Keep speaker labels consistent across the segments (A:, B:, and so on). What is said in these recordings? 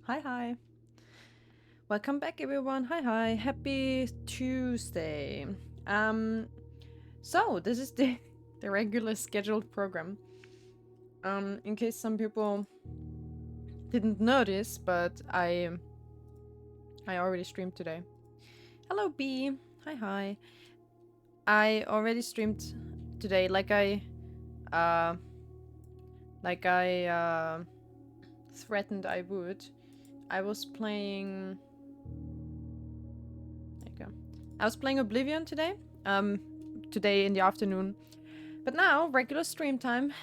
A: Hi, hi. Welcome back, everyone. Hi, hi. Happy Tuesday. So this is the the regular scheduled program. In case some people didn't notice, but I already streamed today. Hello, B. Hi, hi. I already streamed today, uh, like I threatened I would. I was playing. There you go. I was playing Oblivion today. Today in the afternoon. But now, regular stream time,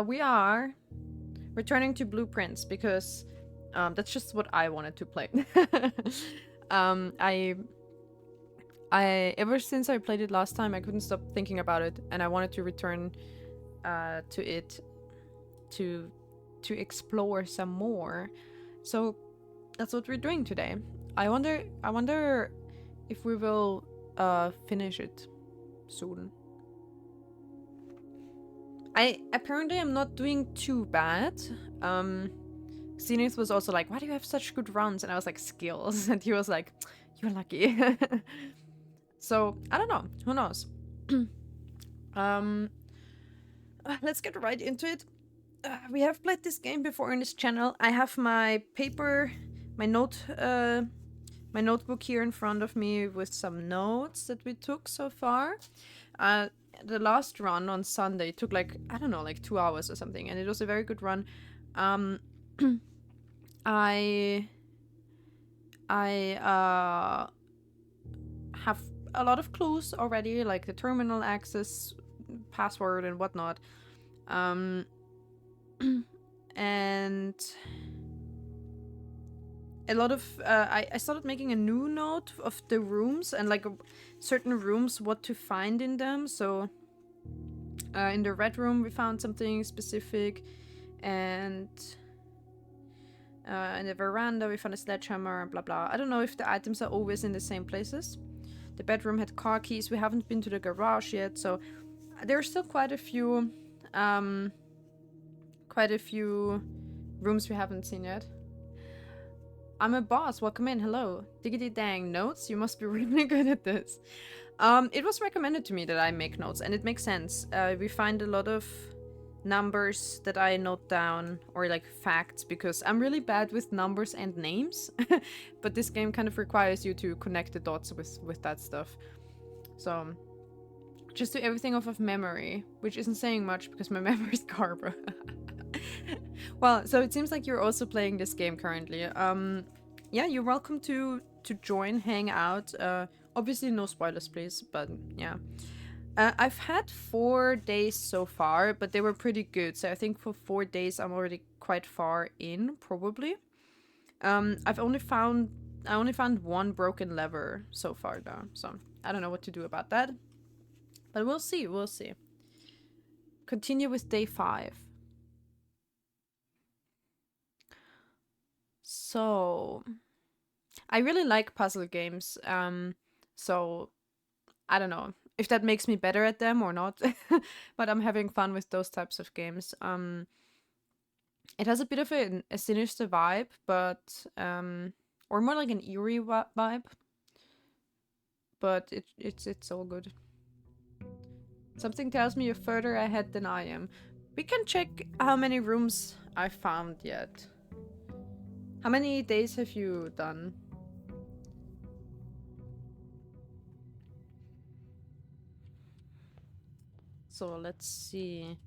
A: we are returning to Blueprints because that's just what I wanted to play. um, I, ever since I played it last time, I couldn't stop thinking about it, and I wanted to return to it to explore some more. So that's what we're doing today. I wonder if we will finish it soon. I apparently am not doing too bad. Zenith was also like, why do you have such good runs? And I was like, skills. And he was like, you're lucky. So, I don't know. Who knows? Let's get right into it. We have played this game before in this channel. I have my paper, my notebook here in front of me with some notes that we took so far. The last run on Sunday took like, I don't know, like 2 hours or something, and it was a very good run. I have a lot of clues already, like the terminal access, password, and whatnot. And a lot of I started making a new note of the rooms and like certain rooms, what to find in them. So in the red room we found something specific, and in the veranda we found a sledgehammer, blah blah. I don't know if the items are always in the same places. The bedroom had car keys. We haven't been to the garage yet, so there are still quite a few rooms we haven't seen yet. I'm a boss. Welcome in. Hello. Diggity dang. Notes? You must be really good at this. It was recommended to me that I make notes, and it makes sense. We find a lot of numbers that I note down, or like facts, because I'm really bad with numbers and names. But this game kind of requires you to connect the dots with that stuff. So just do everything off of memory, which isn't saying much because my memory is garbage. Well, so it seems like you're also playing this game currently. Yeah, you're welcome to join, hang out. Obviously no spoilers, please, but yeah. I've had 4 days so far, but they were pretty good. So I think for 4 days I'm already quite far in, probably. I only found one broken lever so far though, so I don't know what to do about that. But we'll see. Continue with day 5. So I really like puzzle games. So I don't know if that makes me better at them or not, but I'm having fun with those types of games. It has a bit of a sinister vibe, but or more like an eerie vibe. But it's all good. Something tells me you're further ahead than I am. We can check how many rooms I found yet. How many days have you done? So let's see.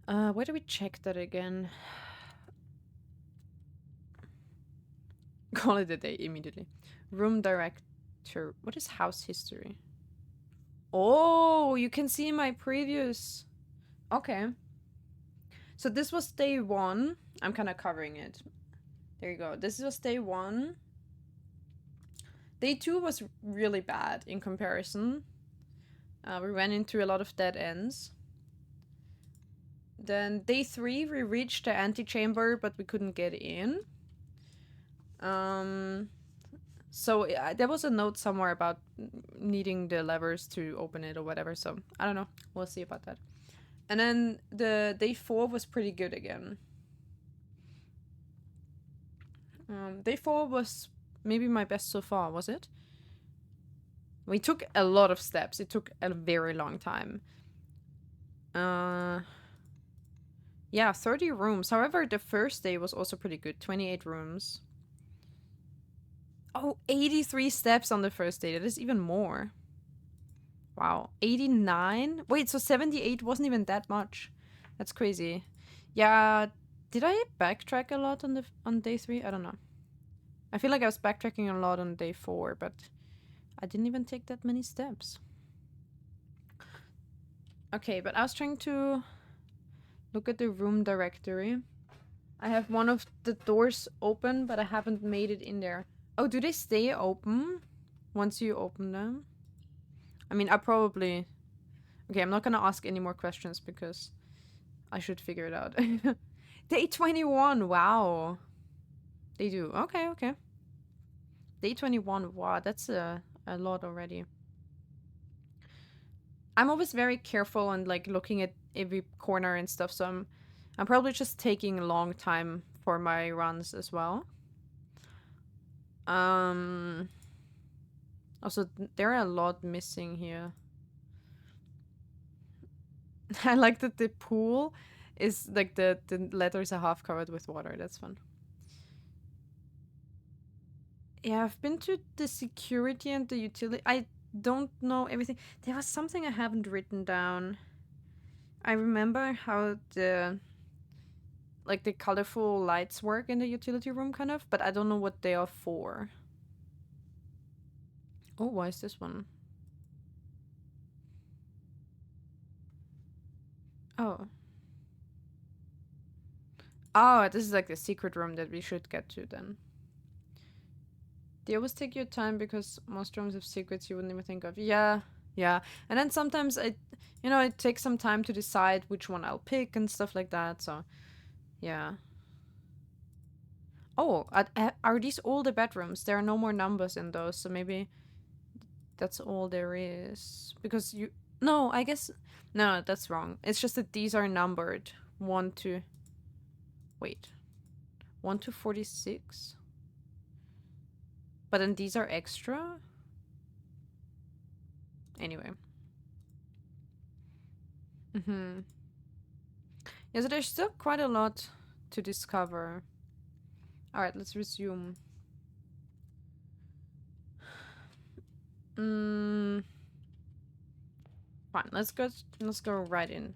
A: Where do we check that again? Call it a day immediately. Room director. What is house history? Oh, you can see my previous. Okay. So this was day 1. I'm kind of covering it. There you go. This was day 1. Day 2 was really bad in comparison. We ran into a lot of dead ends. Then day 3, we reached the antechamber, but we couldn't get in. So there was a note somewhere about needing the levers to open it or whatever. So I don't know. We'll see about that. And then the day 4 was pretty good again. Day 4 was maybe my best so far, was it? We took a lot of steps. It took a very long time. Yeah, 30 rooms. However, the first day was also pretty good. 28 rooms. Oh, 83 steps on the first day. That is even more. Wow. 89? Wait, so 78 wasn't even that much. That's crazy. Yeah, did I backtrack a lot on day 3? I don't know. I feel like I was backtracking a lot on day 4, but I didn't even take that many steps. Okay, but I was trying to look at the room directory. I have one of the doors open, but I haven't made it in there. Oh, do they stay open once you open them? I mean, I probably... Okay, I'm not gonna ask any more questions because I should figure it out. Day 21, wow. They do. Okay, okay. Day 21, wow, that's a lot already. I'm always very careful and like looking at every corner and stuff, so I'm probably just taking a long time for my runs as well. Also, there are a lot missing here. I like that the pool is like the letters are half covered with water. That's fun. Yeah, I've been to the security and the utility. I don't know everything. There was something I haven't written down. I remember how the colorful lights work in the utility room kind of, but I don't know what they are for. Oh, why is this one? Oh. Oh, this is like the secret room that we should get to then. They always take your time because most rooms have secrets you wouldn't even think of. Yeah, yeah. And then sometimes it takes some time to decide which one I'll pick and stuff like that. So, yeah. Oh, are these all the bedrooms? There are no more numbers in those, so maybe that's all there is. Because you... No, I guess... No, that's wrong. It's just that these are numbered. 1 to... Wait. 1 to 46? But then these are extra? Anyway. Mm-hmm. Yeah, so there's still quite a lot to discover. Alright, let's resume. Fine, let's go right in.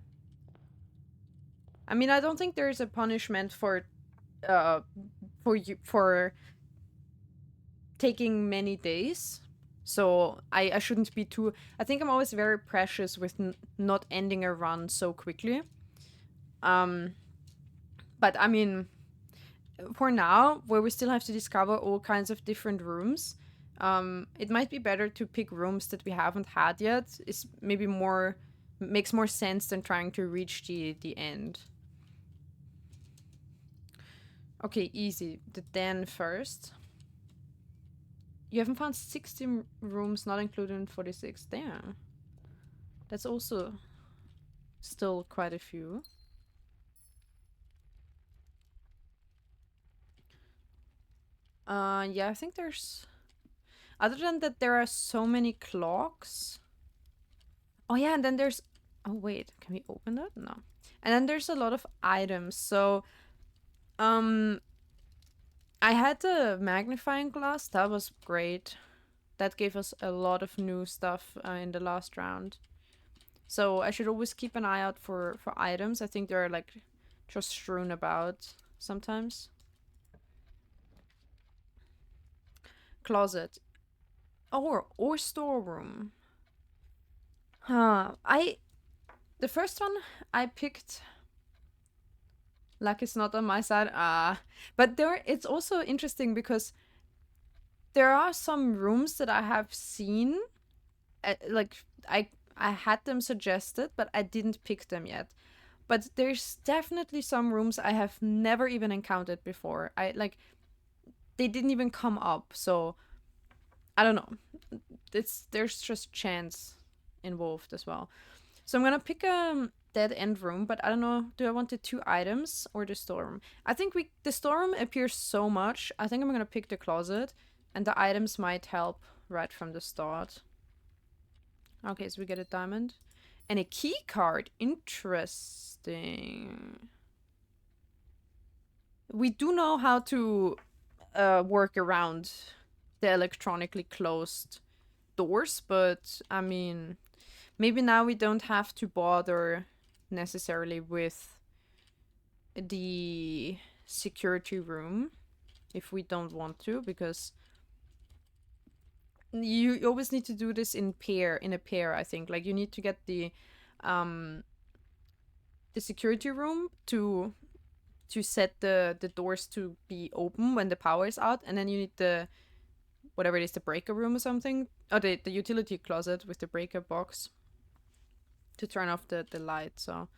A: I mean, I don't think there's a punishment for taking many days. So I shouldn't be too... I think I'm always very precious with not ending a run so quickly. But I mean, for now, where we still have to discover all kinds of different rooms, it might be better to pick rooms that we haven't had yet. It's maybe makes more sense than trying to reach the end. Okay, easy. The den first. You haven't found 60 rooms, not including 46. Damn. That's also still quite a few. Yeah, I think there's... Other than that, there are so many clocks. Oh yeah, and then there's... Oh wait, can we open that? No. And then there's a lot of items. So, I had the magnifying glass. That was great. That gave us a lot of new stuff in the last round. So I should always keep an eye out for items. I think they're like just strewn about sometimes. Closet. Or storeroom. The first one I picked... Luck is not on my side. But it's also interesting because there are some rooms that I have seen. Like, I had them suggested, but I didn't pick them yet. But there's definitely some rooms I have never even encountered before. They didn't even come up, so I don't know. There's just chance involved as well. So I'm gonna pick dead end room, but I don't know. Do I want the 2 items or the storeroom? I think the storeroom appears so much. I think I'm gonna pick the closet, and the items might help right from the start. Okay, so we get a diamond and a key card. Interesting. We do know how to work around the electronically closed doors, but I mean, maybe now we don't have to bother necessarily with the security room if we don't want to, because you always need to do this in a pair, I think. Like, you need to get the security room to set the doors to be open when the power is out, and then you need the whatever it is, the breaker room or something, or the utility closet with the breaker box to turn off the light. So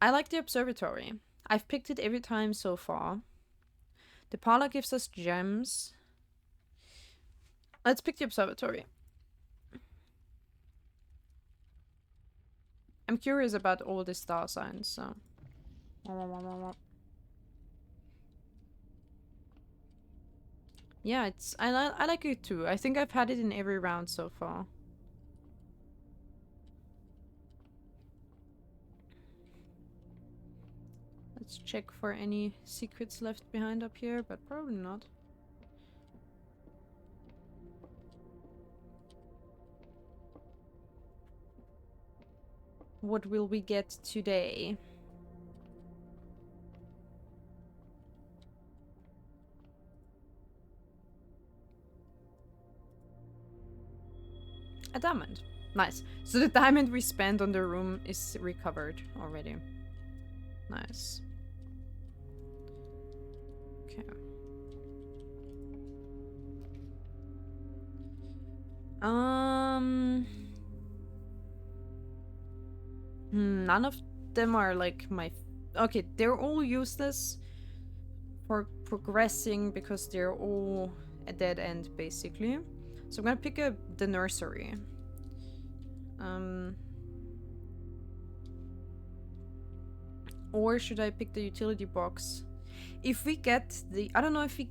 A: I like the observatory. I've picked it every time so far. The parlor gives us gems. Let's pick the observatory. I'm curious about all the star signs, so. Yeah, I like it too. I think I've had it in every round so far. Let's check for any secrets left behind up here, but probably not. What will we get today? A diamond. Nice. So the diamond we spent on the room is recovered already. Nice. Okay. None of them are like my... Okay, they're all useless for progressing because they're all a dead end, basically. So I'm gonna pick up the nursery. Or should I pick the utility box? If we get the... I don't know if we...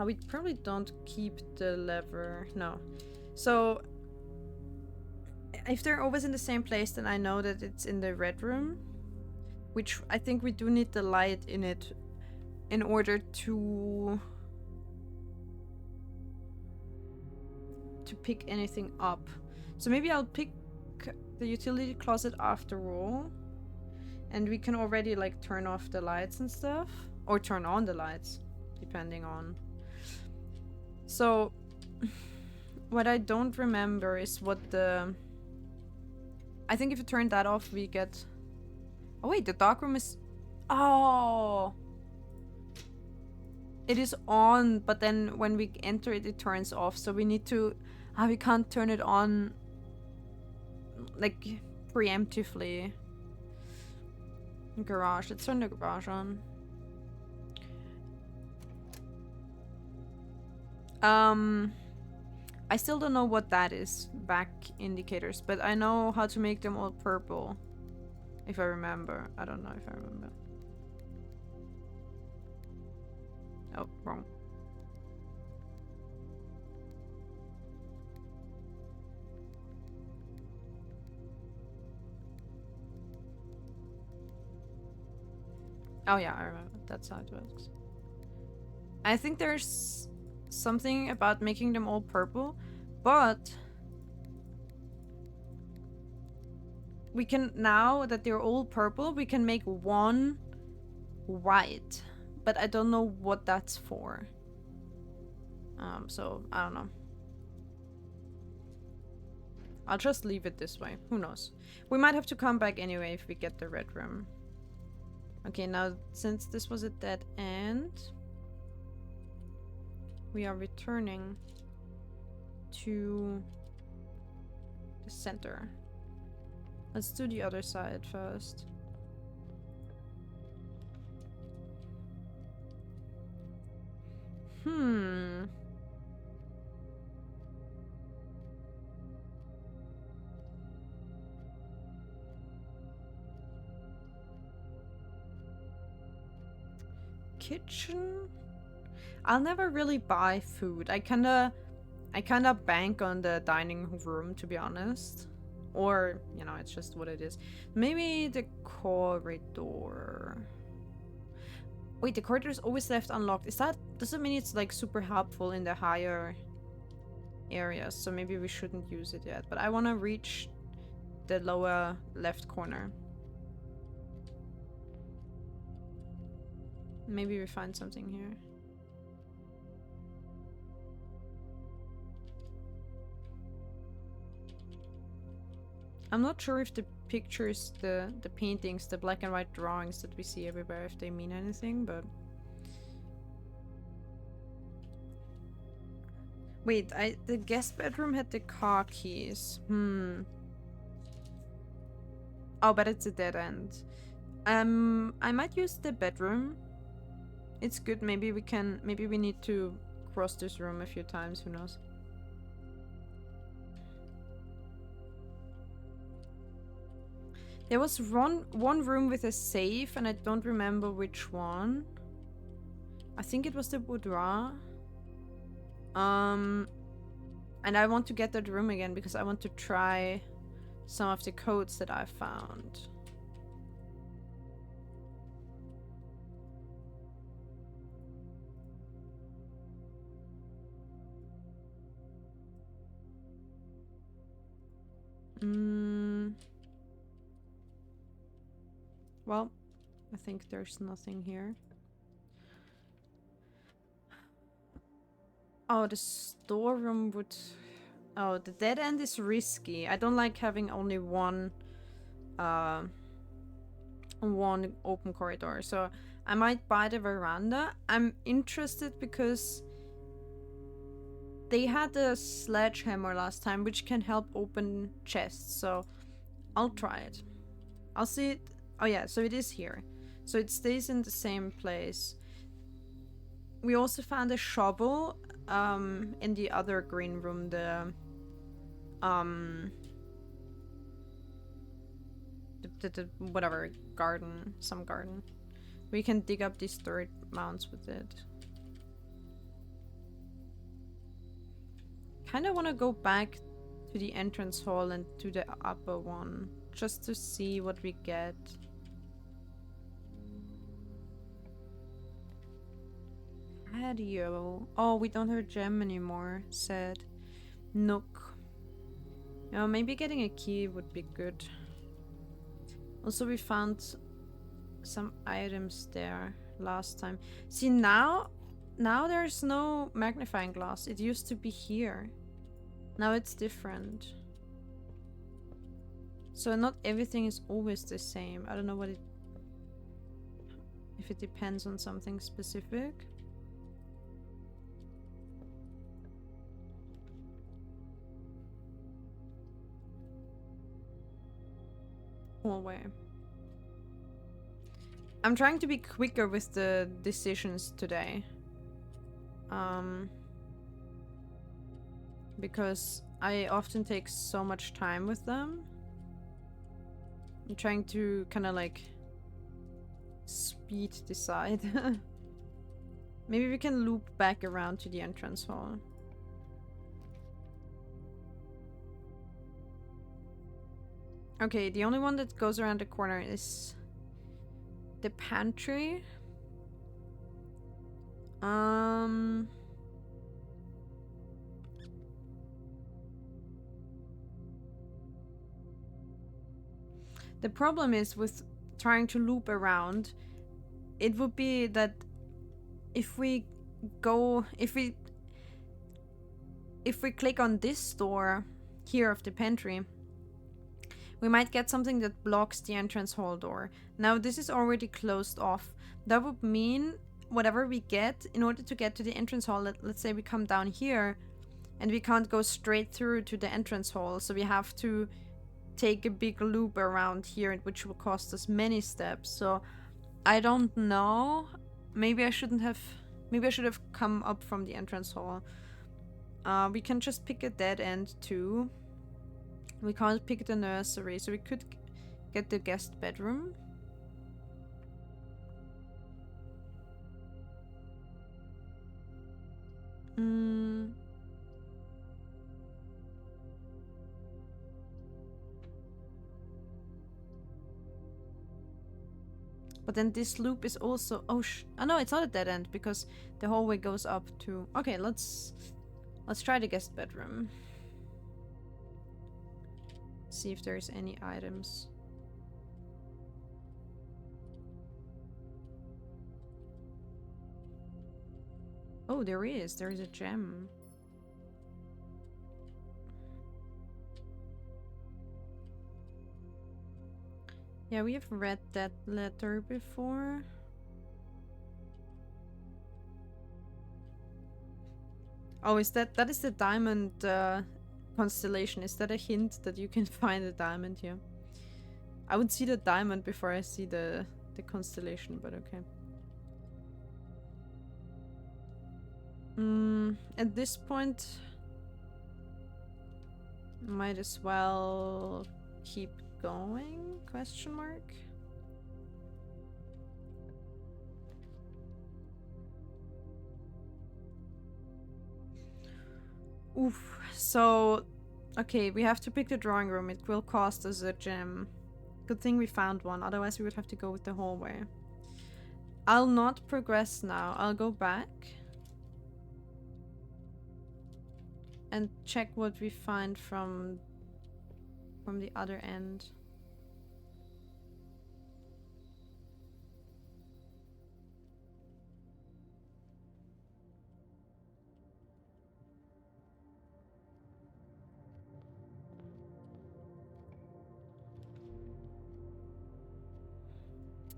A: we probably don't keep the lever. No. So if they're always in the same place, then I know that it's in the red room. Which I think we do need the light in it in order to pick anything up. So maybe I'll pick the utility closet after all. And we can already like turn off the lights and stuff. Or turn on the lights, depending on. So what I don't remember is what the... I think if you turn that off, we get... Oh wait, the dark room is... Oh! It is on, but then when we enter it, it turns off. So we need to... we can't turn it on like preemptively. Garage. Let's turn the garage on. I still don't know what that is. Back indicators, but I know how to make them all purple. If I remember. I don't know if I remember. Oh, wrong. Oh yeah, I remember. That's how it works. I think there's something about making them all purple, but we can, now that they're all purple, we can make one white, but I don't know what that's for. So I don't know. I'll just leave it this way. Who knows? We might have to come back anyway if we get the red room. Okay, now since this was a dead end, we are returning to the center. Let's do the other side first. kitchen? I'll never really buy food. I kinda bank on the dining room, to be honest. Or, you know, it's just what it is. Maybe the corridor. Wait, the corridor is always left unlocked. Does it mean it's like super helpful in the higher areas? So maybe we shouldn't use it yet. But I want to reach the lower left corner. Maybe we find something here. I'm not sure if the pictures, the paintings, the black and white drawings that we see everywhere, if they mean anything, but... Wait, the guest bedroom had the car keys. Oh, but it's a dead end. I might use the bedroom. It's good. Maybe we need to cross this room a few times, who knows. There was one room with a safe, and I don't remember which one. I think it was the boudoir. And I want to get that room again because I want to try some of the codes that I found. Well, I think there's nothing here. Oh, the storeroom would... Oh, the dead end is risky. I don't like having only one open corridor. So I might buy the veranda. I'm interested because they had a sledgehammer last time, which can help open chests. So I'll try it. I'll see it. Oh yeah, so it is here. So it stays in the same place. We also found a shovel in the other green room, the whatever garden, some garden. We can dig up these dirt mounds with it. Kind of want to go back to the entrance hall and to the upper one just to see what we get. Patio. Oh, we don't have a gem anymore. Sad. Nook. Oh, maybe getting a key would be good. Also, we found some items there last time. See, now there's no magnifying glass. It used to be here. Now it's different. So not everything is always the same. I don't know what it... if it depends on something specific. Hallway. I'm trying to be quicker with the decisions today. Because I often take so much time with them. I'm trying to kind of like speed decide. Maybe we can loop back around to the entrance hall. Okay, the only one that goes around the corner is the pantry. The problem is with trying to loop around, it would be that if we click on this door here of the pantry, we might get something that blocks the entrance hall door. Now this is already closed off. That would mean whatever we get, in order to get to the entrance hall, let's say we come down here and we can't go straight through to the entrance hall, so we have to take a big loop around here, which will cost us many steps. So I don't know. Maybe I should have come up from the entrance hall. We can just pick a dead end too. We can't pick the nursery, so we could get the guest bedroom. Mm. But then this loop is also... Oh, oh no, it's not a dead end because the hallway goes up to... Okay, let's try the guest bedroom. See if there's any items. Oh, there is. There is a gem. Yeah, we have read that letter before. Oh, is that is the diamond constellation? Is that a hint that you can find a diamond here? I would see the diamond before I see the constellation, but okay. At this point, might as well keep going? Question mark. Oof. So, okay, we have to pick the drawing room. It will cost us a gem. Good thing we found one, otherwise we would have to go with the hallway. I'll not progress now. I'll go back and check what we find from the other end.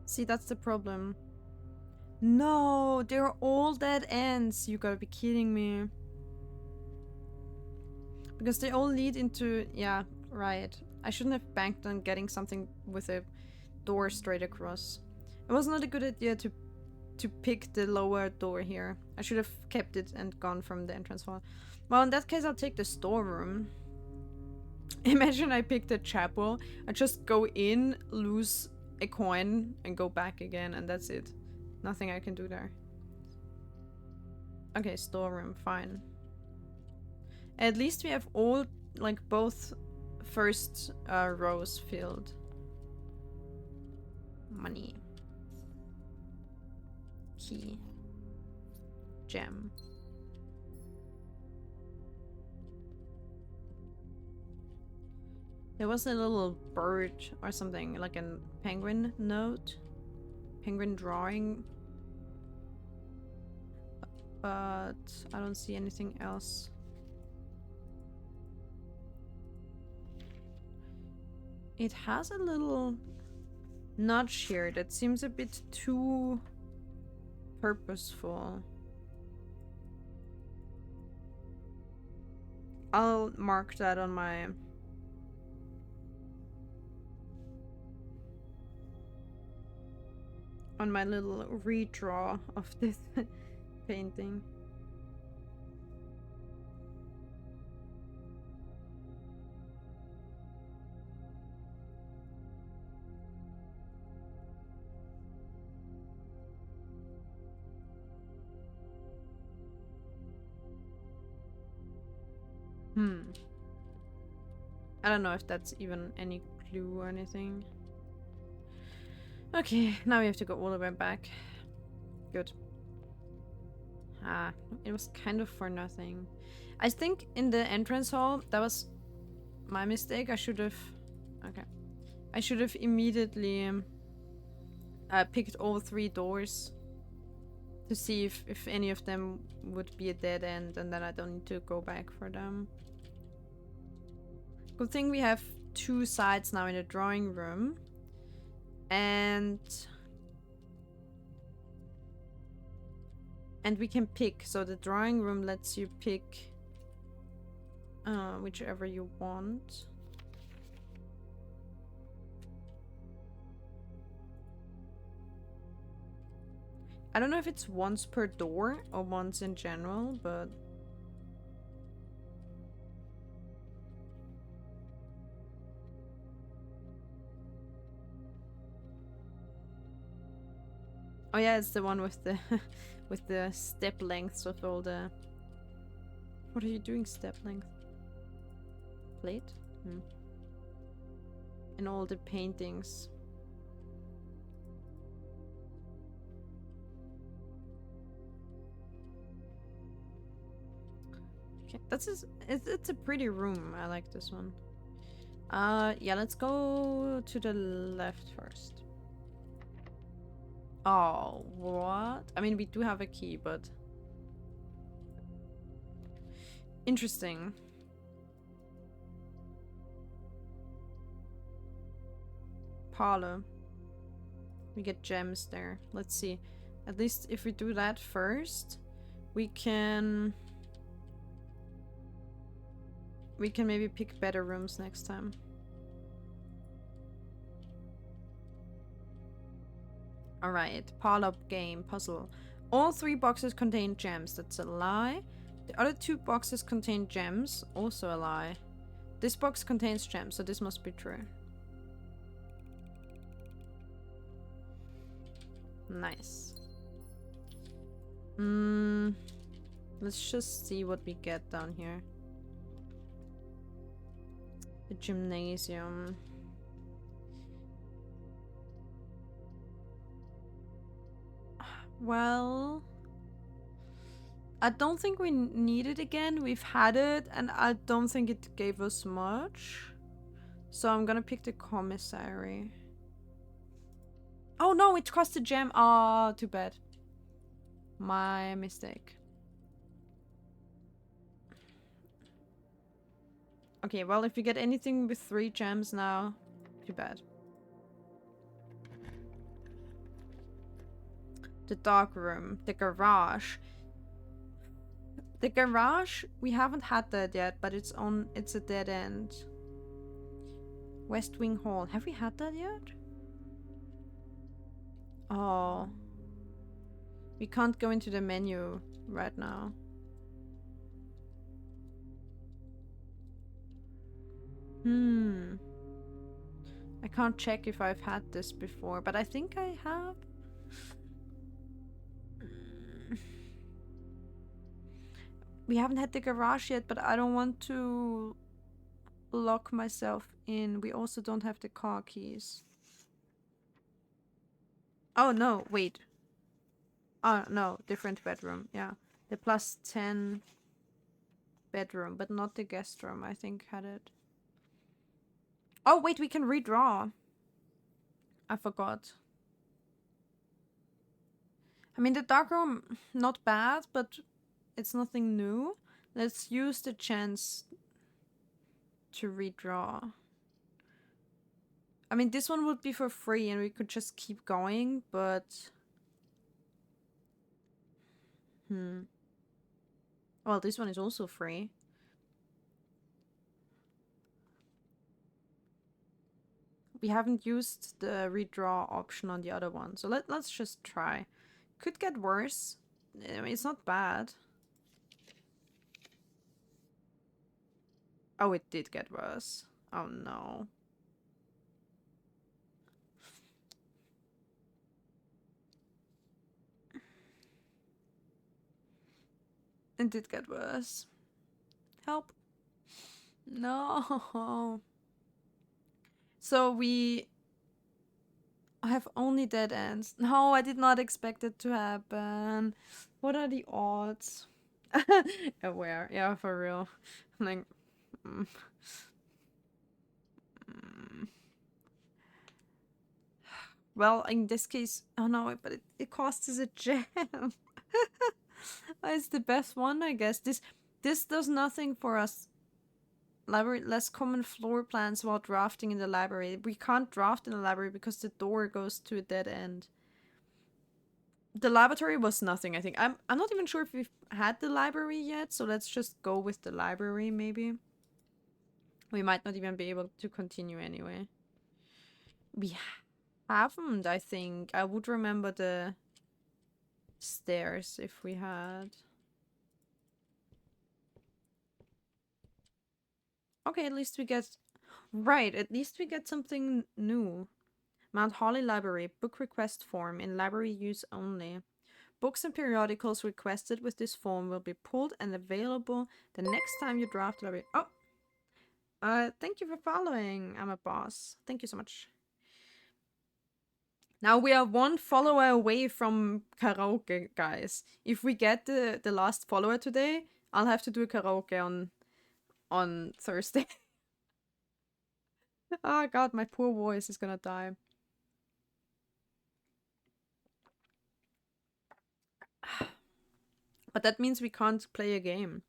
A: See, that's the problem. No, they're all dead ends. You gotta be kidding me. Because they all lead into... Yeah, right. I shouldn't have banked on getting something with a door straight across. It was not a good idea to pick the lower door here. I should have kept it and gone from the entrance hall. Well, in that case, I'll take the storeroom. Imagine I pick the chapel. I just go in, lose a coin, and go back again, and that's it. Nothing I can do there. Okay, storeroom, fine. At least we have all, like, both first rows filled. Money. Key. Gem. There was a little bird or something, like a penguin note. Penguin drawing. But I don't see anything else. It has a little notch here that seems a bit too purposeful. I'll mark that on my... little redraw of this painting. I don't know if that's even any clue or anything. Okay, now we have to go all the way back. Good. Ah, it was kind of for nothing. I think in the entrance hall, that was my mistake. I should have... Okay. I should have immediately picked all 3 doors to see if any of them would be a dead end, and then I don't need to go back for them. Good thing we have 2 sides now in the drawing room. And we can pick. So the drawing room lets you pick whichever you want. I don't know if it's once per door or once in general, but... Oh yeah, it's the one with the with the step lengths of all the What are you doing, step length? Plate? Hmm. And all the paintings. Okay, it's a pretty room. I like this one. Yeah, let's go to the left first. Oh, what? I mean, we do have a key, but... Interesting. Parlor. We get gems there. Let's see. At least if we do that first, we can maybe pick better rooms next time. Alright, pile up game, puzzle. All 3 boxes contain gems. That's a lie. The other 2 boxes contain gems. Also a lie. This box contains gems, so this must be true. Nice. Let's just see what we get down here. The gymnasium. Well, I don't think we need it again. We've had it, and I don't think it gave us much. So I'm gonna pick the commissary. Oh no, it cost a gem. Oh, too bad. My mistake. Okay, well, if you get anything with 3 gems now, too bad. The dark room. The garage. The garage, we haven't had that yet, but it's a dead end. West Wing Hall. Have we had that yet? Oh. We can't go into the menu right now. I can't check if I've had this before, but I think I have. We haven't had the garage yet, but I don't want to lock myself in. We also don't have the car keys. Oh, no, wait. Oh, no, different bedroom. Yeah, the +10 bedroom, but not the guest room. I think had it. Oh, wait, we can redraw. I forgot. I mean, the dark room, not bad, but it's nothing new. Let's use the chance to redraw. I mean, this one would be for free and we could just keep going, but... Well, this one is also free. We haven't used the redraw option on the other one, so let's just try. Could get worse. I mean, it's not bad. Oh, it did get worse. Oh no. It did get worse. Help. No. So we have only dead ends. No, I did not expect it to happen. What are the odds? Aware. Yeah, for real. Like... Well, in this case... Oh no, but it costs us a gem. It's the best one, I guess. This does nothing for us. Library, less common floor plans while drafting in the library. We can't draft in the library because the door goes to a dead end. The laboratory was nothing, I think. I'm not even sure if we've had the library yet, so let's just go with the library, maybe. We might not even be able to continue anyway. We haven't, I think. I would remember the stairs if we had. Okay, at least we get... Right, at least we get something new. Mount Holly Library, book request form, in library use only. Books and periodicals requested with this form will be pulled and available the next time you draft library. Oh, thank you for following. I'm a boss. Thank you so much. Now we are one follower away from karaoke, guys. If we get the last follower today, I'll have to do a karaoke on Thursday. Oh god, my poor voice is gonna die. But that means we can't play a game.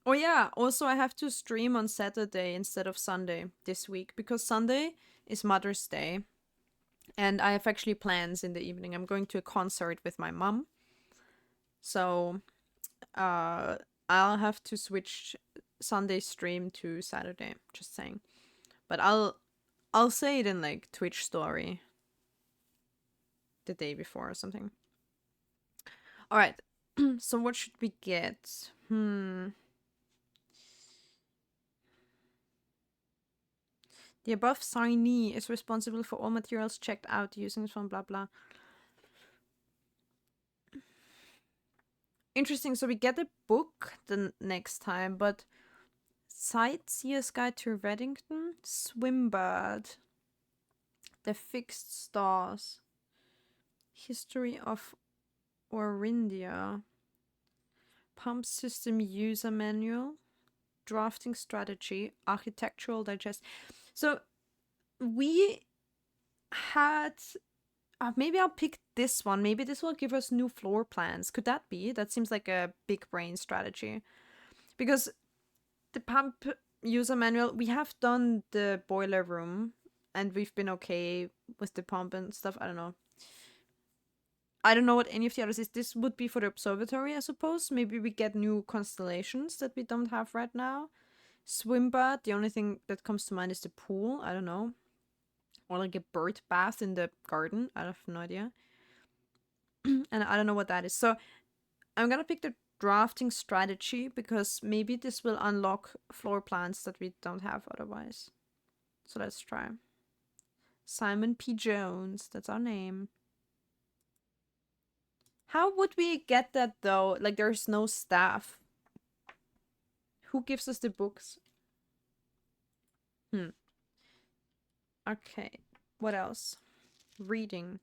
A: Oh yeah, also I have to stream on Saturday instead of Sunday this week because Sunday is Mother's Day. And I have actually plans in the evening. I'm going to a concert with my mom. So I'll have to switch Sunday stream to Saturday, just saying. But I'll say it in like Twitch story the day before or something. All right. So what should we get? The above signee is responsible for all materials checked out using from blah blah. Interesting. So we get a book the next time, but Sightseer's Guide to Reddington, Swimbird, The Fixed Stars, History of Orindia, Pump System User Manual, Drafting Strategy, Architectural Digest. So we had... maybe I'll pick this one. Maybe this will give us new floor plans. Could that be? That seems like a big brain strategy. Because the pump user manual, we have done the boiler room and we've been okay with the pump and stuff. I don't know. I don't know what any of the others is. This would be for the observatory, I suppose. Maybe we get new constellations that we don't have right now. Swimbird, the only thing that comes to mind is the pool. I don't know. Or like a bird bath in the garden. I have no idea. And I don't know what that is. So I'm gonna pick the drafting strategy because maybe this will unlock floor plans that we don't have otherwise. So let's try. Simon P. Jones, that's our name. How would we get that though? Like there's no staff. Who gives us the books? Okay, what else? Reading.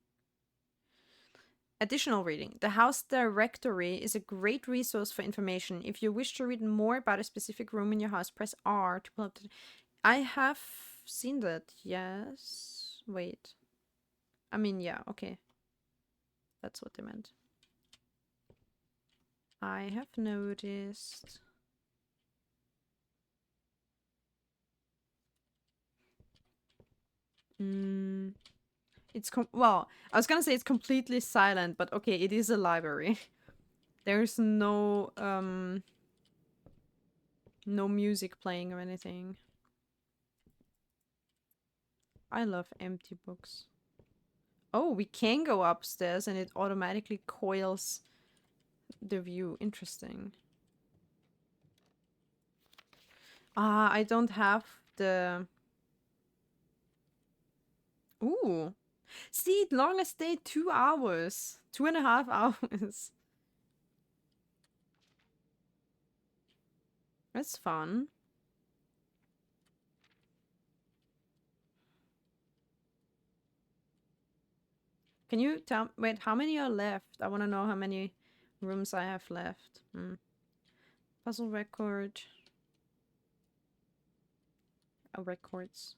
A: Additional reading. The House Directory is a great resource for information. If you wish to read more about a specific room in your house, press R to pull up the... I have seen that, yes. Wait. I mean, yeah, okay. That's what they meant. I have noticed. It's well, I was gonna say it's completely silent, but okay, it is a library. There's no no music playing or anything. I love empty books. Oh, we can go upstairs and it automatically coils the view. Interesting. I don't have the... Ooh. See, longest stay 2 hours. 2.5 hours. That's fun. Can you tell... Wait, how many are left? I want to know how many rooms I have left. Puzzle record. Oh, records.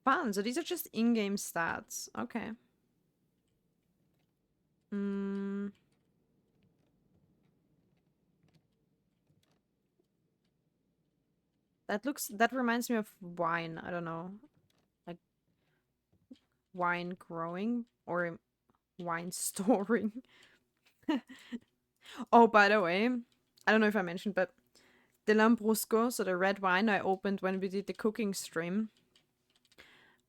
A: Fun. So these are just in-game stats. Okay. That reminds me of wine. I don't know. Like wine growing or wine storing. Oh, by the way, I don't know if I mentioned, but the Lambrusco, so the red wine I opened when we did the cooking stream.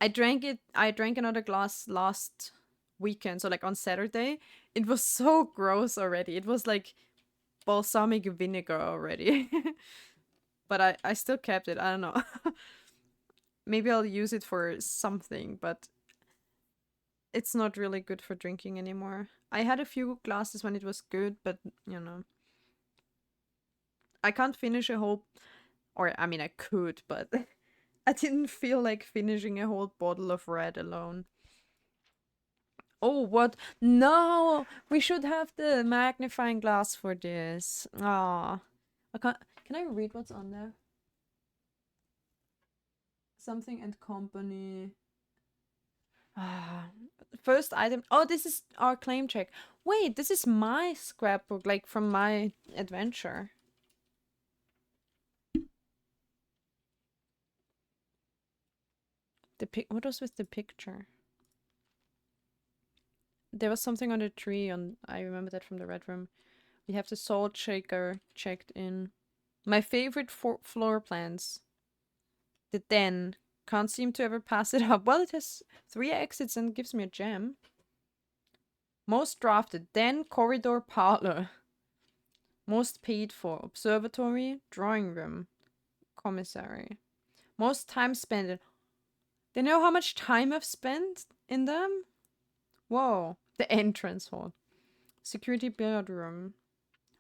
A: I drank another glass last weekend, so like on Saturday. It was so gross already. It was like balsamic vinegar already. But I still kept it. I don't know. Maybe I'll use it for something, but it's not really good for drinking anymore. I had a few glasses when it was good, but you know, I can't finish a whole, or I mean, I could, but I didn't feel like finishing a whole bottle of red alone. Oh, what? No, we should have the magnifying glass for this. Ah, I can't. Can I read what's on there? Something and company. Ah, first item. Oh, this is our claim check. Wait, this is my scrapbook, like from my adventure. What was with the picture? There was something on the tree on. I remember that from the red room. We have the salt shaker checked in. My favorite floor plans. The den. Can't seem to ever pass it up. Well, it has 3 exits and gives me a gem. Most drafted. Den, corridor, parlor. Most paid for. Observatory, drawing room, commissary. Most time spent in. They know how much time I've spent in them? Whoa. The entrance hall. Security billiard room.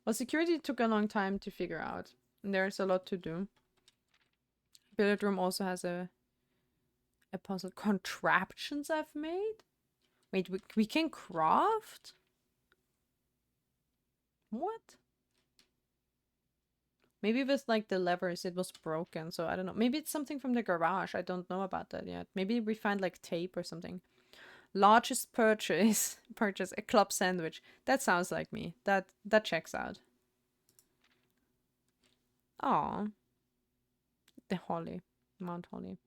A: Well, security took a long time to figure out. And there's a lot to do. Billiard room also has a puzzle. Contraptions I've made? Wait, we can craft? What? Maybe with like the levers it was broken, so I don't know. Maybe it's something from the garage. I don't know about that yet. Maybe we find like tape or something. Largest purchase a club sandwich. That sounds like me. That checks out. Oh, the Holly. Mount Holly.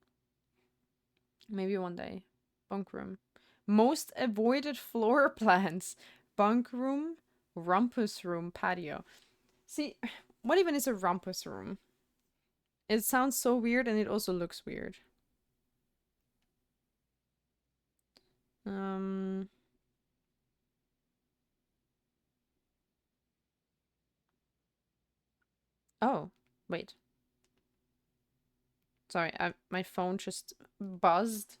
A: Maybe one day. Bunk room. Most avoided floor plans. Bunk room, rumpus room, patio. See, what even is a rumpus room? It sounds so weird and it also looks weird. Um Oh, wait. Sorry, my phone just buzzed.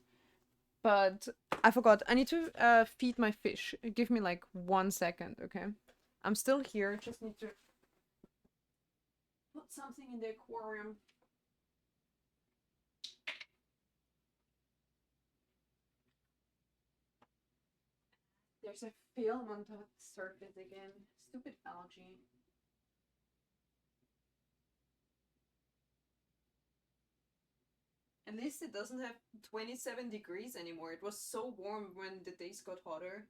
A: But I forgot. I need to feed my fish. Give me like 1 second, okay? I'm still here. Just need to put something in the aquarium. There's a film on the surface again. Stupid algae. At least it doesn't have 27 degrees anymore. It was so warm when the days got hotter.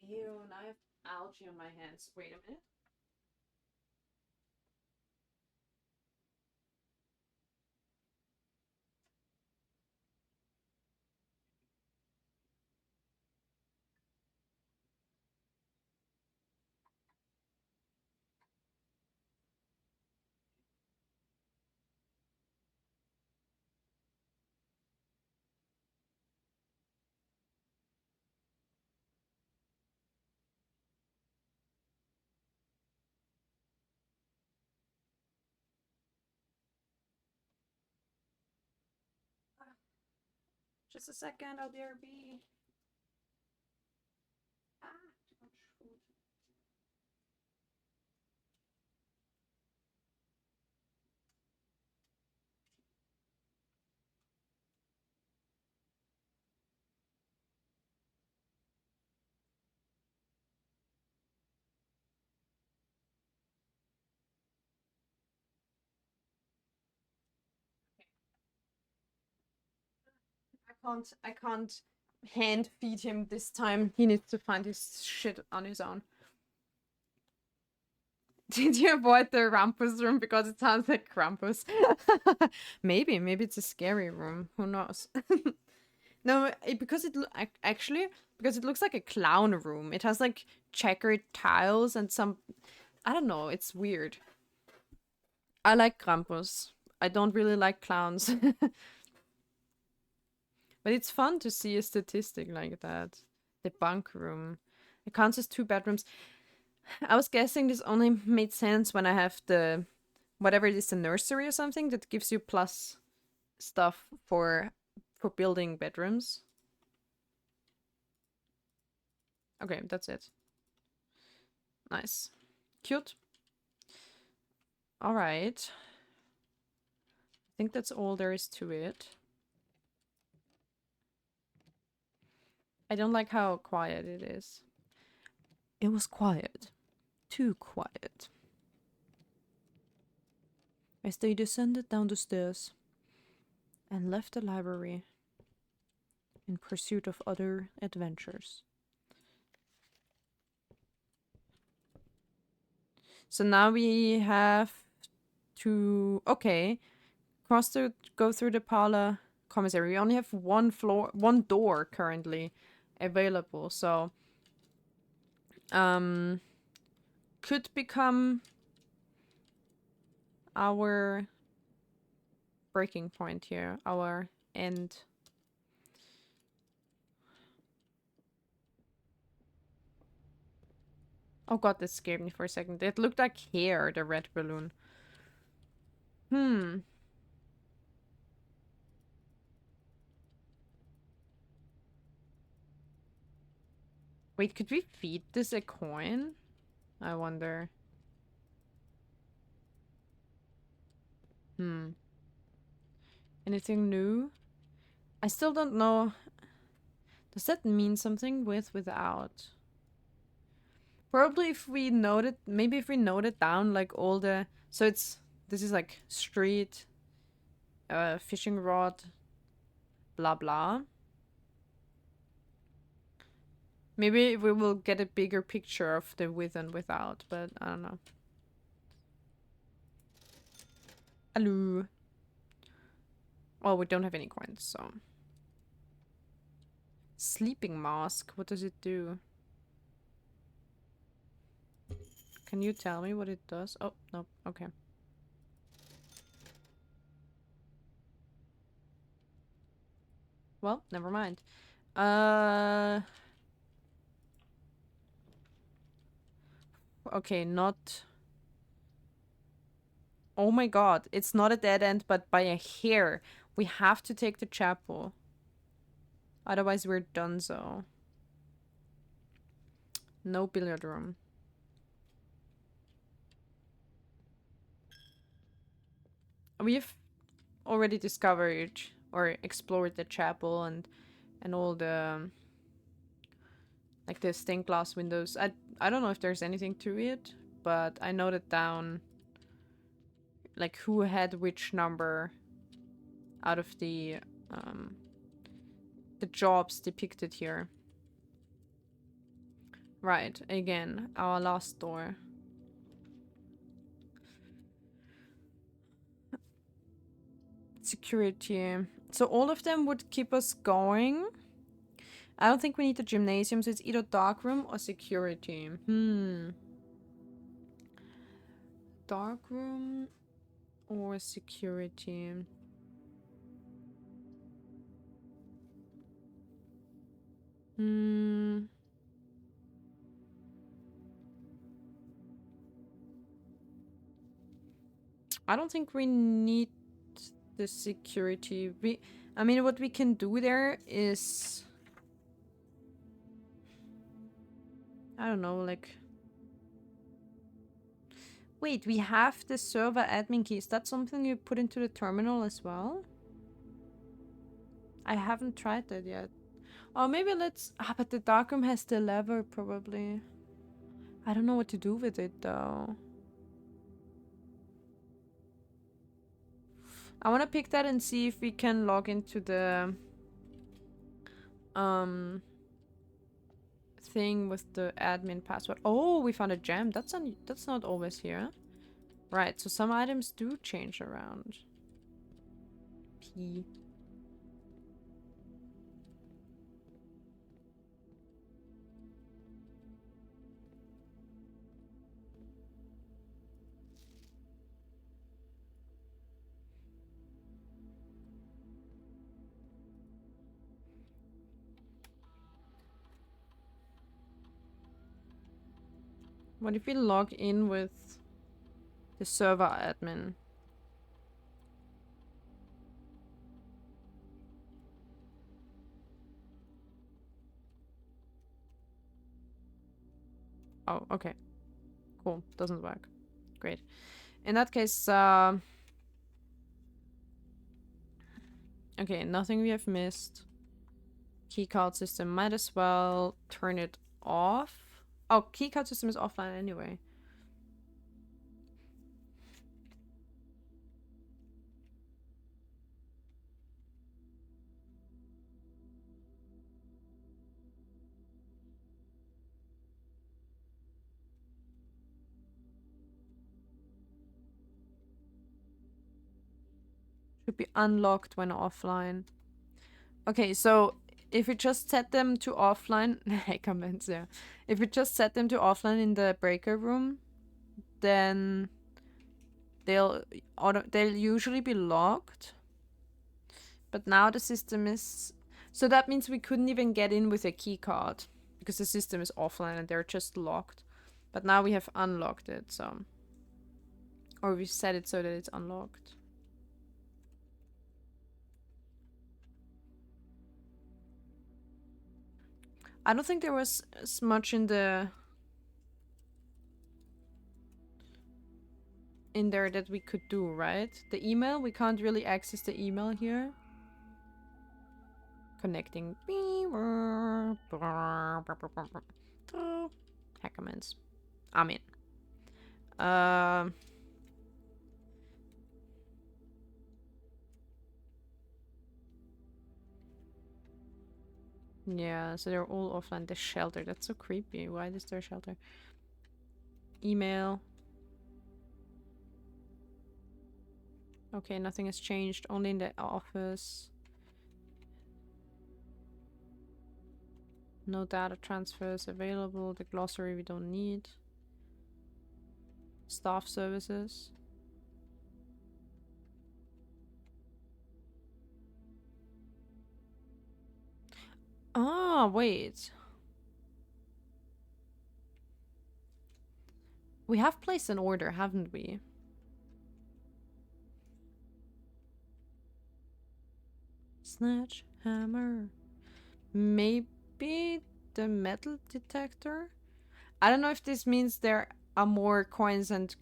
A: Ew, now I have algae on my hands. Wait a minute. Just a second, I'll be. Ah, too much food. I can't hand feed him this time. He needs to find his shit on his own. Did you avoid the Krampus room because it sounds like Krampus? Maybe it's a scary room. Who knows? No, because it actually because it looks like a clown room. It has like checkered tiles and some. I don't know. It's weird. I like Krampus. I don't really like clowns. But it's fun to see a statistic like that. The bunk room. It counts as 2 bedrooms. I was guessing this only made sense when I have the whatever it is, the nursery or something that gives you plus stuff for building bedrooms. Okay, that's it. Nice. Cute. Alright. I think that's all there is to it. I don't like how quiet it is. It was quiet. Too quiet. As they descended down the stairs and left the library in pursuit of other adventures. So now we have to... Okay. Go through the parlor commissary. We only have one door currently available, so... Could become our breaking point here. Our end. Oh god, this scared me for a second. It looked like hair, the red balloon. Wait, could we feed this a coin? I wonder. Anything new? I still don't know. Does that mean something with, without? Probably if we note it, maybe if we note it down, like all the... So this is like street, fishing rod, blah blah. Maybe we will get a bigger picture of the with and without, but I don't know. Hello. Well, we don't have any coins, so... Sleeping mask, what does it do? Can you tell me what it does? Oh, no, okay. Well, never mind. Okay, not... Oh my god, it's not a dead end, but by a hair. We have to take the chapel. Otherwise we're donezo. No billiard room. We've already discovered or explored the chapel and all the... like the stained glass windows. I don't know if there's anything to it, but I noted down like who had which number out of the jobs depicted here. Right, again, our last door. Security. So all of them would keep us going. I don't think we need the gymnasium, so it's either dark room or security. Dark room or security. I don't think we need the security. I mean, what we can do there is... I don't know, like... Wait, we have the server admin key. Is that something you put into the terminal as well? I haven't tried that yet. Oh, maybe let's... but the darkroom has the lever, probably. I don't know what to do with it, though. I want to pick that and see if we can log into the thing with the admin password. Oh, we found a gem. That's not always here. Right, so some items do change around. P. What if we log in with the server admin? Oh, okay. Cool. Doesn't work. Great. In that case, okay, nothing we have missed. Keycard system, might as well turn it off. Oh, keycard system is offline anyway. Should be unlocked when offline. Okay, so if we just set them to offline, hey comments, yeah. If we just set them to offline in the breaker room, then they'll usually be locked. But now the system is, so that means we couldn't even get in with a key card because the system is offline and they're just locked. But now we have unlocked it, so, or we set it so that it's unlocked. I don't think there was as much in there that we could do, right? The email, we can't really access the email here. Connecting. Hack comments. I'm in. Yeah, so they're all offline. The shelter, that's so creepy. Why is there a shelter? Email. Okay, nothing has changed. Only in the office. No data transfers available. The glossary we don't need. Staff services. Ah, wait. We have placed an order, haven't we? Snatch, hammer. Maybe the metal detector? I don't know if this means there are more coins and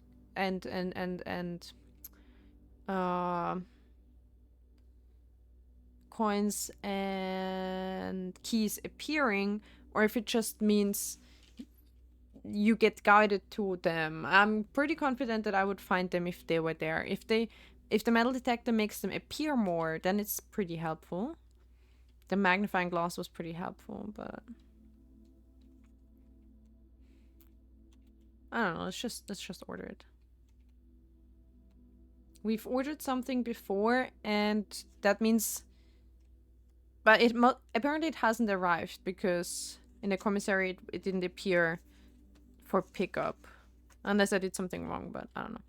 A: coins and keys appearing, or if it just means you get guided to them. I'm pretty confident that I would find them if they were there. If the metal detector makes them appear more, then it's pretty helpful. The magnifying glass was pretty helpful, but I don't know. Let's just order it. We've ordered something before, and that means, but apparently it hasn't arrived because in the commissary it didn't appear for pickup, unless I did something wrong. But I don't know.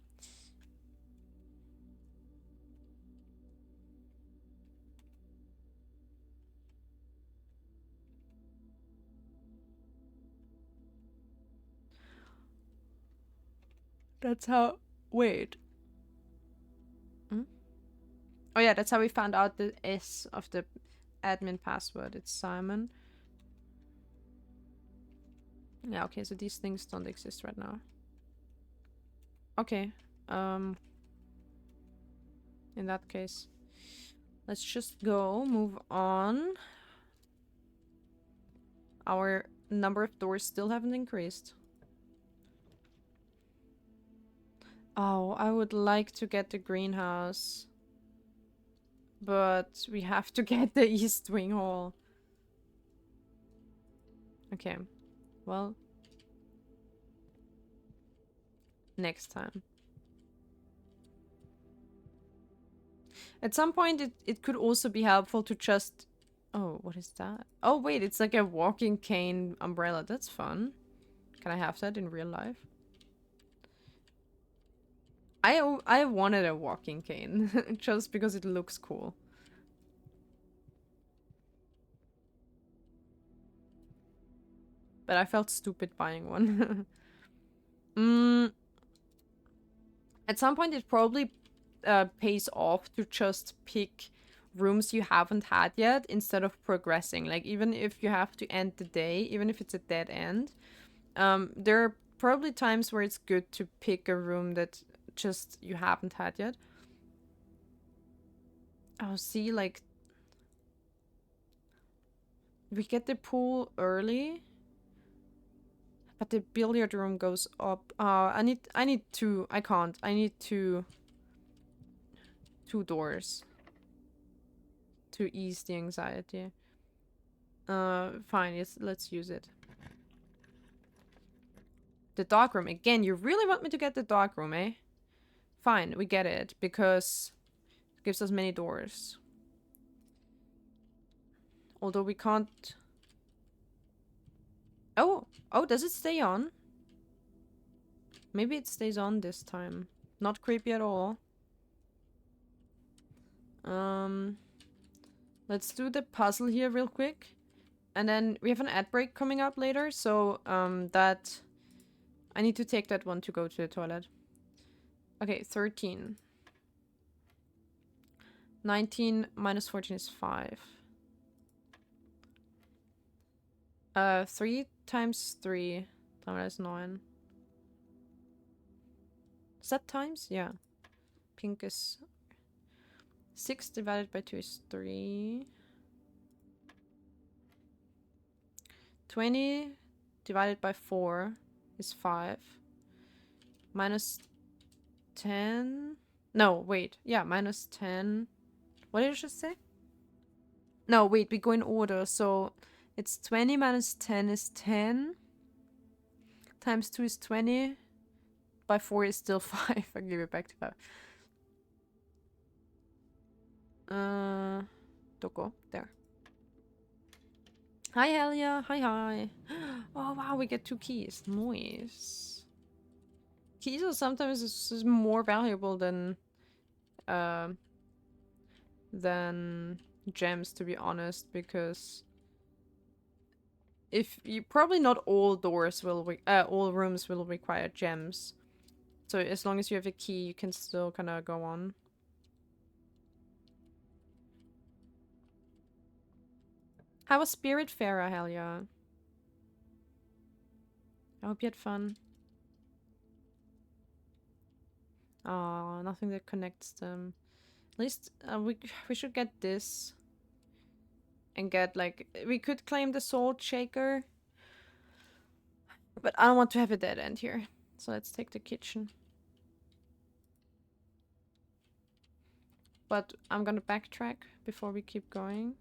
A: That's how. Wait. Hmm? Oh yeah, that's how we found out the S of the admin password. It's Simon. Yeah, okay, so these things don't exist right now. Okay. In that case, let's just go, move on. Our number of doors still haven't increased. Oh, I would like to get the greenhouse. But we have to get the East Wing Hall. Okay. Well, next time. At some point, it could also be helpful to just... Oh, what is that? Oh, wait, it's like a walking cane umbrella. That's fun. Can I have that in real life? I wanted a walking cane just because it looks cool. But I felt stupid buying one. At some point, it probably pays off to just pick rooms you haven't had yet instead of progressing. Like, even if you have to end the day, even if it's a dead end, there are probably times where it's good to pick a room that just you haven't had yet. Oh, see, like, we get the pool early, but the billiard room goes up. I need two. I can't. I need two doors to ease the anxiety. Fine. Yes, let's use it. The dark room. Again, you really want me to get the dark room, eh? Fine, we get it, because it gives us many doors. Although we can't... Oh! Oh, does it stay on? Maybe it stays on this time. Not creepy at all. Let's do the puzzle here real quick. And then we have an ad break coming up later, so, that... I need to take that one to go to the toilet. Okay, 13. 19 minus 14 is 5. 3 times 3 times 9. Is that times? Yeah. Pink is... 6 divided by 2 is 3. 20 divided by 4 is 5. Minus 10... No, wait. Yeah, minus 10. What did I just say? No, wait, we go in order. So it's 20 minus 10 is 10. Times 2 is 20. By 4 is still 5. I give it back to 5. Doko. There. Hi, Helia. Hi, hi. Oh, wow, we get 2 keys. Nice. Keys are sometimes is more valuable than gems, to be honest, because if you probably not all doors will all rooms will require gems. So as long as you have a key, you can still kind of go on. How was Spiritfarer, Helia? I hope you had fun. Oh, nothing that connects them. At least we should get this. And get, like, we could claim the Salt Shaker. But I don't want to have a dead end here. So let's take the kitchen. But I'm gonna backtrack before we keep going.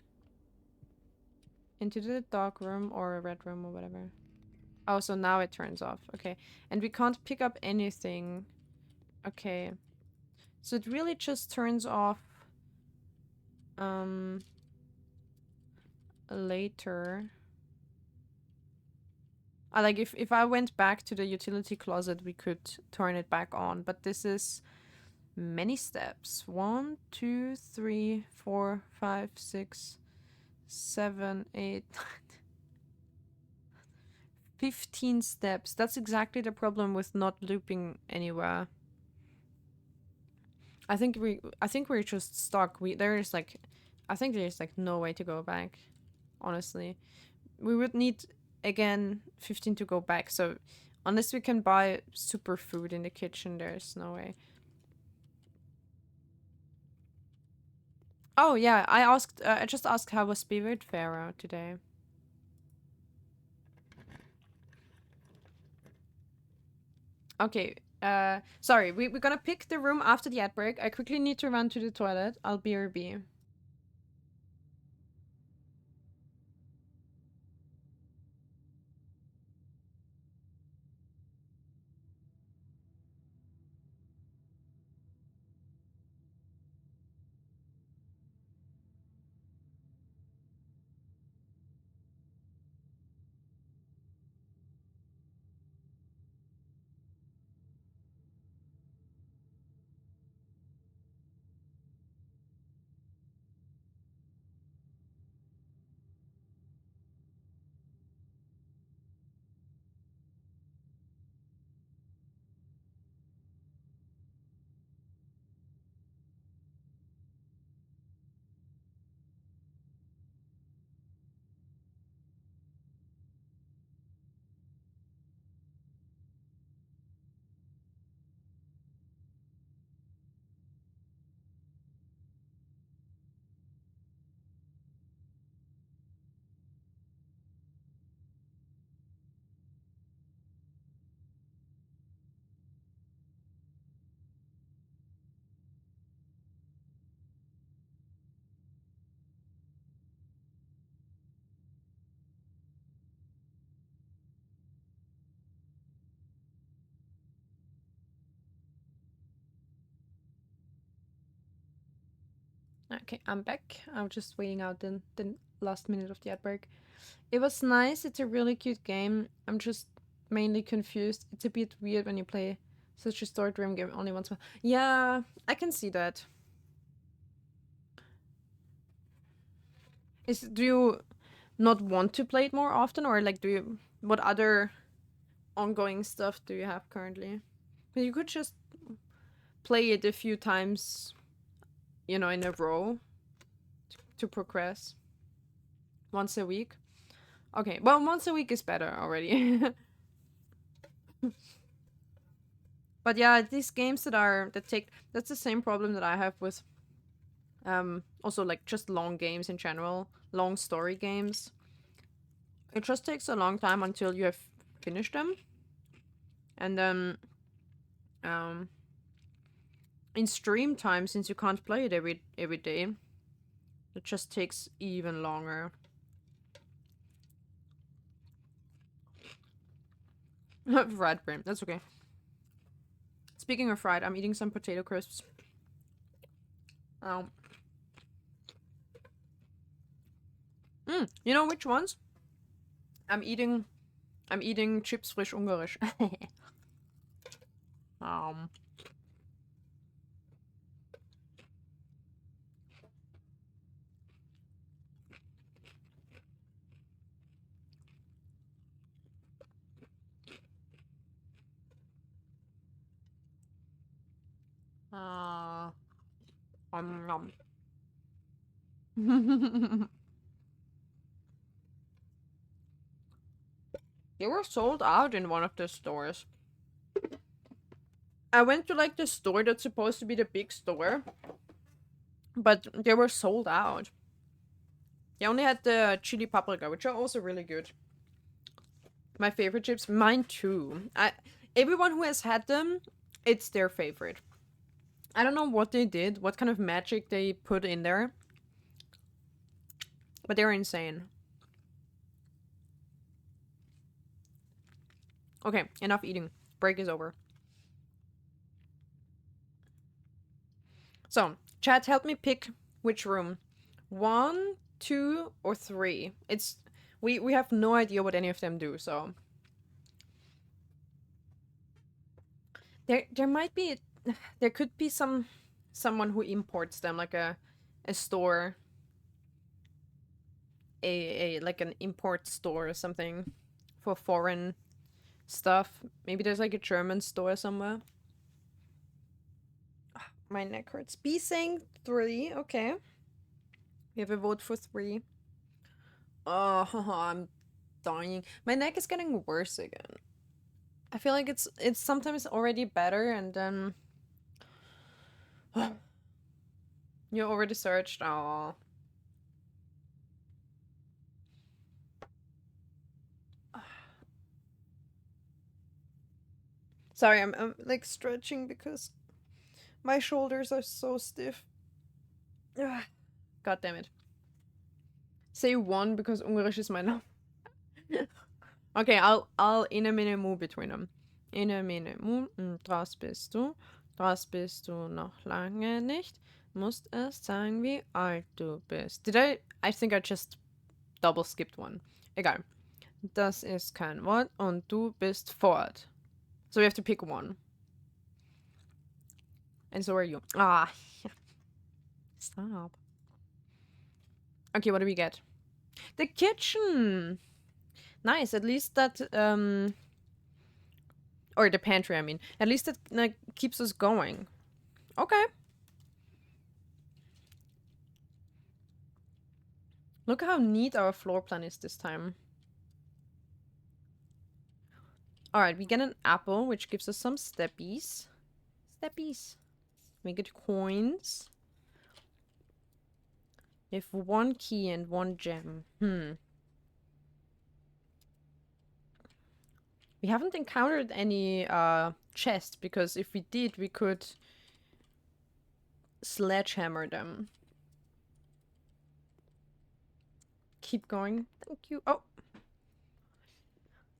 A: Into the dark room or a red room or whatever. Oh, so now it turns off. Okay. And we can't pick up anything. Okay. So it really just turns off later. Like if I went back to the utility closet, we could turn it back on, but this is many steps. 1, 2, 3, 4, 5, 6, 7, 8, 15 steps. That's exactly the problem with not looping anywhere. I think we're just stuck. I think there's like no way to go back. Honestly, we would need again 15 to go back. So unless we can buy superfood in the kitchen, there's no way. Oh yeah, I just asked how was Spiritfarer today. Okay, sorry, we're gonna pick the room after the ad break. I quickly need to run to the toilet. I'll BRB. Okay, I'm back. I'm just waiting out the last minute of the ad break. It was nice. It's a really cute game. I'm just mainly confused. It's a bit weird when you play such a story-driven game only once. Yeah, I can see that. Do you not want to play it more often, or like what other ongoing stuff do you have currently? You could just play it a few times, in a row to progress. Once a week. Okay, well, once a week is better already. But yeah, these games that's the same problem that I have with also like just long games in general, long story games. It just takes a long time until you have finished them. And then um in stream time, since you can't play it every day, it just takes even longer. Fried brain, that's okay. Speaking of fried, I'm eating some potato crisps. You know which ones? I'm eating Chips frisch ungarisch. um uh, um, They were sold out in one of the stores. I went to like the store that's supposed to be the big store, but they were sold out. They only had the chili paprika, which are also really good. My favorite chips, mine too. Everyone who has had them, it's their favorite. I don't know what they did, what kind of magic they put in there, but they were insane. Okay, enough eating. Break is over. So, chat, help me pick which room. 1, 2, or 3. We have no idea what any of them do, so there might be there could be someone who imports them, like a store, a like an import store or something for foreign stuff. Maybe there's like a German store somewhere. My neck hurts. B saying 3. Okay. We have a vote for 3. Oh, I'm dying. My neck is getting worse again. I feel like it's sometimes already better, and then you already searched. Oh. Sorry, I'm like stretching because my shoulders are so stiff. God damn it. Say 1 because Ungarisch is my name. Okay, I'll in a minute move between them. In a minute move. Das bist du. Das bist du noch lange nicht. Musst erst sagen, wie alt du bist. I think I just double skipped one. Egal. Das ist kein Wort und du bist fort. So we have to pick one. And so are you. Ah. Stop. Okay, what do we get? The kitchen! Nice, at least that, or the pantry, I mean. At least it like, keeps us going. Okay. Look how neat our floor plan is this time. Alright, we get an apple, which gives us some steppies. Steppies. We get coins. We have 1 key and 1 gem. We haven't encountered any chest, because if we did, we could sledgehammer them. Keep going. Thank you. Oh.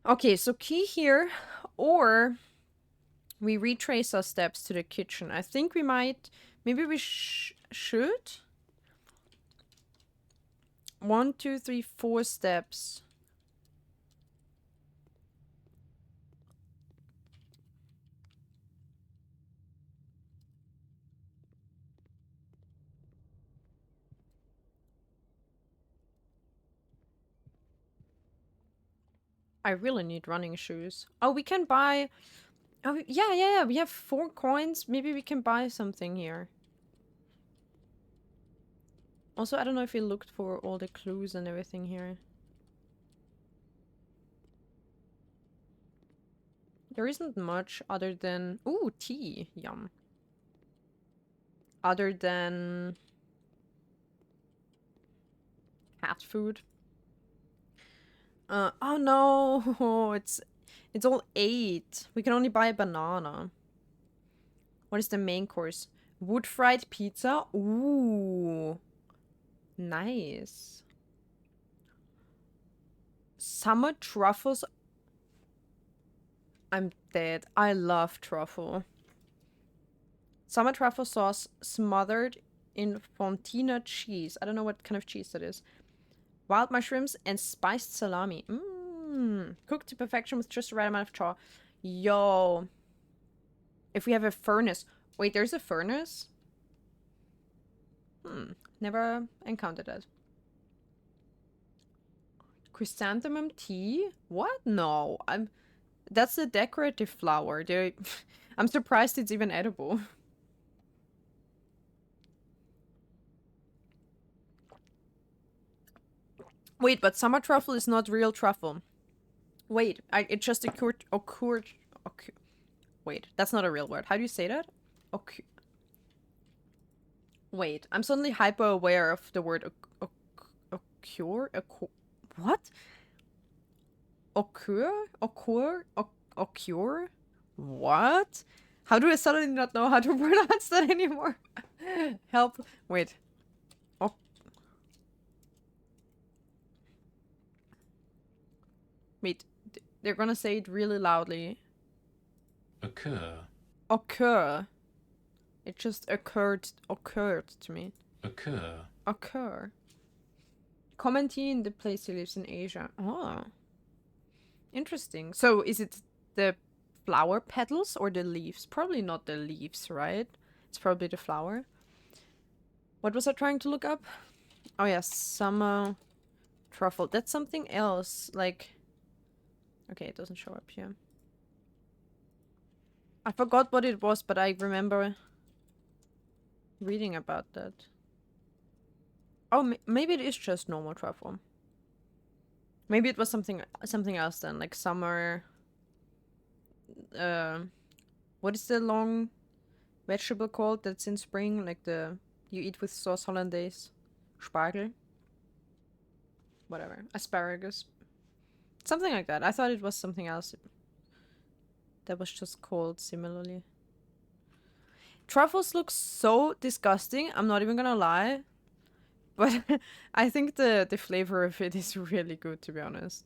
A: Okay, so key here, or we retrace our steps to the kitchen. I think we might... Maybe we should? 1, 2, 3, 4 steps. I really need running shoes. Oh, we can buy... Oh, yeah. We have 4 coins. Maybe we can buy something here. Also, I don't know if we looked for all the clues and everything here. There isn't much other than... Ooh, tea. Yum. Other than... cat food. Oh no! It's all 8. We can only buy a banana. What is the main course? Wood fried pizza? Ooh. Nice. Summer truffles. I'm dead. I love truffle. Summer truffle sauce smothered in fontina cheese. I don't know what kind of cheese that is. Wild mushrooms and spiced salami. Mmm. Cooked to perfection with just the right amount of char. Yo. If we have a furnace. Wait, there's a furnace? Never encountered that. Chrysanthemum tea? What? No. That's a decorative flower. I'm surprised it's even edible. Wait, but summer truffle is not real truffle. Wait, it just occurred. Wait, that's not a real word. How do you say that? Wait, I'm suddenly hyper aware of the word occur. What? Occur? What? How do I suddenly not know how to pronounce that anymore? Help. Wait. Wait, they're gonna say it really loudly. Occur. It just occurred to me. Occur. Commenting in the place he lives in Asia. Oh. Interesting. So is it the flower petals or the leaves? Probably not the leaves, right? It's probably the flower. What was I trying to look up? Oh yeah, summer truffle. That's something else. Like... Okay, it doesn't show up here. I forgot what it was, but I remember reading about that. Oh, maybe it is just normal truffle. Maybe it was something else then, like summer... what is the long vegetable called that's in spring? Like the... you eat with sauce hollandaise? Spargel? Whatever. Asparagus. Something like that. I thought it was something else that was just called similarly. Truffles look so disgusting, I'm not even gonna lie. But I think the flavor of it is really good, to be honest.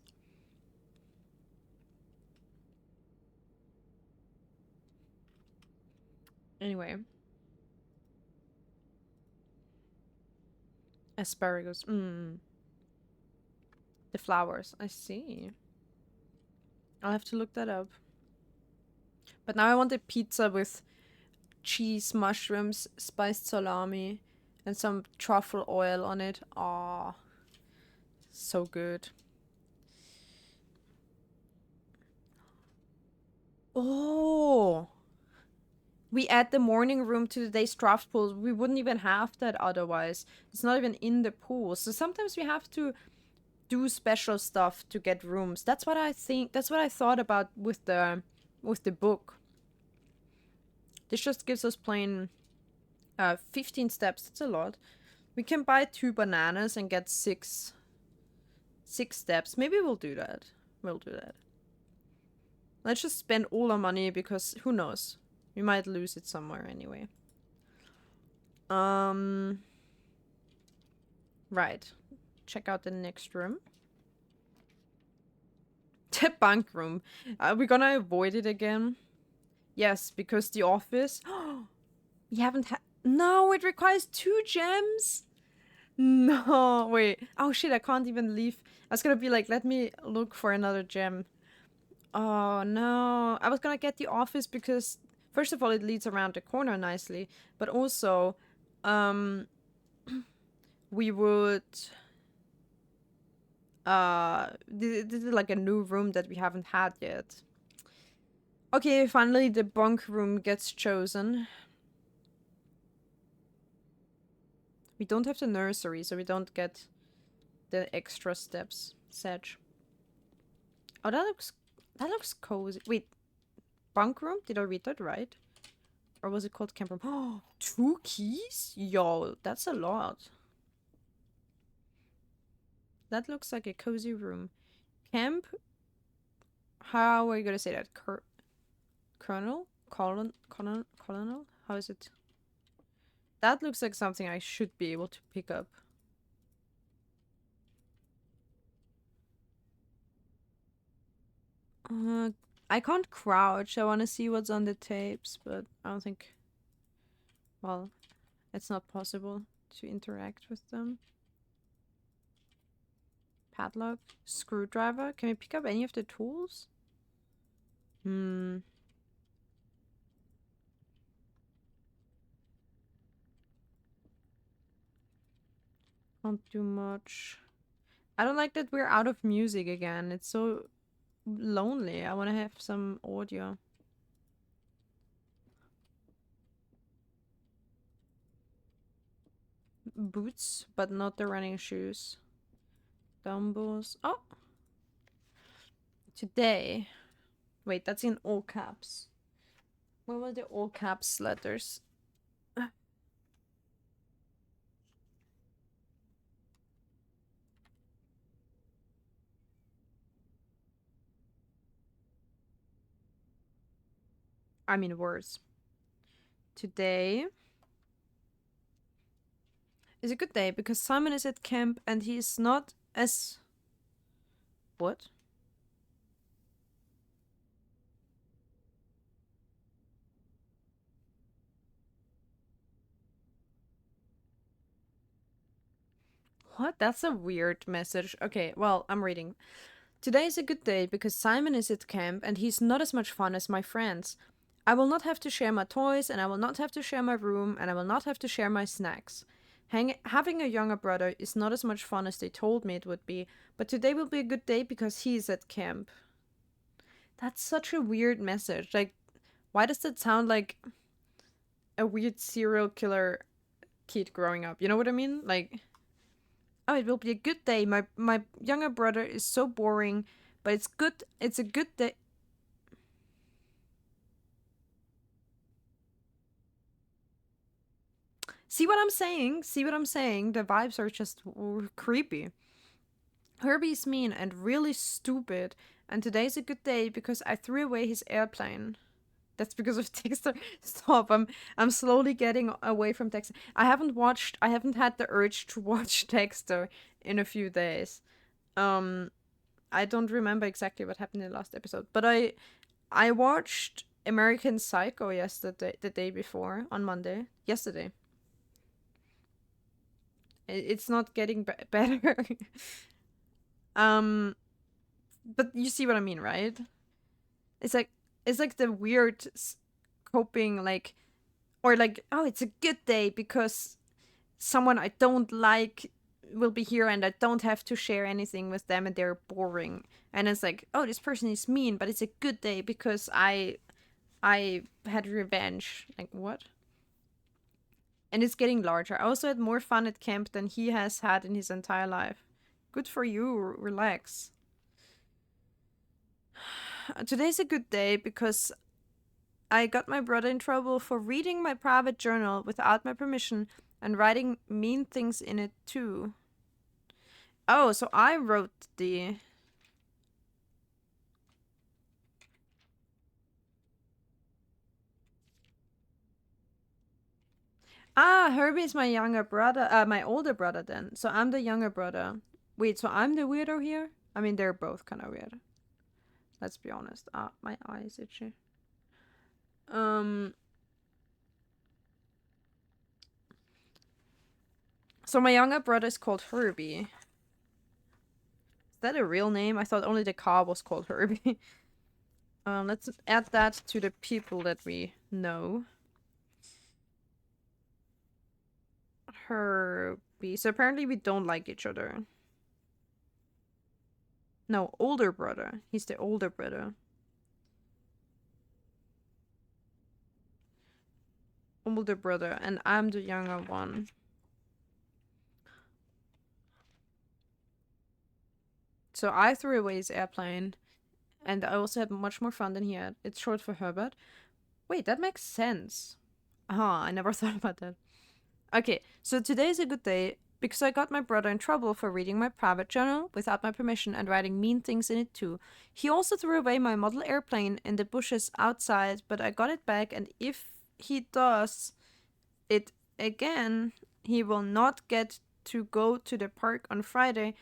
A: Anyway. Asparagus. The flowers. I see. I'll have to look that up. But now I want a pizza with cheese, mushrooms, spiced salami, and some truffle oil on it. Ah, so good. Oh, we add the morning room to the day's draft pool. We wouldn't even have that otherwise. It's not even in the pool. So sometimes we have to do special stuff to get rooms. That's what I think. That's what I thought about with the book. This just gives us plain 15 steps. That's a lot. We can buy 2 bananas and get 6 steps. Maybe we'll do that. Let's just spend all our money because who knows? We might lose it somewhere anyway. Right. Check out the next room. The bunk room. Are we gonna avoid it again? Yes, because the office... we haven't had... No, it requires 2 gems! No, wait. Oh shit, I can't even leave. I was gonna be like, let me look for another gem. Oh no. I was gonna get the office because first of all it leads around the corner nicely, but also um we would this is like a new room that we haven't had yet. Okay, finally the bunk room gets chosen. We don't have the nursery, so we don't get the extra steps. Sedge. Oh, that looks cozy. Wait, bunk room? Did I read that right? Or was it called camp room? Oh, 2 keys? Yo, that's a lot. That looks like a cozy room. Camp? How are you gonna say that? Colonel? Colonel? How is it? That looks like something I should be able to pick up. Uh, I can't crouch. I want to see what's on the tapes, but I don't think... Well, it's not possible to interact with them. Padlock. Screwdriver. Can we pick up any of the tools? Hmm. Can't do much. I don't like that we're out of music again. It's so lonely. I want to have some audio. Boots, but not the running shoes. Dumbbells. Oh! Today. Wait, that's in all caps. What were the all caps letters? I mean words. Today is a good day because Simon is at camp and he's not as... What? What? That's a weird message. Okay, well, I'm reading. Today is a good day because Simon is at camp and he's not as much fun as my friends. I will not have to share my toys and I will not have to share my room and I will not have to share my snacks. Having a younger brother is not as much fun as they told me it would be, but today will be a good day because he's at camp. That's such a weird message. Like, why does that sound like a weird serial killer kid growing up? You know what I mean? Like, oh, it will be a good day. My younger brother is so boring, but it's good. It's a good day. See what I'm saying? See what I'm saying? The vibes are just creepy. Herbie's mean and really stupid, and today's a good day because I threw away his airplane. That's because of Dexter. Stop. I'm slowly getting away from Dexter. I haven't had the urge to watch Dexter in a few days. Um I don't remember exactly what happened in the last episode, but I watched American Psycho yesterday, the day before, on Monday. Yesterday. It's not getting better. um but you see what I mean, right? It's like it's like the weird coping, like, or like, oh, it's a good day because someone I don't like will be here and I don't have to share anything with them and they're boring. And it's like, oh, this person is mean, but it's a good day because I had revenge. Like, what? And it's getting larger. I also had more fun at camp than he has had in his entire life. Good for you. Relax. Today's a good day because I got my brother in trouble for reading my private journal without my permission and writing mean things in it too. Oh, so I wrote the... Ah, Herbie is my younger brother, my older brother then. So I'm the younger brother. Wait, so I'm the weirdo here? I mean, they're both kind of weird. Let's be honest. Ah, my eye is itchy. Um, So my younger brother is called Herbie. Is that a real name? I thought only the car was called Herbie. Let's add that to the people that we know. Herbie. So apparently we don't like each other. No, older brother. He's the older brother. Older brother, and I'm the younger one. So I threw away his airplane, and I also had much more fun than he had. It's short for Herbert. Wait, that makes sense. I never thought about that. Okay, so today is a good day because I got my brother in trouble for reading my private journal without my permission and writing mean things in it too. He also threw away my model airplane in the bushes outside, but I got it back, and if he does it again, he will not get to go to the park on Friday,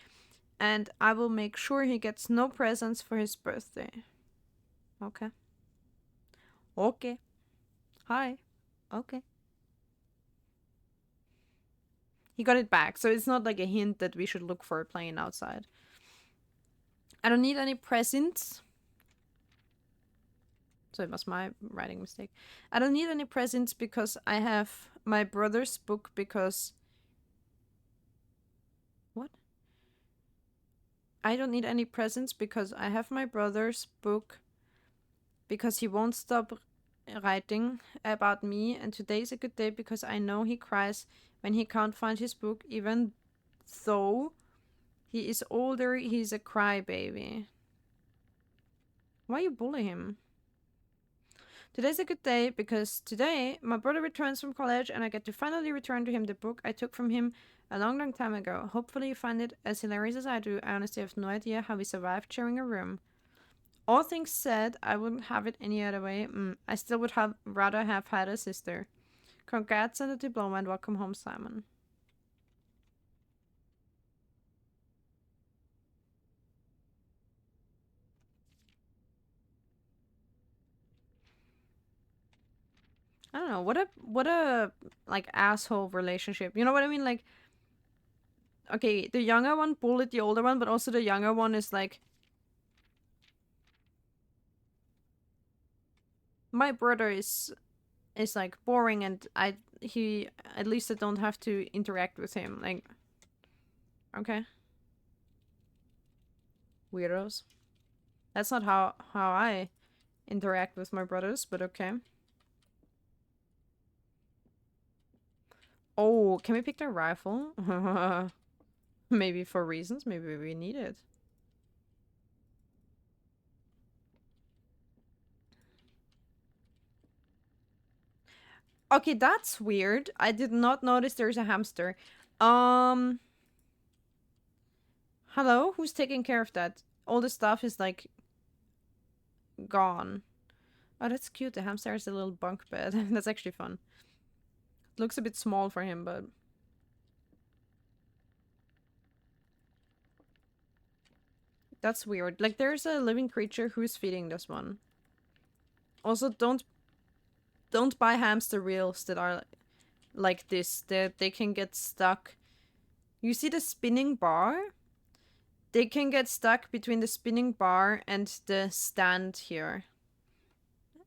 A: and I will make sure he gets no presents for his birthday. Okay. Okay. Hi. Okay. He got it back, so it's not like a hint that we should look for a plane outside. I don't need any presents. So it was my writing mistake. I don't need any presents because I have my brother's book because... What? I don't need any presents because I have my brother's book because he won't stop writing about me, and today's a good day because I know he cries when he can't find his book, even though he is older. He's a crybaby. Why you bully him? Today's a good day because today my brother returns from college and I get to finally return to him the book I took from him a long, long time ago. Hopefully you find it as hilarious as I do. I honestly have no idea how we survived sharing a room. All things said, I wouldn't have it any other way. I still would have rather have had a sister. Congrats on the diploma and welcome home, Simon. I don't know, what a like asshole relationship. You know what I mean? Like, okay, the younger one bullied the older one, but also the younger one is like, my brother is like boring, and he at least I don't have to interact with him. Like, okay, weirdos. That's not how I interact with my brothers, but okay. Oh, can we pick their rifle? Maybe for reasons. Maybe we need it. Okay, that's weird. I did not notice there's a hamster. Um, Hello? Who's taking care of that? All the stuff is like gone. Oh, that's cute. The hamster has a little bunk bed. That's actually fun. Looks a bit small for him, but that's weird. Like, there's a living creature who's feeding this one. Also, don't buy hamster wheels that are like this. That they can get stuck. You see the spinning bar? They can get stuck between the spinning bar and the stand here.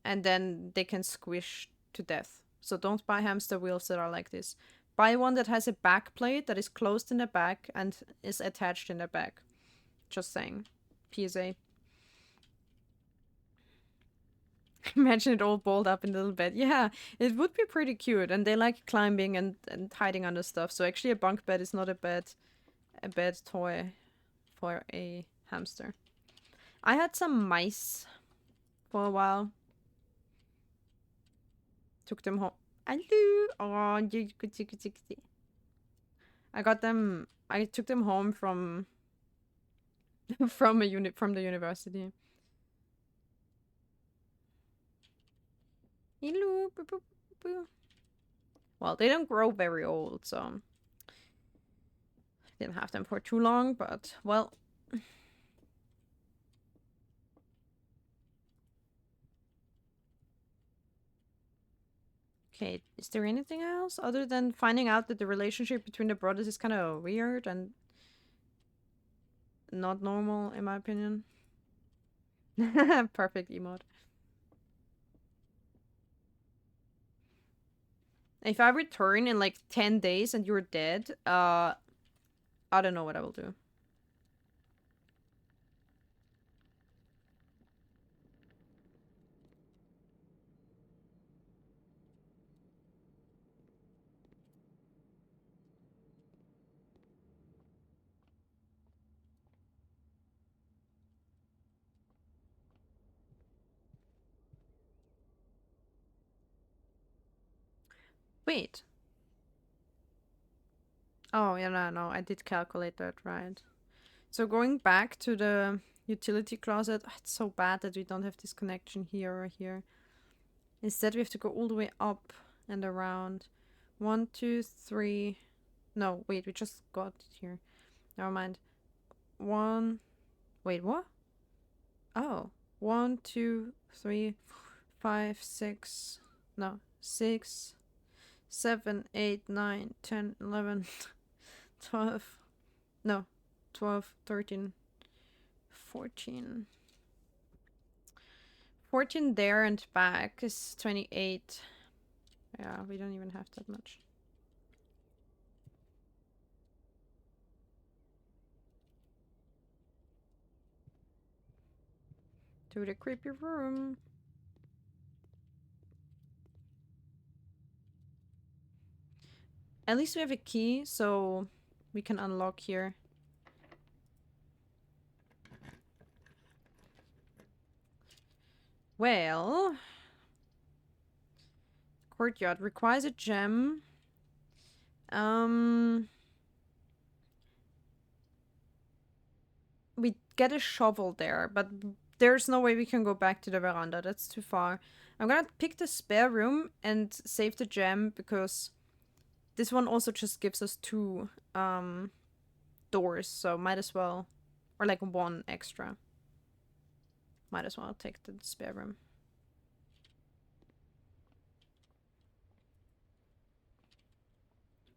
A: And then they can squish to death. So don't buy hamster wheels that are like this. Buy one that has a back plate that is closed in the back and is attached in the back. Just saying. PSA. Imagine it all balled up in a little bed. Yeah, it would be pretty cute. And they like climbing and hiding under stuff. So actually a bunk bed is not a bad toy for a hamster. I had some mice for a while. Took them home. Hello. Oh, you I got them. I took them home from from the university. Hello. Boo, boo, boo. Well, they don't grow very old, so didn't have them for too long. But well, Okay, is there anything else other than finding out that the relationship between the brothers is kind of weird and not normal, in my opinion? Perfect emote. If I return in like 10 days and you're dead, I don't know what I will do. Wait. Oh, yeah, no, I did calculate that right. So going back to the utility closet, it's so bad that we don't have this connection here or here. Instead, we have to go all the way up and around. 1, 2, 3. No, wait, we just got here. Never mind. 1. Wait, what? Oh. 1, 2, 3, 5, 6. No, 6, 7, 8, 9, 10, 11, 12. No, 12, 13, 14. 14 there and back is 28. Yeah, we don't even have that much. To the creepy room. At least we have a key, so we can unlock here. Well, courtyard requires a gem. We get a shovel there, but there's no way we can go back to the veranda. That's too far. I'm gonna pick the spare room and save the gem because this one also just gives us 2 doors, so might as well, or like 1 extra. Might as well take the spare room.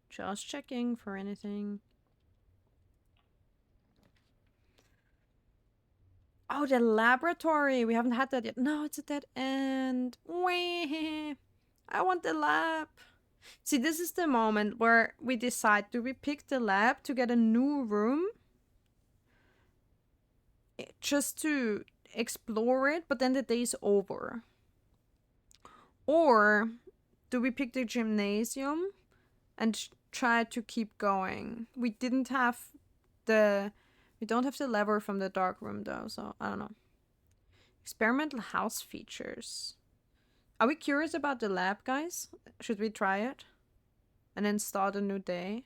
A: Just checking for anything. Oh, the laboratory. We haven't had that yet. No, it's a dead end. Wee. I want the lab. See, this is the moment where we decide, do we pick the lab to get a new room? Just to explore it, but then the day's over. Or do we pick the gymnasium and try to keep going? We don't have the lever from the dark room though, so I don't know. Experimental house features. Are we curious about the lab, guys? Should we try it? And then start a new day?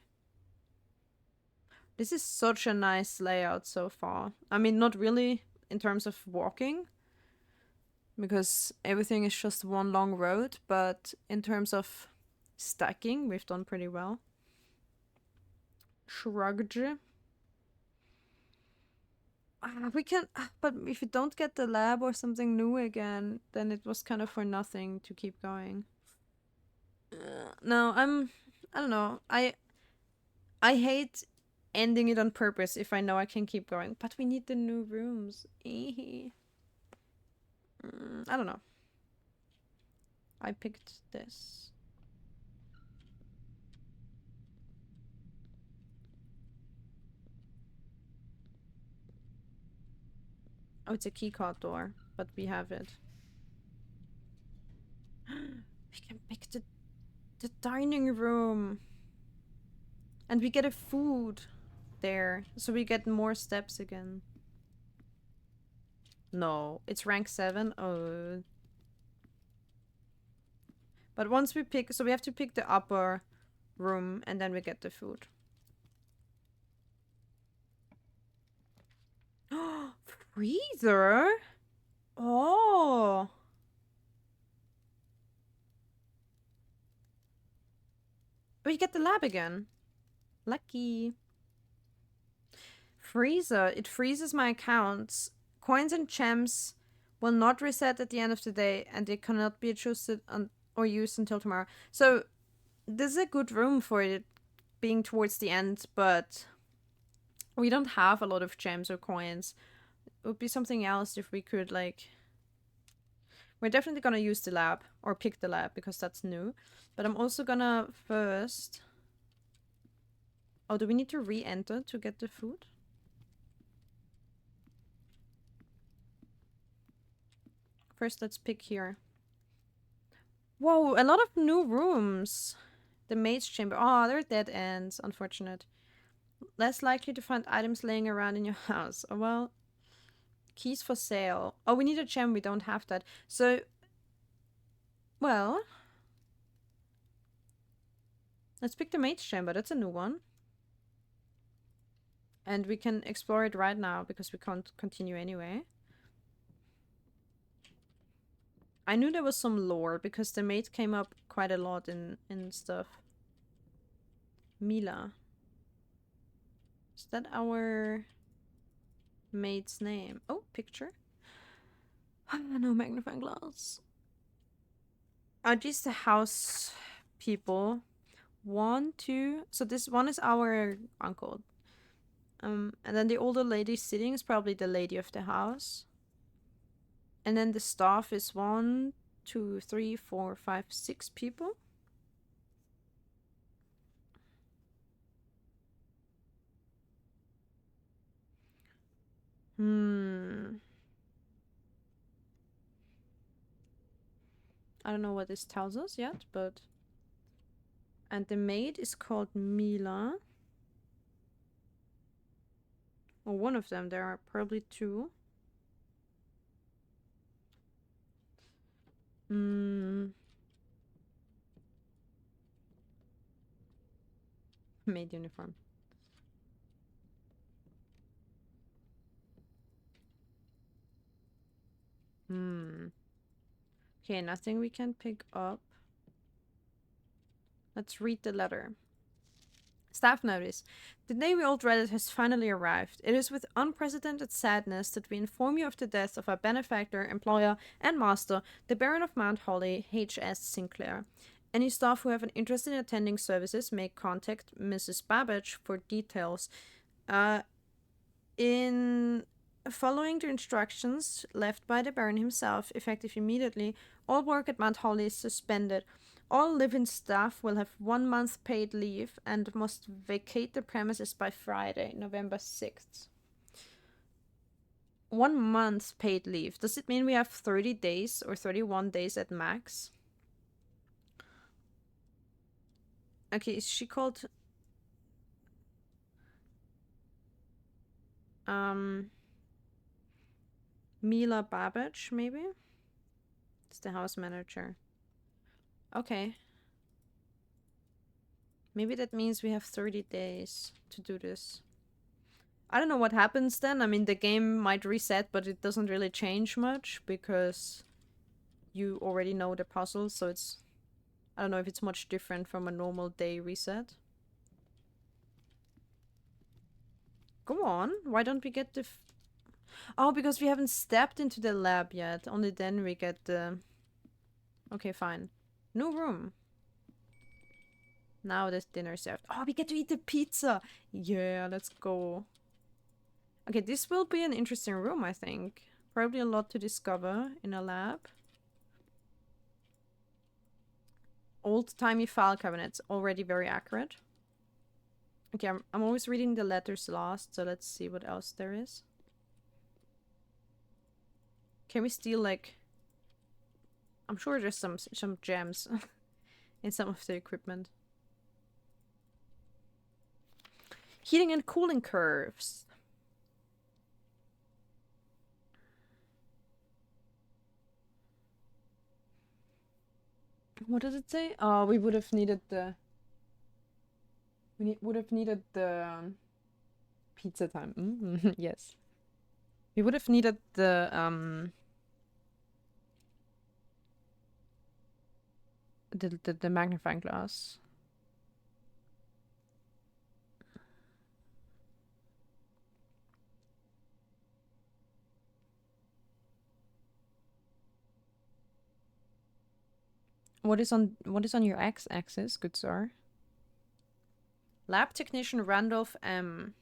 A: This is such a nice layout so far. I mean, not really in terms of walking, because everything is just one long road, but in terms of stacking, we've done pretty well. Shrugged. We can, but if we don't get the lab or something new again, then it was kind of for nothing to keep going. No, I don't know. I hate ending it on purpose if I know I can keep going, but we need the new rooms. I don't know. I picked this. Oh, it's a keycard door, but we have it. We can pick the dining room. And we get a food there, so we get more steps again. No, it's rank 7. Oh. But once we pick, so we have to pick the upper room and then we get the food. Freezer? Oh. We get the lab again. Lucky. Freezer. It freezes my accounts. Coins and gems will not reset at the end of the day and they cannot be adjusted or use until tomorrow. So this is a good room for it being towards the end, but we don't have a lot of gems or coins. It would be something else if we could, like... We're definitely gonna use the lab, or pick the lab, because that's new. But I'm also gonna first... Oh, do we need to re-enter to get the food? First, let's pick here. Whoa, a lot of new rooms. The maid's chamber. Oh, they're dead ends. Unfortunate. Less likely to find items laying around in your house. Oh, well. Keys for sale. Oh, we need a gem. We don't have that. So, well. Let's pick the maid's chamber. That's a new one. And we can explore it right now because we can't continue anyway. I knew there was some lore because the maid came up quite a lot in stuff. Mila. Is that our maid's name? Oh, picture. No magnifying glass. Are these the house people? 1, 2. So this one is our uncle. And then the older lady sitting is probably the lady of the house. And then the staff is 1, 2, 3, 4, 5, 6 people. I don't know what this tells us yet, but... And the maid is called Mila. Or one of them. There are probably 2. Maid uniform. Okay, nothing we can pick up. Let's read the letter. Staff notice. The day we all dreaded has finally arrived. It is with unprecedented sadness that we inform you of the death of our benefactor, employer, and master, the Baron of Mount Holly, H.S. Sinclair. Any staff who have an interest in attending services may contact Mrs. Babbage for details. In following the instructions left by the Baron himself, effective immediately, all work at Mount Holly is suspended. All live-in staff will have 1 month paid leave and must vacate the premises by Friday, November 6th. 1 month paid leave. Does it mean we have 30 days or 31 days at max? Okay, is she called... Mila Babbage, maybe? It's the house manager. Okay. Maybe that means we have 30 days to do this. I don't know what happens then. I mean, the game might reset, but it doesn't really change much because you already know the puzzle, so it's... I don't know if it's much different from a normal day reset. Go on. Why don't we get the... Oh, because we haven't stepped into the lab yet. Only then we get the... Okay, fine. New room. Now there's dinner served. Oh, we get to eat the pizza. Yeah, let's go. Okay, this will be an interesting room, I think. Probably a lot to discover in a lab. Old-timey file cabinets. Already very accurate. Okay, I'm always reading the letters last, so let's see what else there is. Can we steal, like... I'm sure there's some gems in some of the equipment. Heating and cooling curves. What does it say? Oh, we would have needed the... We would have needed the... pizza time. Yes. We would have needed the magnifying glass. What is on your x-axis, good sir? Lab technician Randolph M.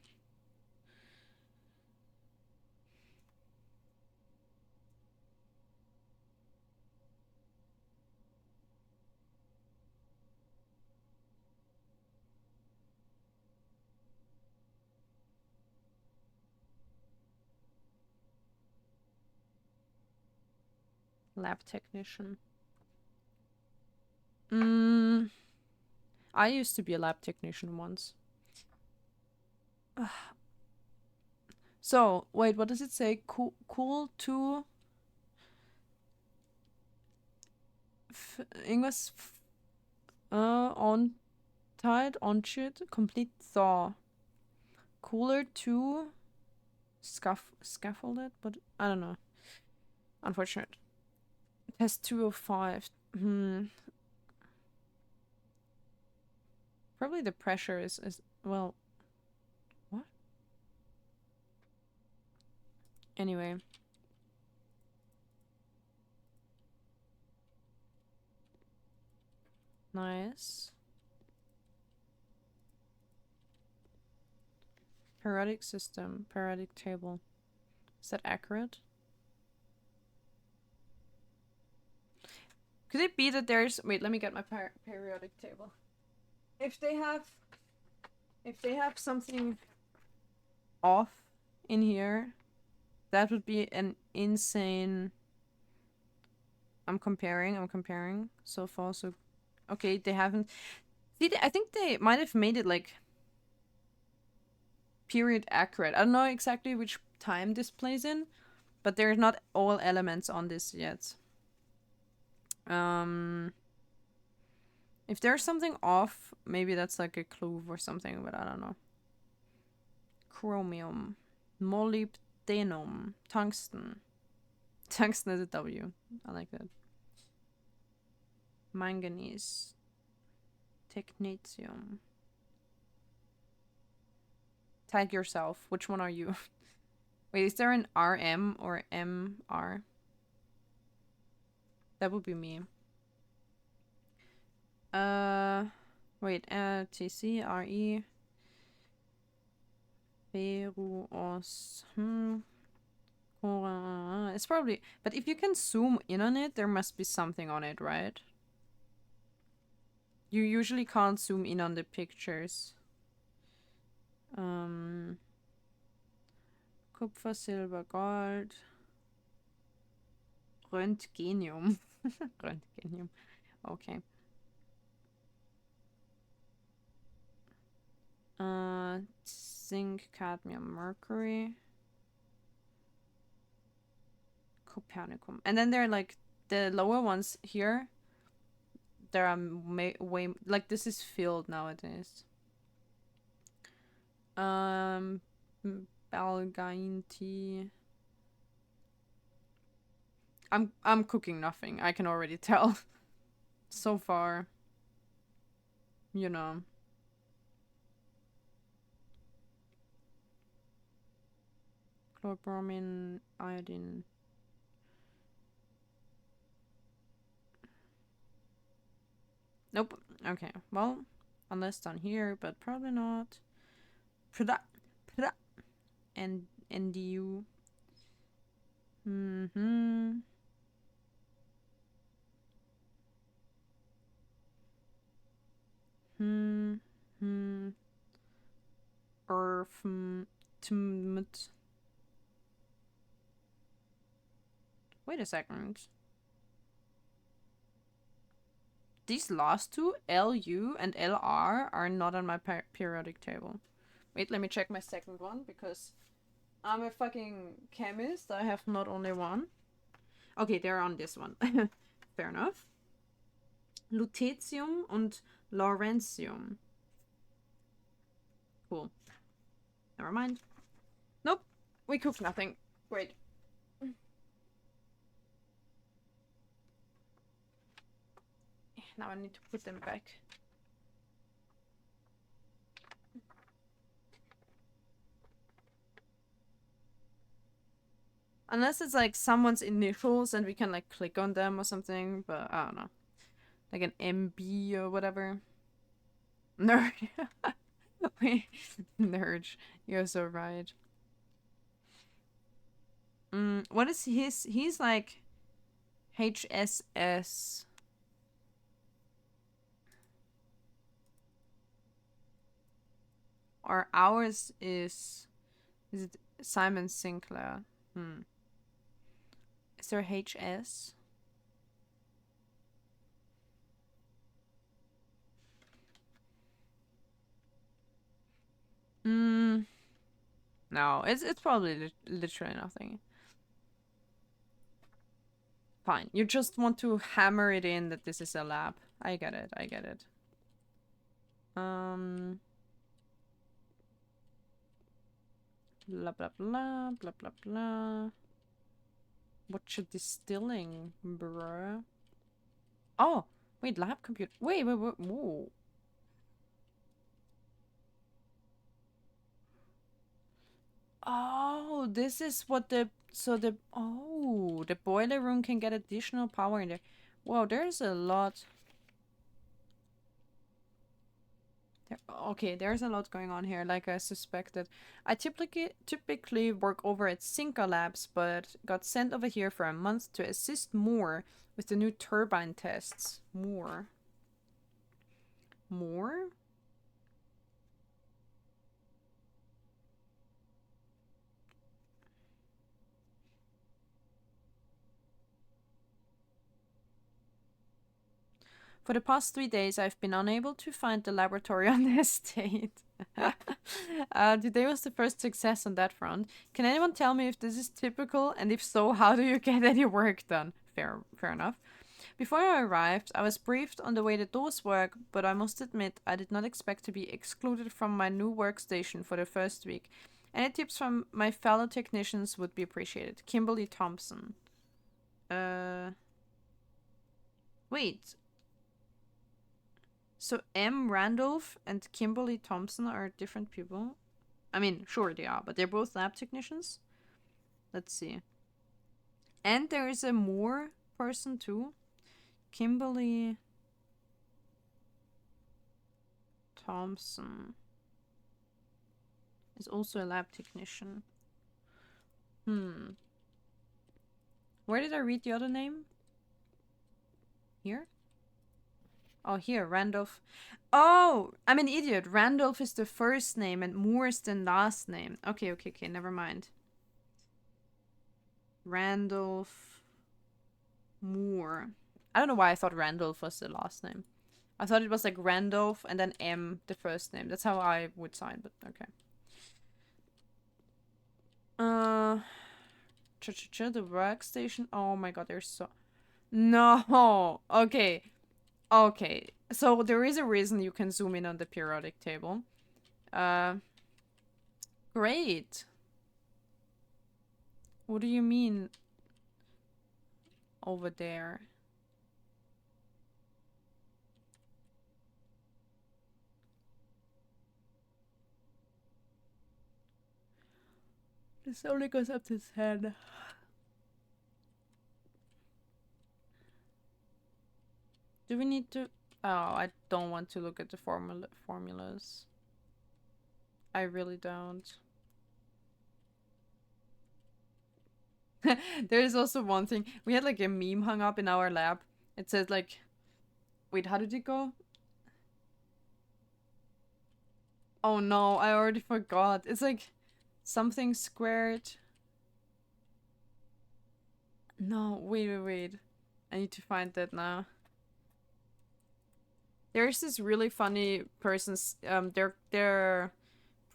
A: Lab technician. I used to be a lab technician once. So, wait, what does it say? Cool to... Irgendwas... on... Tied, on shit, complete thaw. Cooler to... Scaffolded? But, I don't know. Unfortunate. Test 205. Probably the pressure is well... What? Anyway. Nice. Periodic system. Periodic table. Is that accurate? Could it be that there's... Wait, let me get my periodic table. If they have something off in here, that would be an insane... I'm comparing so far, so... Okay, they haven't... See, I think they might have made it, like... period accurate. I don't know exactly which time this plays in, but there's not all elements on this yet. If there's something off, maybe that's like a clue or something, but I don't know. Chromium, molybdenum, tungsten. Tungsten is a W. I like that. Manganese, technetium. Tag yourself. Which one are you? Wait, is there an RM or MR? That would be me. Wait, TC, RE. Ferruos. It's probably... But if you can zoom in on it, there must be something on it, right? You usually can't zoom in on the pictures. Kupfer, Silber, Gold. Röntgenium. Röntgenium. Okay. Zinc, cadmium, mercury. Copernicum. And then there are like the lower ones here. There are way... Like this is filled nowadays. Belgain tea. I'm cooking nothing. I can already tell. So far. You know. Chlorbromine, iodine. Nope. Okay. Well, unless down here, but probably not. And NDU. Wait a second. These last two, LU and LR, are not on my periodic table. Wait, let me check my second one, because I'm a fucking chemist. I have not only one. Okay, they're on this one. Fair enough. Lutetium und Lawrencium. Cool. Never mind. Nope. We cooked nothing. Great. Now I need to put them back. Unless it's like someone's initials and we can like click on them or something, but I don't know. Like an MB or whatever. Nerd. Wait, nerd. You're so right. What is his? He's like HSS. Or ours is it Simon Sinclair? Is there HS? No, it's probably literally nothing. Fine. You just want to hammer it in that this is a lab. I get it. I get it. Blah blah blah blah blah blah. What's your distilling, bruh? Oh, wait, lab computer. Wait. Whoa. Oh, this is what the the boiler room can get additional power in there. Whoa, there's a lot. Okay, there's a lot going on here, like I suspected. I typically work over at Cinca Labs, but got sent over here for a month to assist more with the new turbine tests. More? For the past 3 days, I've been unable to find the laboratory on the estate. Today was the first success on that front. Can anyone tell me if this is typical, and if so, how do you get any work done? Fair enough. Before I arrived, I was briefed on the way the doors work, but I must admit I did not expect to be excluded from my new workstation for the first week. Any tips from my fellow technicians would be appreciated. Kimberly Thompson. Wait. So M. Randolph and Kimberly Thompson are different people? I mean, sure they are, but they're both lab technicians? Let's see. And there is a Moore person too. Kimberly Thompson is also a lab technician. Where did I read the other name? Here? Oh, here, Randolph. Oh, I'm an idiot. Randolph is the first name and Moore is the last name. Okay, never mind. Randolph Moore. I don't know why I thought Randolph was the last name. I thought it was like Randolph and then M, the first name. That's how I would sign, but okay. The workstation. Oh my god, there's so... No! Okay. Okay. So there is a reason you can zoom in on the periodic table. Great. What do you mean? Over there. This only goes up to 10. Do we need to... Oh, I don't want to look at the formulas. I really don't. There is also one thing. We had like a meme hung up in our lab. It says like... Wait, how did it go? Oh no, I already forgot. It's like something squared. No, wait. I need to find that now. There's this really funny person's their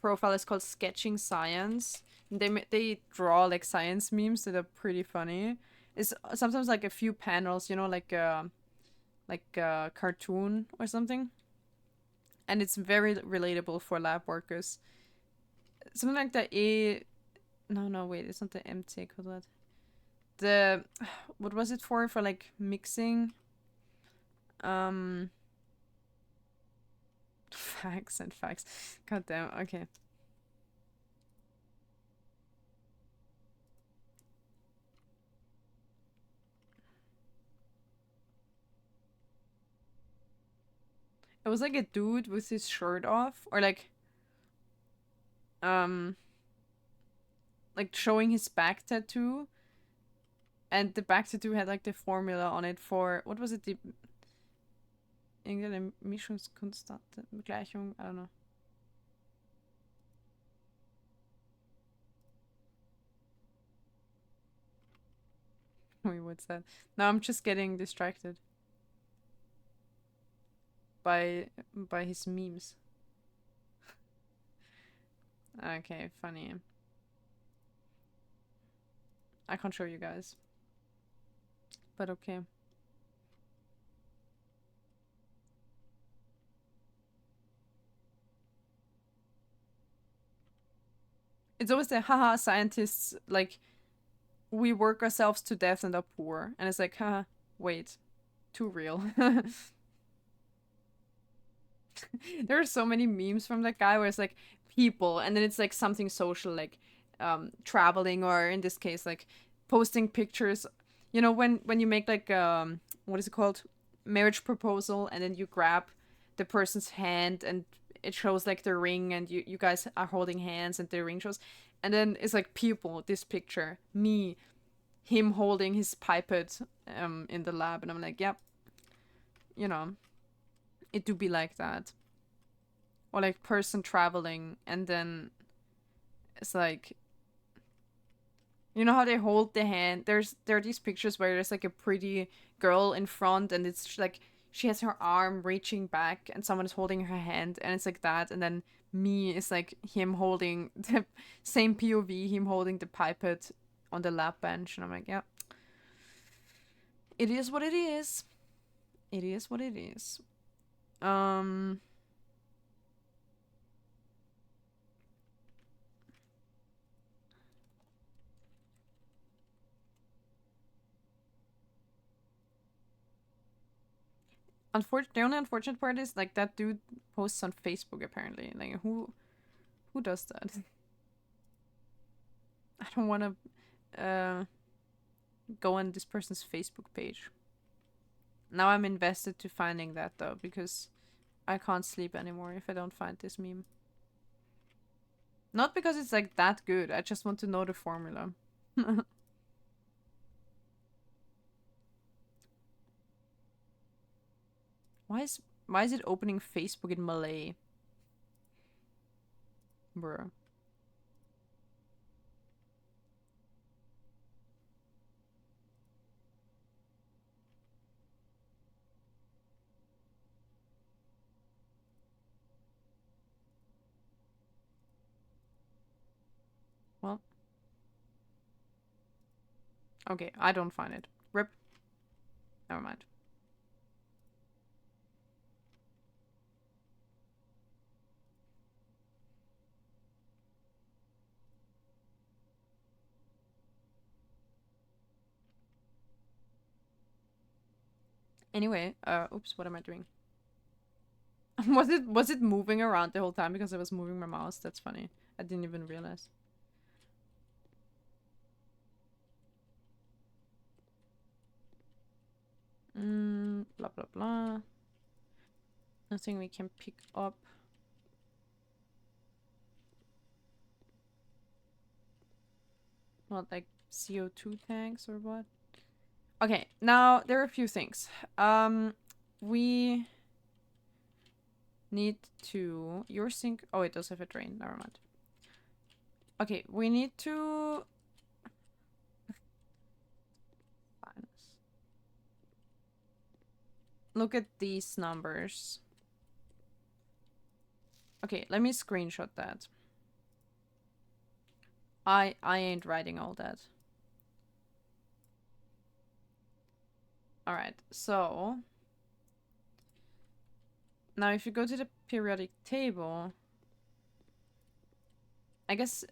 A: profile is called Sketching Science. And they draw like science memes that are pretty funny. It's sometimes like a few panels, you know, like a cartoon or something. And it's very relatable for lab workers. Something like the no, wait, it's not the MT, what? The what was it for like mixing? Facts and facts. God damn, okay. It was like a dude with his shirt off, or um like showing his back tattoo, and the back tattoo had like the formula on it for, what was it, the irgendeine Mischungskonstante Gleichung, I don't know. Wait, what's that? No, I'm just getting distracted by his memes. Okay, funny. I can't show you guys, but okay. It's always the haha scientists, like, we work ourselves to death and are poor, and it's like, haha, wait, too real. There are so many memes from that guy where it's like people, and then it's like something social, like traveling, or in this case, like posting pictures. You know, when you make like what is it called, marriage proposal, and then you grab the person's hand and it shows like the ring, and you guys are holding hands and the ring shows, and then it's like people, this picture, me, him holding his pipette in the lab, and I'm like, yep, you know, it do be like that. Or like person traveling, and then it's like, you know how they hold the hand, there are these pictures where there's like a pretty girl in front, and it's like she has her arm reaching back and someone is holding her hand, and it's like that, and then me is like him holding the same POV, him holding the pipette on the lab bench, and I'm like, yeah, it is what it is. It is what it is. The only unfortunate part is like that dude posts on Facebook apparently. Like who does that? I don't want to go on this person's Facebook page. Now I'm invested to finding that though, because I can't sleep anymore if I don't find this meme. Not because it's like that good. I just want to know the formula. Why is it opening Facebook in Malay? Bruh. Well. Okay, I don't find it. Rip. Never mind. Anyway, oops, what am I doing? Was it moving around the whole time because I was moving my mouse? That's funny. I didn't even realize. Blah blah blah. Nothing we can pick up. Not like CO2 tanks or what? Okay, now there are a few things. We need to... Your sink... Oh, it does have a drain. Never mind. Okay, we need to... Look at these numbers. Okay, let me screenshot that. I ain't writing all that. Alright, so... Now if you go to the periodic table... I guess,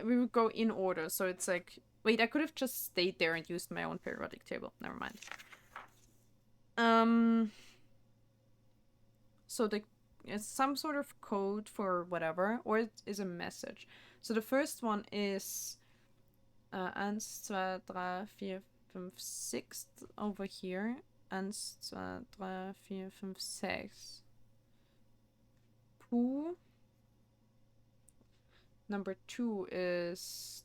A: we would go in order, so it's like... Wait, I could have just stayed there and used my own periodic table. Never mind. So it's some sort of code for whatever, or it is a message. So the first one is 1, 2, 3, 4, 5, 6 over here. 1, 2, 3, 4, 5, 6. Poo. Number 2 is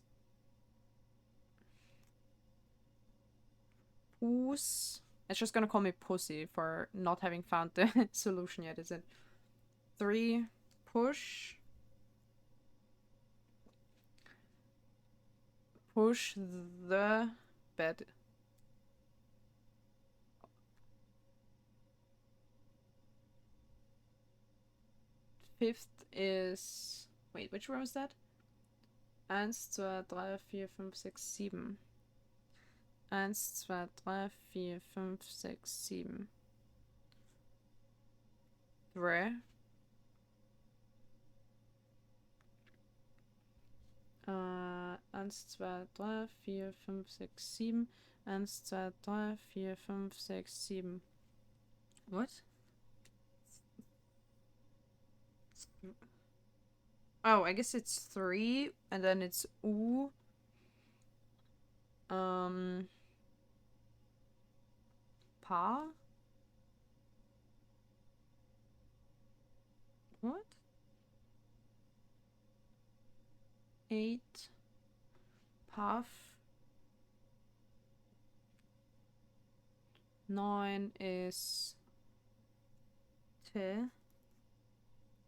A: Poos. It's just gonna call me Pussy for not having found the solution yet, is it? 3, push. Push the bed. Fifth is... Wait, which row is that? 1, 2, 3, 4, 5, 6, 7. 1, 2, 3, 4, 5, 6, 7. 3. 1, 2, 3, 4, 5, 6, 7. 1, 2, 3, 4, 5, 6, 7. What? Oh, I guess it's 3, and then it's U. Pa? What? 8. Puff. 9 is T.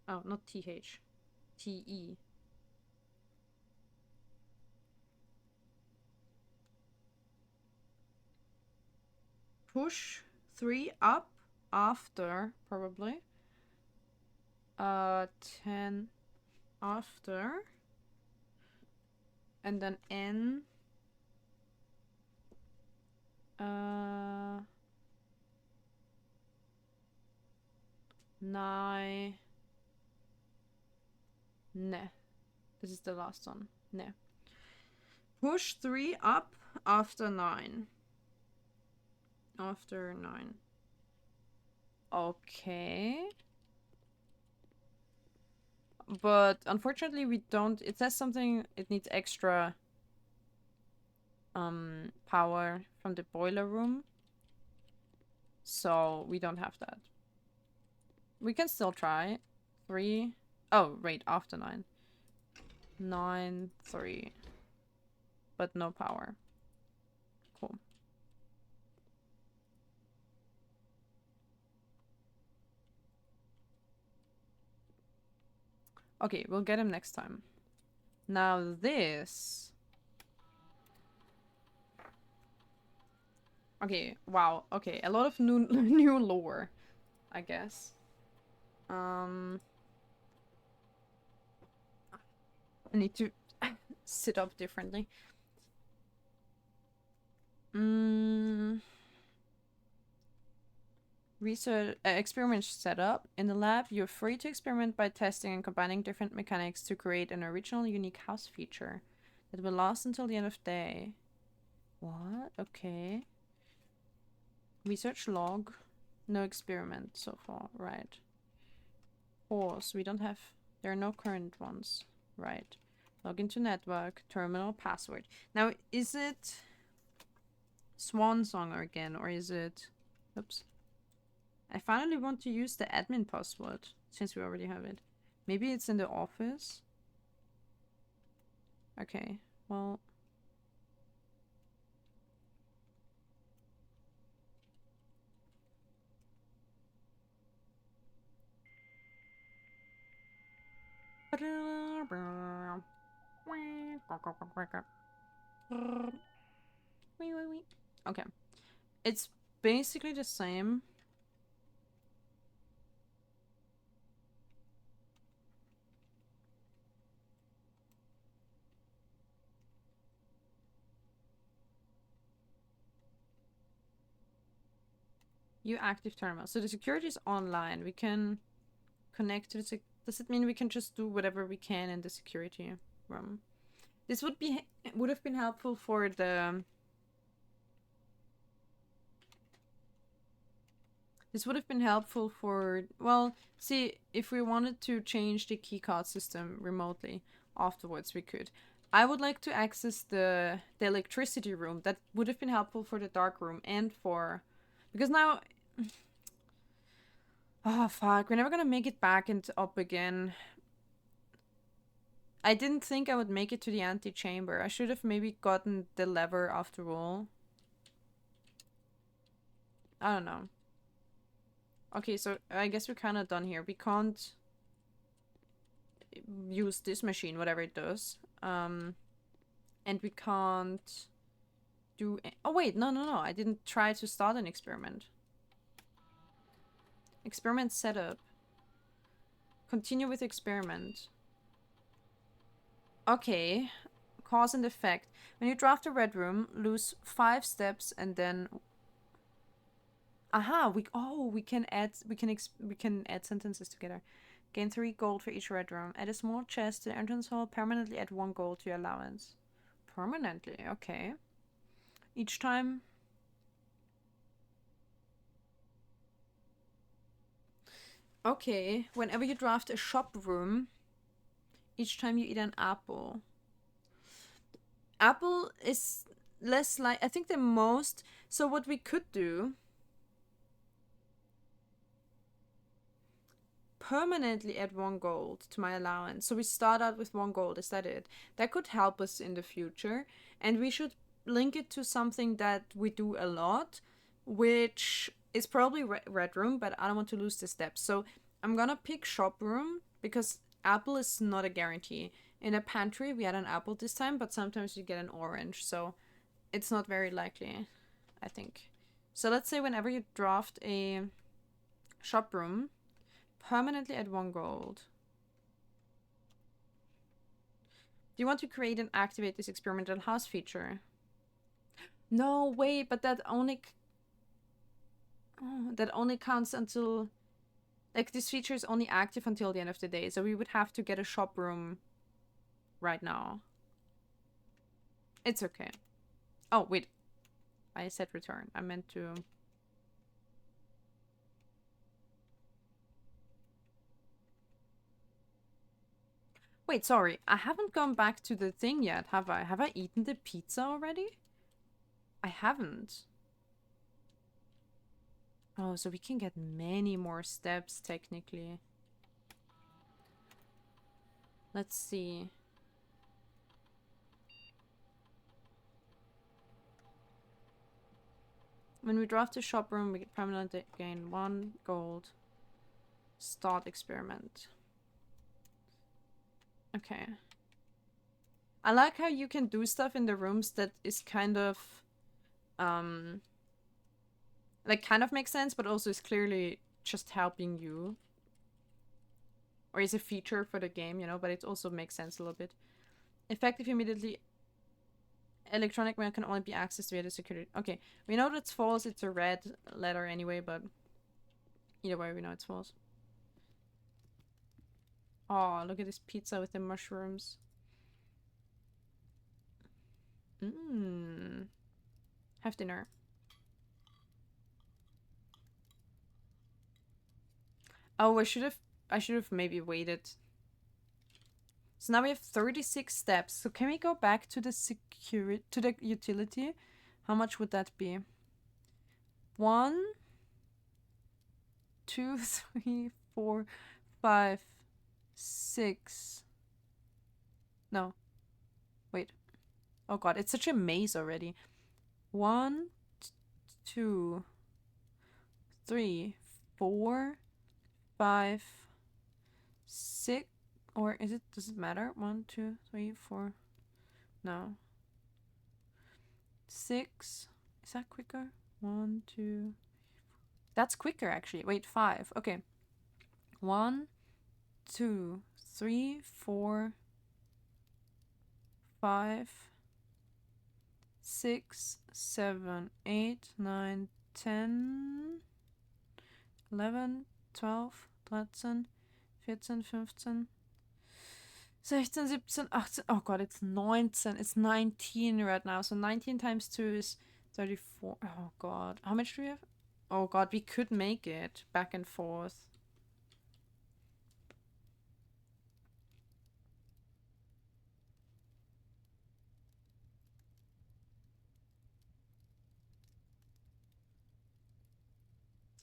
A: Oh, not TH. TE. Push 3 up after, probably. 10 after. And then N. 9. Ne. This is the last one. Ne. Push 3 up after 9. After 9. Okay. But unfortunately we don't... It says something... It needs extra power from the boiler room. So we don't have that. We can still try. 3. Oh, wait, after 9. 9, 3. But no power. Cool. Okay, we'll get him next time. Now this... Okay, wow. Okay, a lot of new lore, I guess. I need to sit up differently. Research experiment setup. In the lab, you're free to experiment by testing and combining different mechanics to create an original, unique house feature that will last until the end of day. What? Okay. Research log. No experiment so far. Right. Pause. We don't have... There are no current ones. Right. Log into network. Terminal password. Now, is it Swan Song again, or is it... Oops. I finally want to use the admin password, since we already have it. Maybe it's in the office? Okay, well... Okay. It's basically the same. You active terminal. So the security is online. We can connect to the... Does it mean we can just do whatever we can in the security room? This would have been helpful for the... This would have been helpful for... Well, see, if we wanted to change the keycard system remotely afterwards, we could. I would like to access the electricity room. That would have been helpful for the dark room and for Because now... Oh, fuck. We're never gonna make it back and up again. I didn't think I would make it to the antechamber. I should have maybe gotten the lever after all. I don't know. Okay, so I guess we're kind of done here. We can't use this machine, whatever it does. And we can't do... Oh, wait. No, no, no. I didn't try to start an experiment. Experiment setup. Continue with experiment. Okay. Cause and effect. When you draft a red room, lose 5 steps and then... Aha, we can add sentences together. Gain 3 gold for each red room. Add a small chest to the entrance hall. Permanently add 1 gold to your allowance. Permanently, okay. Each time. Okay, whenever you draft a shop room, each time you eat an apple. Apple is less like, I think the most, so what we could do, permanently add 1 gold to my allowance. So we start out with 1 gold, is that it? That could help us in the future, and we should link it to something that we do a lot, which is probably red room, but I don't want to lose the steps. So I'm gonna pick shop room because apple is not a guarantee. In a pantry we had an apple this time, but sometimes you get an orange, so it's not very likely, I think. So let's say whenever you draft a shop room, permanently add 1 gold. Do you want to create and activate this experimental house feature? No, wait, but that only counts until... Like, this feature is only active until the end of the day, so we would have to get a shop room right now. It's okay. Oh, wait. I said return. I meant to... Wait, sorry. I haven't gone back to the thing yet, have I? Have I eaten the pizza already? I haven't. Oh, so we can get many more steps, technically. Let's see. When we draft the shop room, we get permanently gain 1 gold. Start experiment. Okay. I like how you can do stuff in the rooms that is kind of... like, kind of makes sense, but also is clearly just helping you. Or is a feature for the game, you know, but it also makes sense a little bit. Effective immediately. Electronic mail can only be accessed via the security. Okay, we know that's false. It's a red letter anyway, but either way, we know it's false. Oh, look at this pizza with the mushrooms. Mmm. Have dinner. Oh, I should have maybe waited. So now we have 36 steps. So can we go back to the utility? How much would that be? 1, 2, 3, 4, 5, 6. No. Wait. Oh god, it's such a maze already. 1, 2, 3, 4, 5, 6. Or is it, does it matter? 1, 2, 3, 4. No. 6. Is that quicker? 1, 2. That's quicker actually. Wait, 5. Okay. 1, 2, 3, 4, 5, 6, 7, 8, 9, 10, 11, 12, 13, 14, 15, 16, 17, 18. Oh god, it's 19. It's 19 right now. So 19 times 2 is 34. Oh god. How much do we have? Oh god, we could make it back and forth.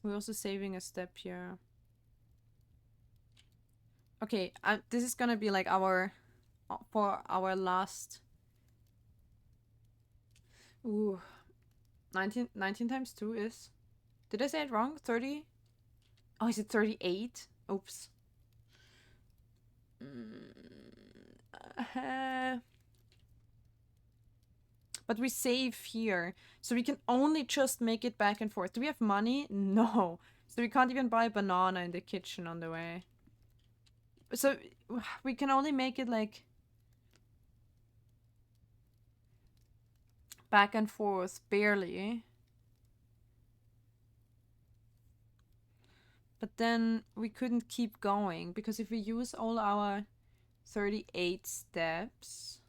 A: We're also saving a step here. Okay, this is gonna be like our for our last. Ooh, 19 times 2 is. Did I say it wrong? 30? Oh, is it 38? Oops. But we save here, so we can only just make it back and forth. Do we have money? No. So we can't even buy a banana in the kitchen on the way. So we can only make it like back and forth, barely. But then we couldn't keep going, because if we use all our 38 steps,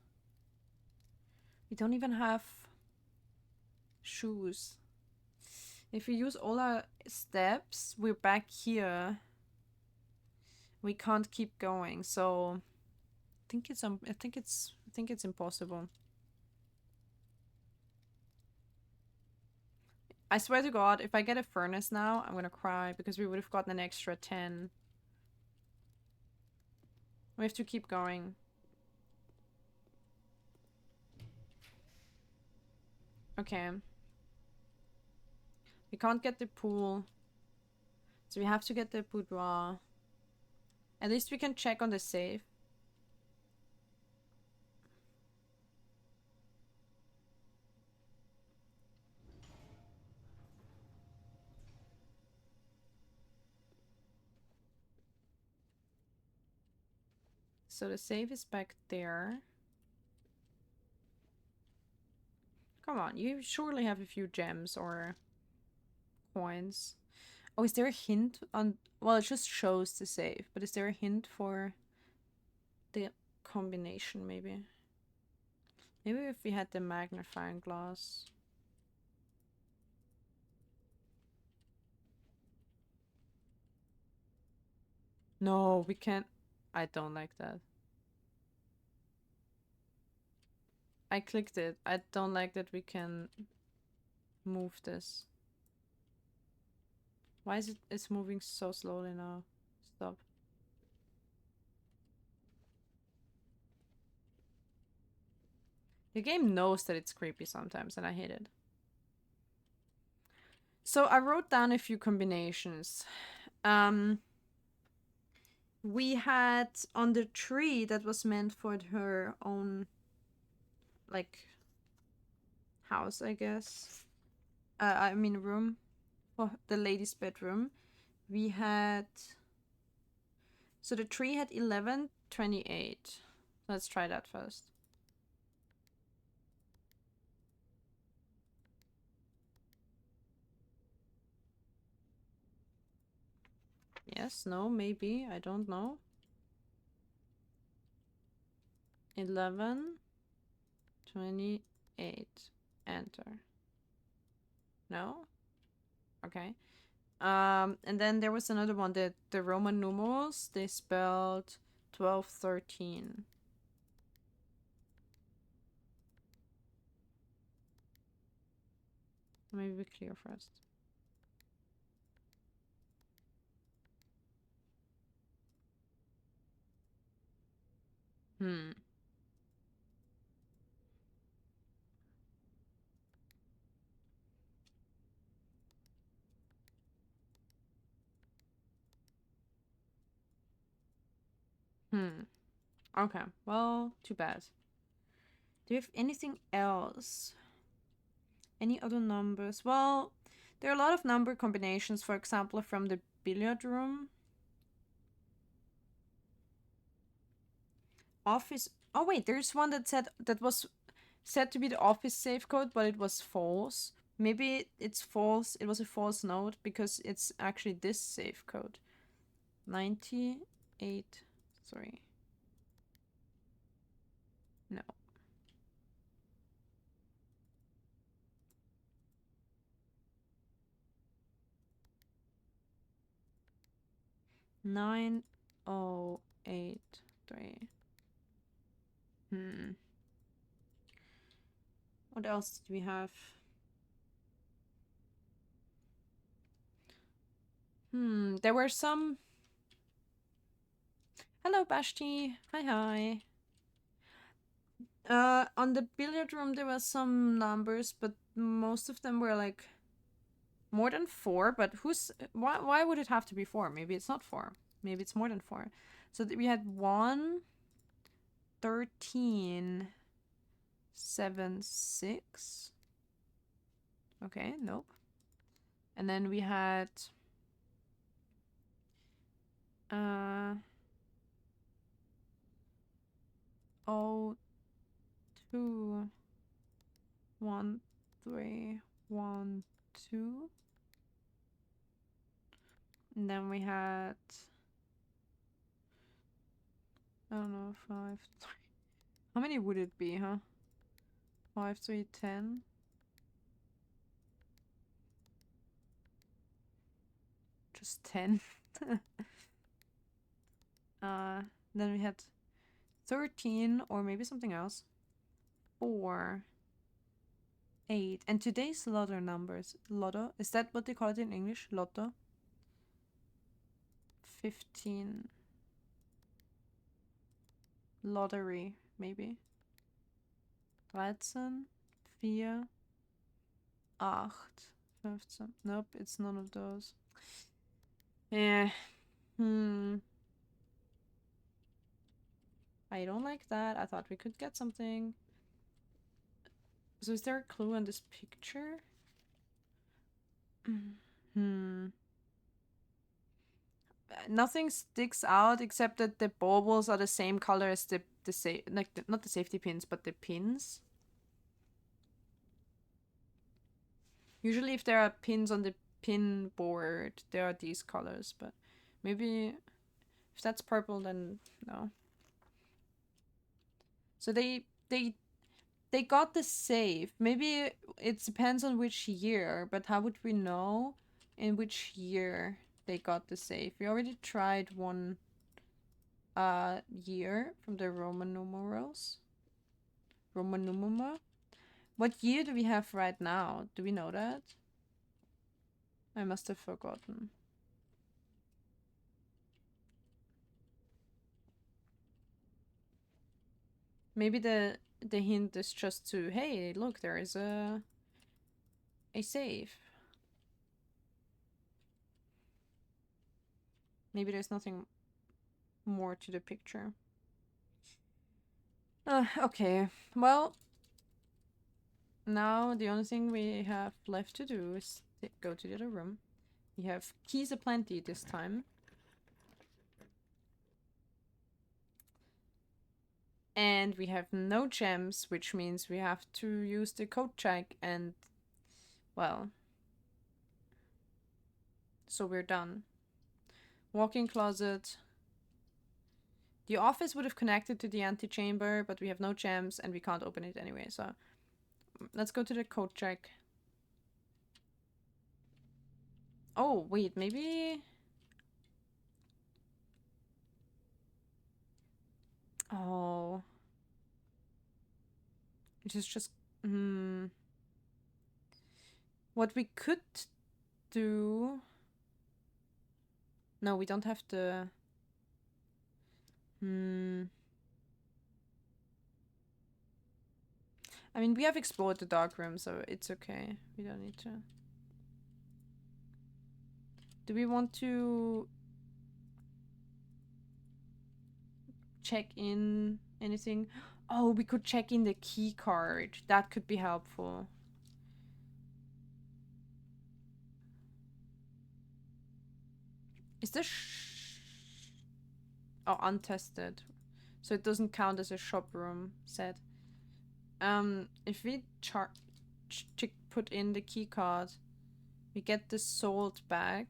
A: we don't even have shoes. If we use all our steps, we're back here. We can't keep going, so I think it's impossible. I swear to God, if I get a furnace now, I'm gonna cry, because we would have gotten an extra 10. We have to keep going. Okay. We can't get the pool, so we have to get the boudoir. At least we can check on the safe. So the safe is back there. Come on, you surely have a few gems or coins. Oh, is there a hint on... Well, it just shows the safe, but is there a hint for the combination, maybe? Maybe if we had the magnifying glass. No, we can't. I don't like that. I clicked it. I don't like that we can move this. Why is it's moving so slowly now? Stop. The game knows that it's creepy sometimes, and I hate it. So I wrote down a few combinations. We had on the tree that was meant for her own, like, house, I guess. I mean room. For the lady's bedroom. We had... So the tree had 11, 28. Let's try that first. Yes, no, maybe. I don't know. 11, 28. Enter. No? Okay. And then there was another one, the Roman numerals, they spelled 12, 13. Maybe we clear first. Hmm. Hmm. Okay. Well, too bad. Do you have anything else? Any other numbers? Well, there are a lot of number combinations, for example, from the billiard room. Office. Oh wait, there's one that said that was said to be the office safe code, but it was false. Maybe it's false. It was a false note because it's actually this safe code. 98. Sorry. No. Nine oh eight 3. Hmm. What else did we have? There were some... Hello, Bashti. Hi, hi. On the billiard room, there were some numbers, but most of them were like more than 4. But why would it have to be 4? Maybe it's not 4. Maybe it's more than 4. So we had 1, 13, 7, 6. Okay, nope. And then we had 0, 2, 1, 3, 1, 2. And then we had, I don't know, 5, 3. How many would it be, huh? 5, 3, 10. Just 10. Then we had 13, or maybe something else. 4, 8. And today's lotto numbers. Lotto? Is that what they call it in English? Lotto? 15. Lottery, maybe. 13, 4, 8, 15. Nope, it's none of those. Yeah. I don't like that. I thought we could get something. So is there a clue on this picture? Nothing sticks out except that the baubles are the same color as the not the safety pins, but the pins. Usually if there are pins on the pin board, there are these colors, but maybe if that's purple, then no. So they got the safe. Maybe it depends on which year, but how would we know in which year they got the safe? We already tried one year from the Roman numerals. Roman numeral. What year do we have right now? Do we know that? I must have forgotten. Maybe the hint is just to, hey, look, there is a safe. Maybe there's nothing more to the picture. Okay, well, now the only thing we have left to do is go to the other room. We have keys aplenty this time. And we have no gems, which means we have to use the code check and, well, so we're done. Walk-in closet. The office would have connected to the antechamber, but we have no gems and we can't open it anyway, so let's go to the code check. Oh, wait, maybe... Oh. It is just... What we could do... No, we don't have to... I mean, we have explored the dark room, so it's okay. We don't need to... Do we want to... check in anything? Oh, we could check in the key card. That could be helpful. Is this... Oh, untested. So it doesn't count as a shop room set. If we put in the key card, we get the salt back.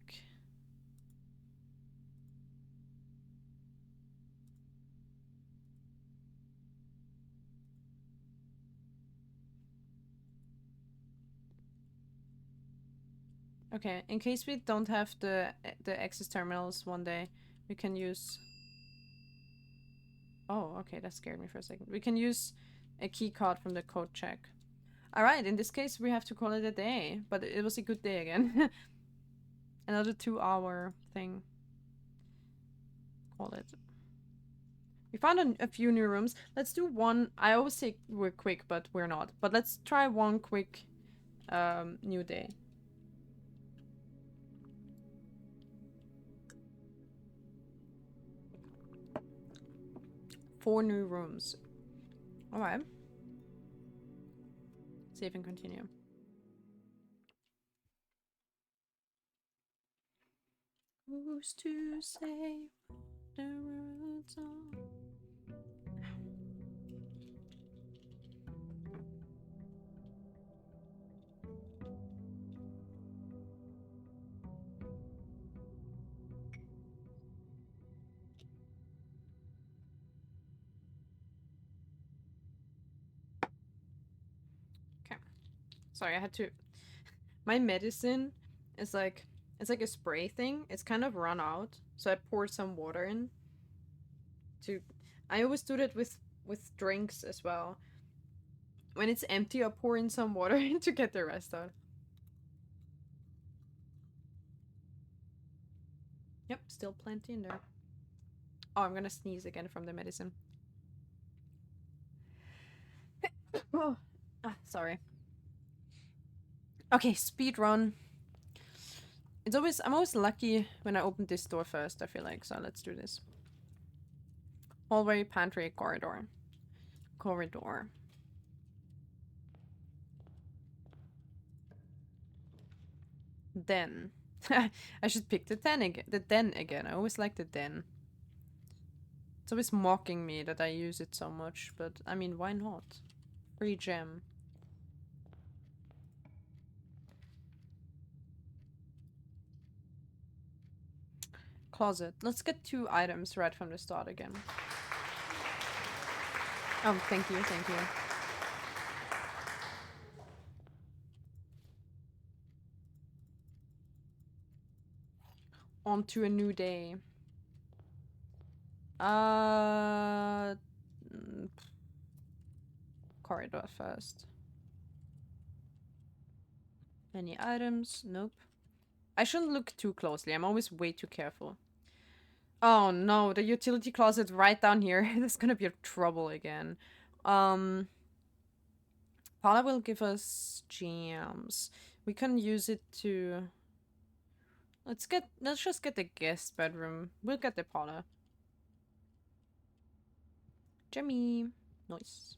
A: Okay, in case we don't have the access terminals one day, we can use... Oh, okay, that scared me for a second. We can use a key card from the code check. Alright, in this case we have to call it a day, but it was a good day again. Another 2-hour thing. Call it. We found a few new rooms. Let's do one. I always say we're quick, but we're not. But let's try one quick new day. Four new rooms. Alright. Save and continue. Who's to say the roads are... Okay. Sorry, I had to... My medicine is like... It's like a spray thing. It's kind of run out. So I poured some water in. I always do that with drinks as well. When it's empty, I'll pour in some water in to get the rest out. Yep, still plenty in there. Oh, I'm gonna sneeze again from the medicine. Oh, sorry. Okay, speed run. I'm always lucky when I open this door first, I feel like, so let's do this. Hallway, pantry, corridor. Corridor. Den. I should pick the den again. The den again. I always like the den. It's always mocking me that I use it so much, but I mean, why not? Free gem. Closet. Let's get 2 items right from the start again. Oh, thank you, thank you. On to a new day. Corridor first. Any items? Nope. I shouldn't look too closely. I'm always way too careful. Oh no, the utility closet right down here. That's gonna be a trouble again. Paula will give us gems. We can use it to... Let's just get the guest bedroom. We'll get the Paula. Jemmy. Nice.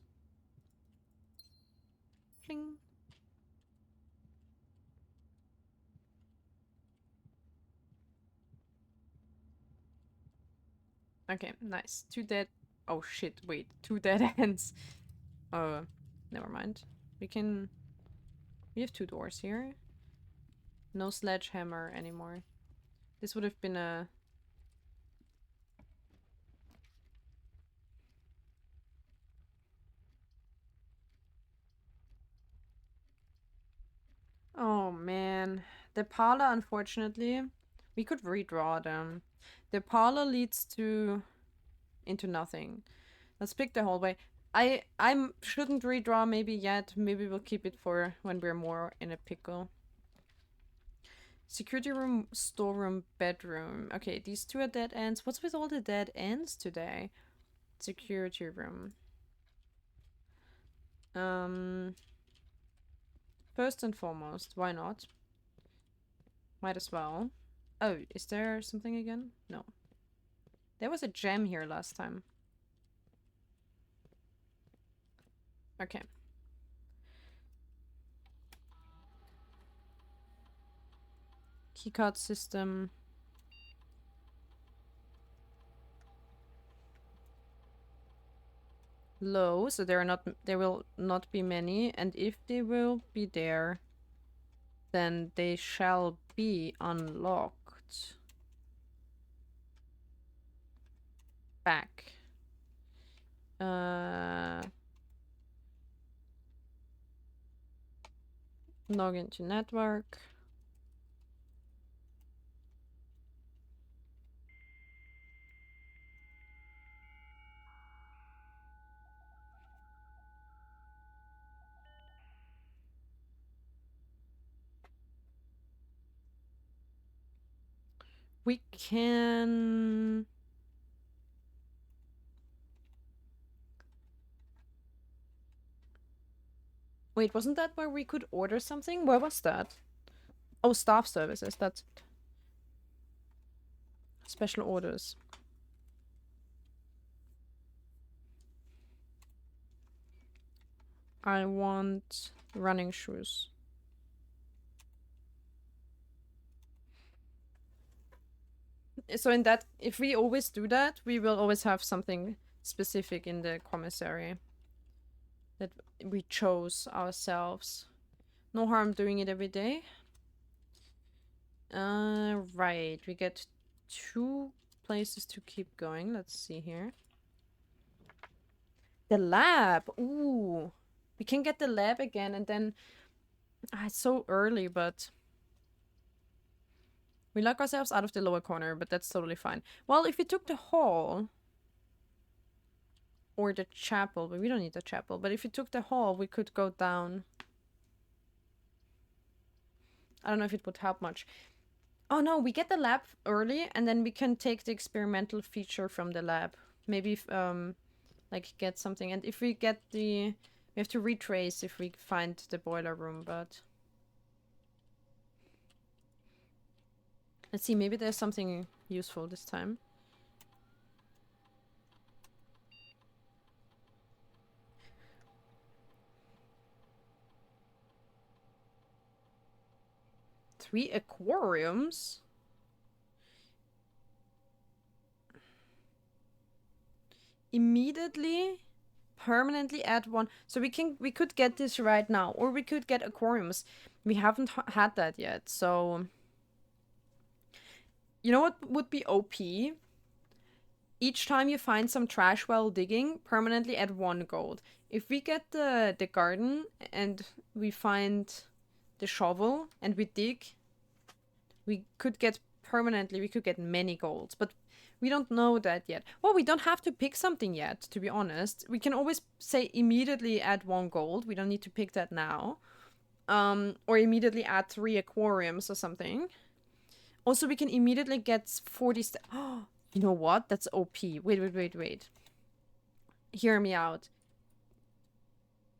A: Cling. Okay, nice. 2 dead... Oh shit, wait. 2 dead ends. Never mind. We have 2 doors here. No sledgehammer anymore. This would have been a... Oh man. The parlor, unfortunately, we could redraw them. The parlor leads into nothing. Let's pick the hallway. I shouldn't redraw maybe yet. Maybe we'll keep it for when we're more in a pickle. Security room, storeroom, bedroom. Okay, these 2 are dead ends. What's with all the dead ends today? Security room. First and foremost, why not? Might as well. Oh, is there something again? No. There was a gem here last time. Okay. Keycard system. Low, so there will not be many, and if they will be there, then they shall be unlocked. Back. Log into network. We can... Wait, wasn't that where we could order something? Where was that? Oh, staff services. That's it. Special orders. I want running shoes. So in that, if we always do that, we will always have something specific in the commissary that we chose ourselves. No harm doing it every day. Right. We get 2 places to keep going. Let's see here. The lab. Ooh. We can get the lab again and then... it's so early, but... We lock ourselves out of the lower corner, but that's totally fine. Well, if we took the hall... Or the chapel, but we don't need the chapel. But if we took the hall, we could go down. I don't know if it would help much. Oh no, we get the lab early, and then we can take the experimental feature from the lab. Maybe, like, get something. And if we get the... We have to retrace if we find the boiler room, but... Let's see, maybe there's something useful this time. Three aquariums? Immediately, permanently add 1. So we could get this right now, or we could get aquariums. We haven't had that yet, so... You know what would be OP? Each time you find some trash while digging, permanently add 1 gold. If we get the garden and we find the shovel and we dig, we could get permanently, we could get many golds, but we don't know that yet. Well, we don't have to pick something yet, to be honest. We can always say immediately add 1 gold. We don't need to pick that now. Or immediately add 3 aquariums or something. Also, we can immediately get 40 Oh, you know what? That's OP. Wait. Hear me out.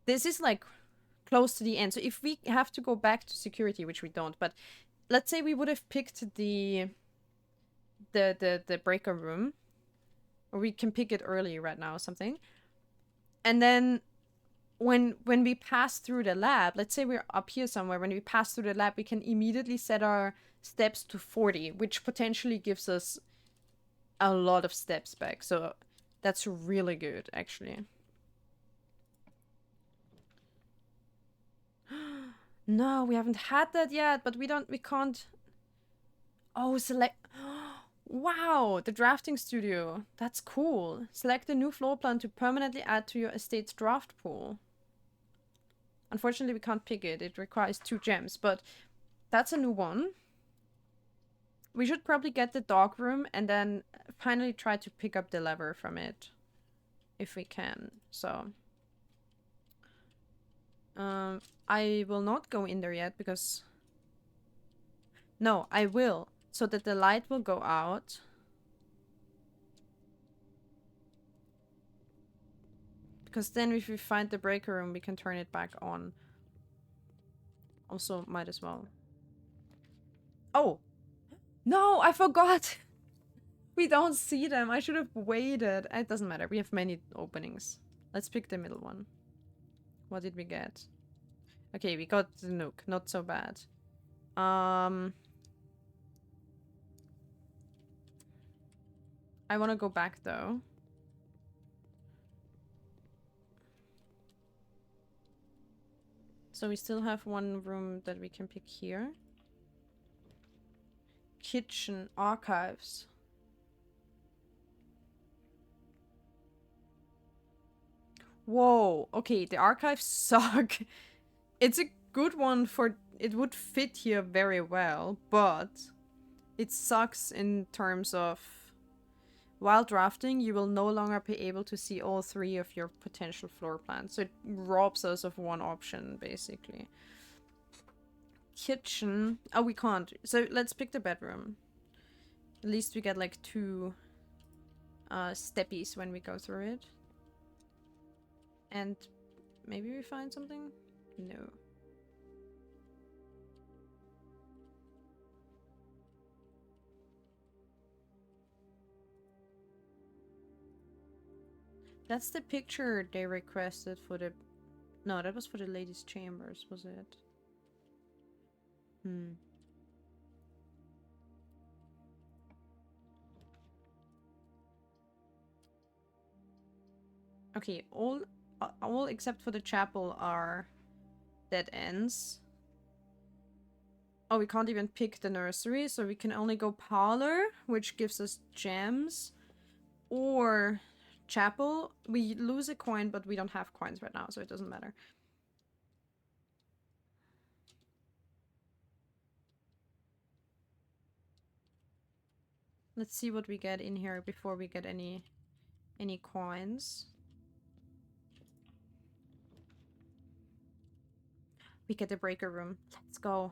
A: This is like close to the end. So if we have to go back to security, which we don't, but let's say we would have picked the breaker room, or we can pick it early right now or something. And then when we pass through the lab, let's say we're up here somewhere, when we pass through the lab, we can immediately set our steps to 40, which potentially gives us a lot of steps back. So that's really good, actually. No, we haven't had that yet, but we can't... Oh, select... Wow, the drafting studio. That's cool. Select a new floor plan to permanently add to your estate's draft pool. Unfortunately, we can't pick it. It requires 2 gems, but that's a new one. We should probably get the dog room and then finally try to pick up the lever from it. If we can, so... I will not go in there yet because... No, I will. So that the light will go out. Because then if we find the breaker room, we can turn it back on. Also, might as well. Oh! No, I forgot! We don't see them. I should have waited. It doesn't matter. We have many openings. Let's pick the middle one. What did we get? Okay, we got the Nook. Not so bad. I want to go back though. So we still have 1 room that we can pick here. Kitchen, archives. Whoa, okay, the archives suck. It's a good one for... It would fit here very well, but it sucks in terms of... While drafting, you will no longer be able to see all 3 of your potential floor plans. So it robs us of 1 option, basically. Kitchen. Oh, we can't. So let's pick the bedroom. At least we get like 2 steppies when we go through it. And maybe we find something? No. That's the picture they requested for the... No, that was for the ladies' chambers, was it? Hmm. Okay, all except for the chapel are dead ends. Oh, we can't even pick the nursery, so we can only go parlor, which gives us gems, or chapel. We lose a coin, but we don't have coins right now, so it doesn't matter. Let's see what we get in here before we get any coins. We get the breaker room. Let's go.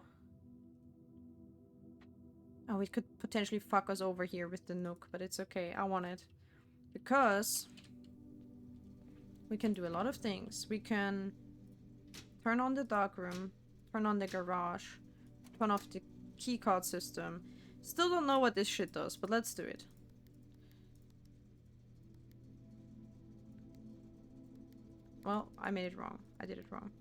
A: Oh, it could potentially fuck us over here with the nook, but it's okay. I want it. Because we can do a lot of things. We can turn on the dark room, turn on the garage, turn off the keycard system. Still don't know what this shit does, but let's do it. Well, I made it wrong. I did it wrong.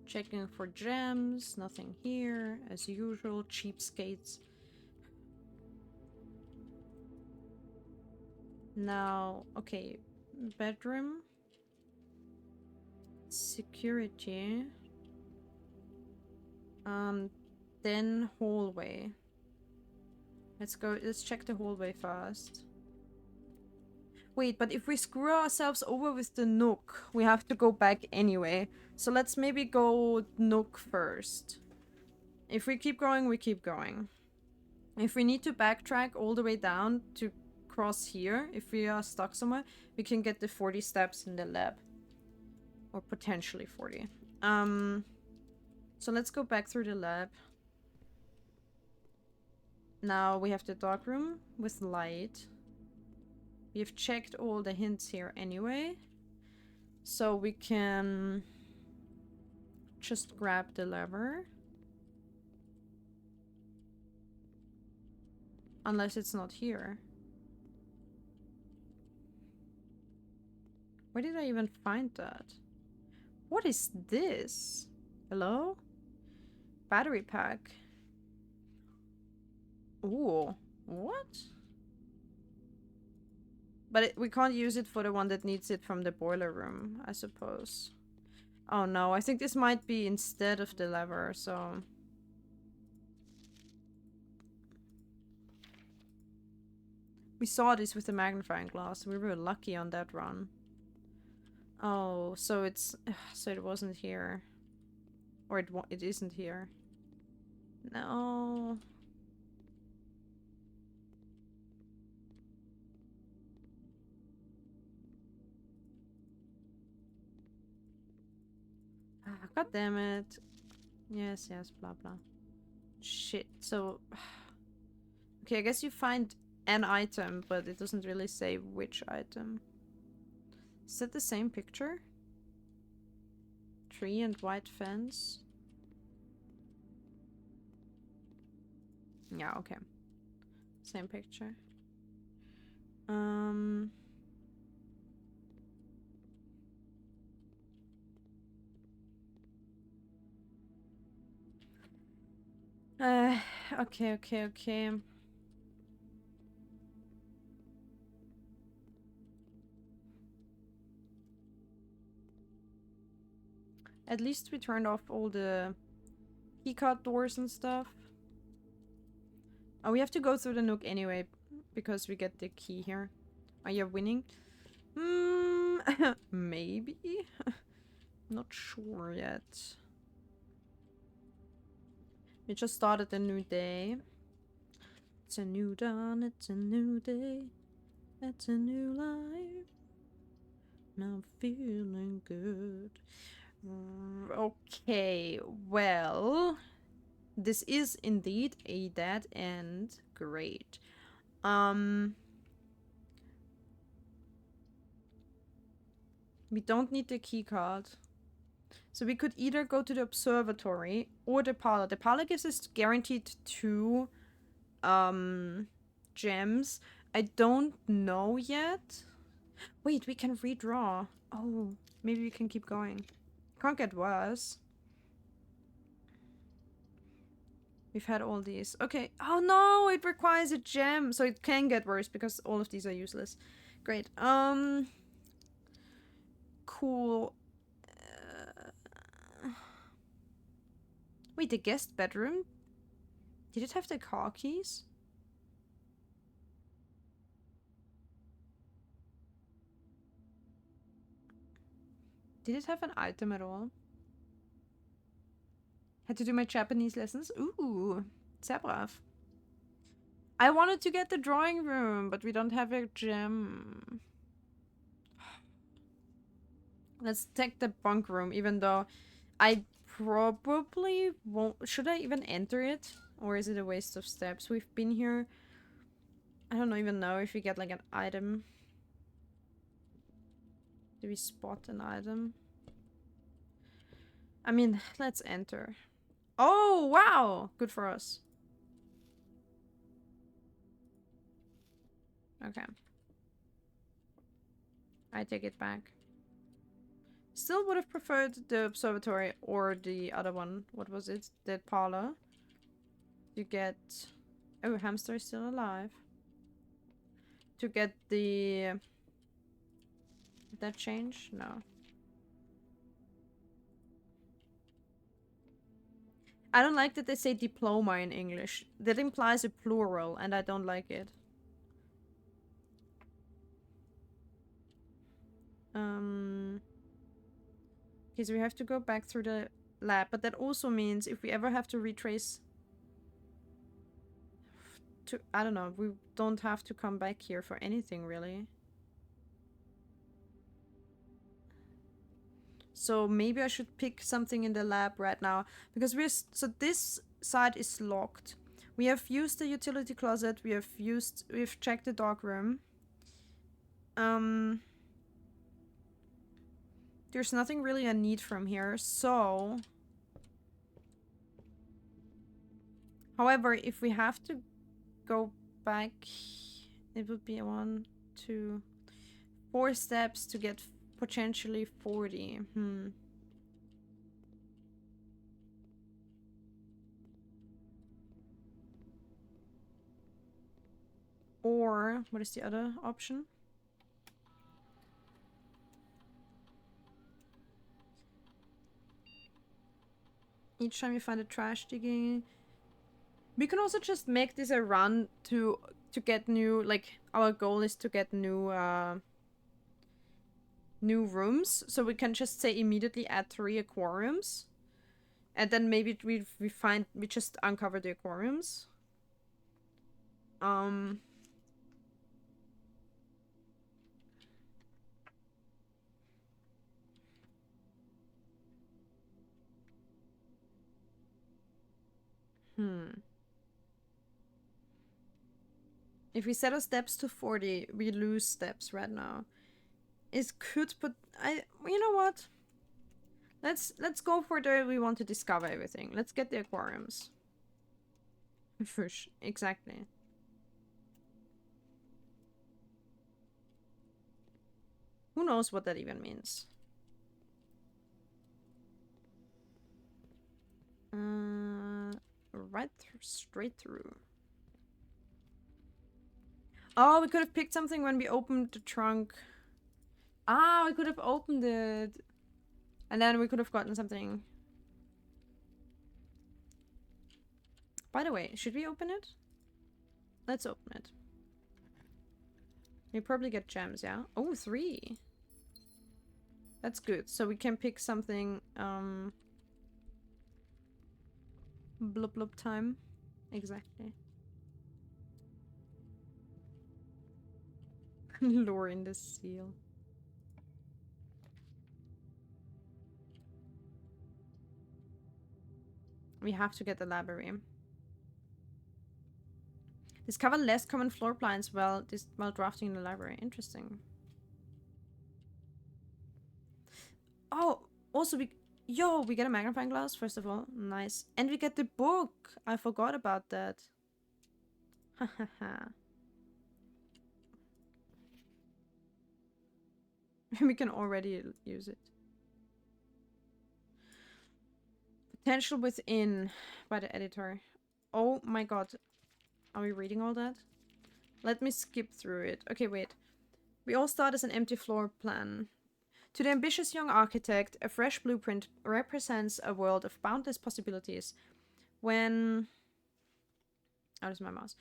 A: Checking for gems, nothing here, as usual, cheapskates. Now, okay, bedroom, security, then hallway. Let's check the hallway first. Wait, but if we screw ourselves over with the nook, we have to go back anyway. So let's maybe go nook first. If we keep going, we keep going. If we need to backtrack all the way down to cross here, if we are stuck somewhere, we can get the 40 steps in the lab. Or potentially 40. So let's go back through the lab. Now we have the dark room with light. We've checked all the hints here anyway. So we can just grab the lever. Unless it's not here. Where did I even find that? What is this? Hello? Battery pack. Ooh. What? But we can't use it for the one that needs it from the boiler room, I suppose. Oh no, I think this might be instead of the lever, so... We saw this with the magnifying glass. We were lucky on that run. Oh, so it's... So it wasn't here. Or it isn't here. No... God damn it. Yes, yes, blah, blah. Shit, so... Okay, I guess you find an item, but it doesn't really say which item. Is that the same picture? Tree and white fence? Yeah, okay. Same picture. Okay. At least we turned off all the keycard doors and stuff. Oh, we have to go through the nook anyway, because we get the key here. Are you winning? Maybe? Not sure yet. We just started a new day. It's a new dawn, it's a new day. It's a new life. Now I'm feeling good. Okay, well, this is indeed a dead end. Great. We don't need the key card. So we could either go to the observatory or the parlor. The parlor gives us guaranteed 2 gems. I don't know yet. Wait, we can redraw. Oh, maybe we can keep going. Can't get worse. We've had all these. Okay. Oh no, it requires a gem. So it can get worse because all of these are useless. Great. Cool. Wait, the guest bedroom? Did it have the car keys? Did it have an item at all? Had to do my Japanese lessons? Ooh, sehr brav. I wanted to get the drawing room, but we don't have a gem. Let's take the bunk room, even though I probably won't... Should I even enter it? Or is it a waste of steps? We've been here... I don't even know if we get like an item. Do we spot an item? I mean, let's enter. Oh, wow! Good for us. Okay. I take it back. Still would have preferred the observatory or the other one. What was it? The parlor. To get... Oh, hamster is still alive. To get the... Did that change? No. I don't like that they say diploma in English. That implies a plural, and I don't like it. Okay, so we have to go back through the lab, but that also means if we ever have to retrace... I don't know, we don't have to come back here for anything, really. So maybe I should pick something in the lab right now, because so this side is locked. We have used the utility closet, we've checked the dog room. There's nothing really I need from here, so... However, if we have to go back, it would be 1, 2, 4 steps to get potentially 40. Or, what is the other option? Each time you find a trash digging... We can also just make this a run to get new... Like, our goal is to get new rooms. So we can just say immediately add 3 aquariums. And then maybe we just uncover the aquariums. If we set our steps to 40, we lose steps right now. It could put... You know what? Let's go for the... We want to discover everything. Let's get the aquariums. Fish. Exactly. Who knows what that even means? Straight through. Oh, we could have picked something when we opened the trunk. Ah, we could have opened it. And then we could have gotten something. By the way, should we open it? Let's open it. We probably get gems, yeah? Oh, 3. That's good. So we can pick something, blub blub time. Exactly. Lure in the seal. We have to get the library. Discover less common floor plans while drafting in the library. Interesting. Oh, also we get a magnifying glass first of all. Nice. And we get the book. I forgot about that. Hahaha. We can already use it. Potential within by the editor. Oh my god. Are we reading all that? Let me skip through it. Okay, wait. We all start as an empty floor plan. To the ambitious young architect, a fresh blueprint represents a world of boundless possibilities. When... Oh, there's my mouse.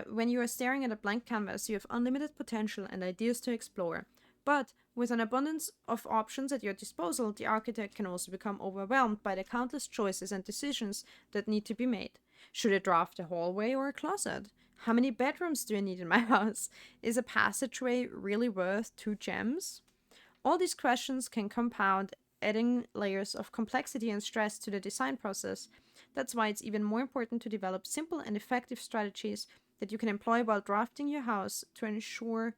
A: When you are staring at a blank canvas, you have unlimited potential and ideas to explore. But with an abundance of options at your disposal, the architect can also become overwhelmed by the countless choices and decisions that need to be made. Should I draft a hallway or a closet? How many bedrooms do I need in my house? Is a passageway really worth 2 gems? All these questions can compound, adding layers of complexity and stress to the design process. That's why it's even more important to develop simple and effective strategies that you can employ while drafting your house to ensure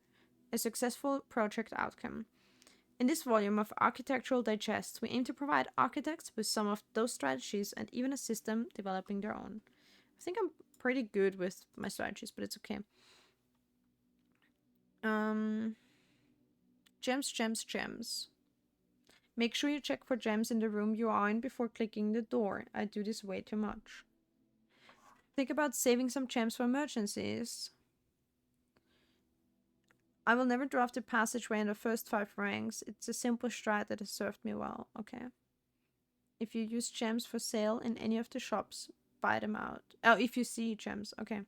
A: a successful project outcome. In this volume of Architectural Digest, we aim to provide architects with some of those strategies and even assist them developing their own. I think I'm pretty good with my strategies, but it's okay. Gems, gems, gems. Make sure you check for gems in the room you are in before clicking the door. I do this way too much. Think about saving some gems for emergencies. I will never draft a passageway in the first 5 ranks. It's a simple strat that has served me well. Okay. If you use gems for sale in any of the shops, buy them out. Oh, if you see gems. Okay.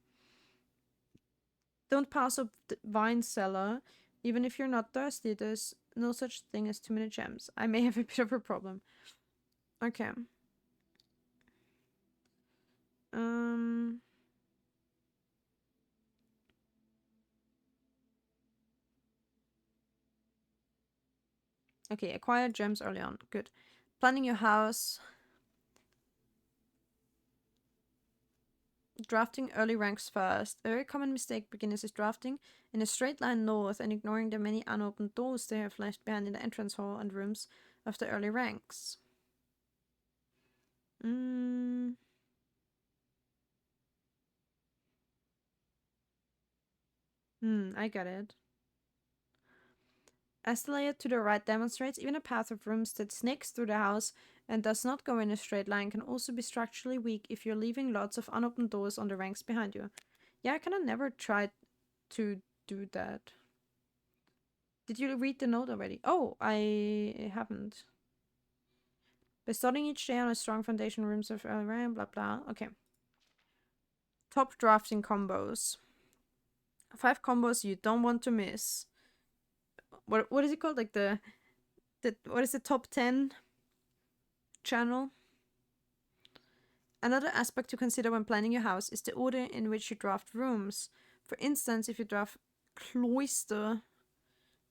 A: Don't pass up the wine cellar. Even if you're not thirsty, there's no such thing as too many gems. I may have a bit of a problem. Okay. Okay, acquire gems early on. Good. Planning your house. Drafting early ranks first. A very common mistake beginners is drafting in a straight line north and ignoring the many unopened doors they have left behind in the entrance hall and rooms of the early ranks. I got it. As the layout to the right demonstrates, even a path of rooms that snakes through the house and does not go in a straight line can also be structurally weak if you're leaving lots of unopened doors on the ranks behind you. Yeah, I kind of never tried to do that. Did you read the note already? Oh, I haven't. By starting each day on a strong foundation, rooms of RAM, blah blah. Okay. Top drafting combos. 5 combos you don't want to miss. What is it called? Like the what is the top 10 channel? Another aspect to consider when planning your house is the order in which you draft rooms. For instance, if you draft cloister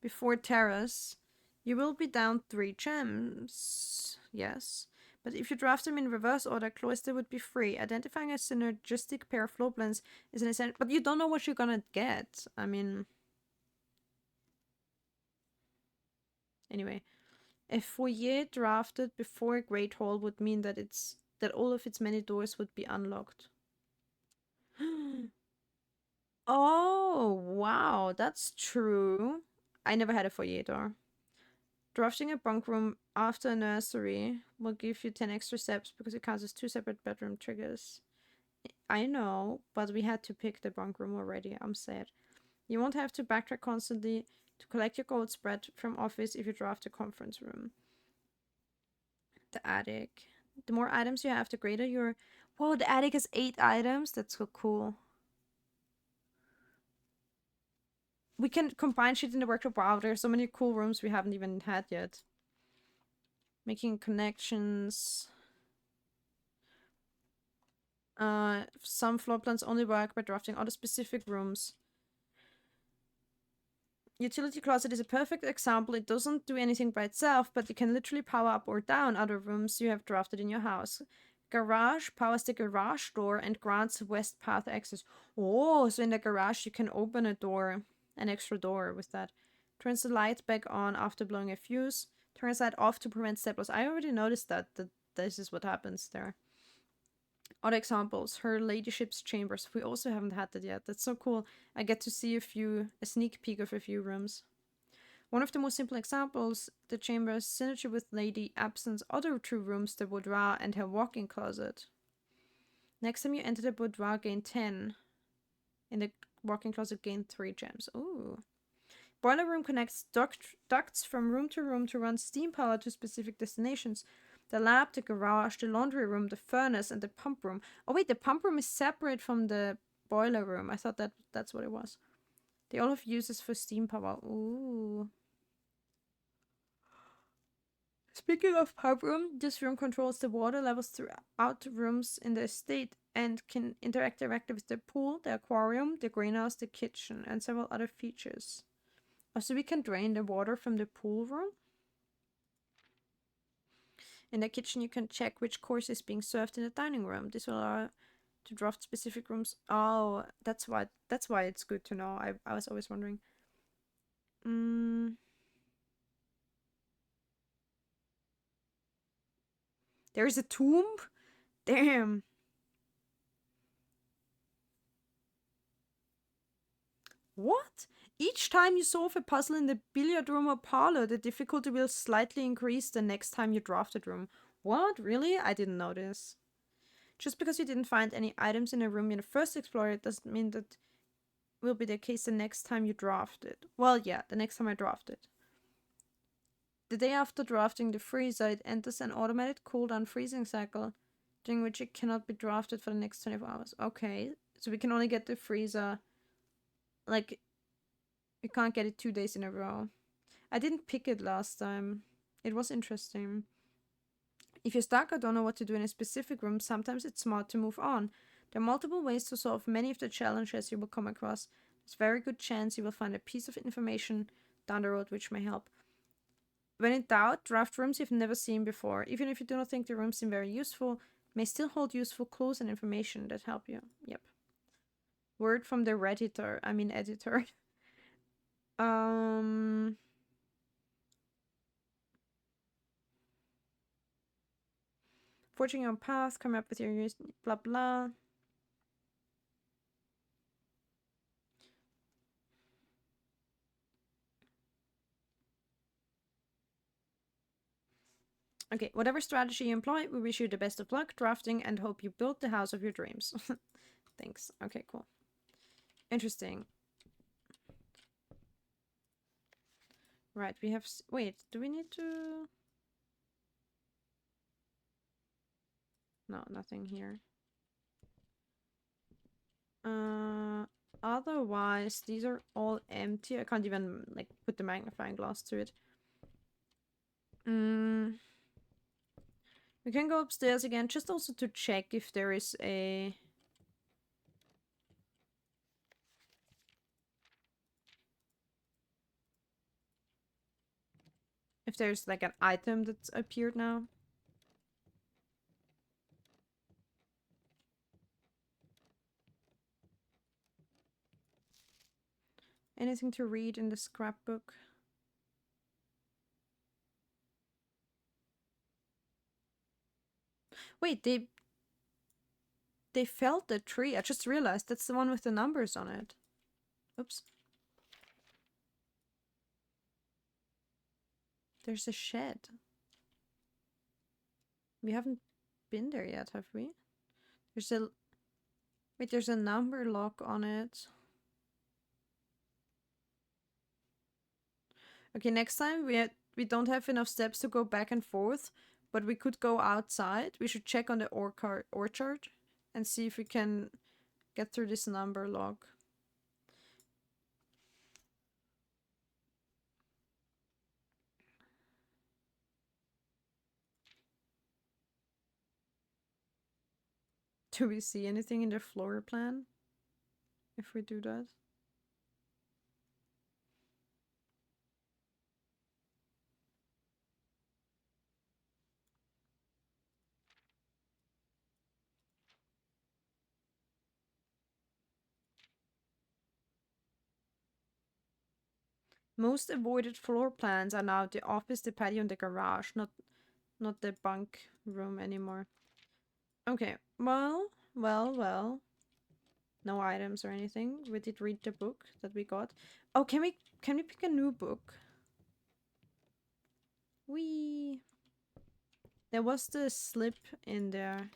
A: before terrace, you will be down 3 gems. Yes. But if you draft them in reverse order, cloister would be free. Identifying a synergistic pair of floor plans is an essential. But you don't know what you're gonna get. I mean... Anyway. A foyer drafted before a great hall would mean that all of its many doors would be unlocked. Oh, wow. That's true. I never had a foyer door. Drafting a bunk room after a nursery will give you 10 extra steps because it counts as 2 separate bedroom triggers. I know, but we had to pick the bunk room already. I'm sad. You won't have to backtrack constantly to collect your gold spread from office if you draft a conference room. The attic. The more items you have, the greater your... Whoa, the attic has 8 items? That's so cool. We can combine shit in the workshop. Wow, there's so many cool rooms we haven't even had yet. Making connections. Some floor plans only work by drafting other specific rooms. Utility closet is a perfect example. It doesn't do anything by itself, but it can literally power up or down other rooms you have drafted in your house. Garage powers the garage door and grants west path access. Oh, so in the garage you can open a door, an extra door with that. Turns the light back on after blowing a fuse. Turns light off to prevent step loss. I already noticed that this is what happens there. Other examples, her ladyship's chambers. We also haven't had that yet. That's so cool. I get to see a sneak peek of a few rooms. One of the most simple examples, the chamber's synergy with Lady Absint's other 2 rooms, the boudoir and her walk-in closet. Next time you enter the boudoir, gain 10. In the walk-in closet, gain 3 gems. Ooh. Boiler room connects ducts from room to run steam power to specific destinations. The lab, the garage, the laundry room, the furnace, and the pump room. Oh wait, the pump room is separate from the boiler room. I thought that's what it was. They all have uses for steam power. Ooh. Speaking of pump room, this room controls the water levels throughout rooms in the estate and can interact directly with the pool, the aquarium, the greenhouse, the kitchen, and several other features. Also, we can drain the water from the pool room. In the kitchen, you can check which course is being served in the dining room. This will allow to draft specific rooms. Oh, that's why it's good to know. I was always wondering. There is a tomb? Damn. What? Each time you solve a puzzle in the billiard room or parlor, the difficulty will slightly increase the next time you draft a room. What? Really? I didn't know this. Just because you didn't find any items in a room in the first explorer doesn't mean that will be the case the next time you draft it. Well, yeah, the next time I draft it. The day after drafting the freezer, it enters an automated cooldown freezing cycle, during which it cannot be drafted for the next 24 hours. Okay, so we can only get the freezer, like, we can't get it 2 days in a row. I didn't pick it last time. It was interesting. If you're stuck or don't know what to do in a specific room, sometimes it's smart to move on. There are multiple ways to solve many of the challenges you will come across. There's a very good chance you will find a piece of information down the road which may help. When in doubt, draft rooms you've never seen before. Even if you do not think the rooms seem very useful, may still hold useful clues and information that help you. Yep. Word from the Redditor. I mean editor. Forging your own path, come up with your use, blah blah. Okay, whatever strategy you employ, we wish you the best of luck drafting and hope you build the house of your dreams. Thanks. Okay, cool. Interesting. Right, we have... Wait, do we need to... No, nothing here. Otherwise, these are all empty. I can't even, like, put the magnifying glass to it. We can go upstairs again, just also to check if there is a... If there's, like, an item that's appeared now. Anything to read in the scrapbook? Wait, they felled the tree. I just realized that's the one with the numbers on it. Oops. There's a shed. We haven't been there yet, have we? There's a... Wait, there's a number lock on it. Okay, next time we don't have enough steps to go back and forth. but we could go outside. We should check on the orchard and see if we can get through this number log. Do we see anything in the floor plan if we do that? Most avoided floor plans are now the office, the patio, and the garage, not the bunk room anymore. Okay, well. No items or anything. We did read the book that we got. Oh, can we pick a new book? There was the slip in there.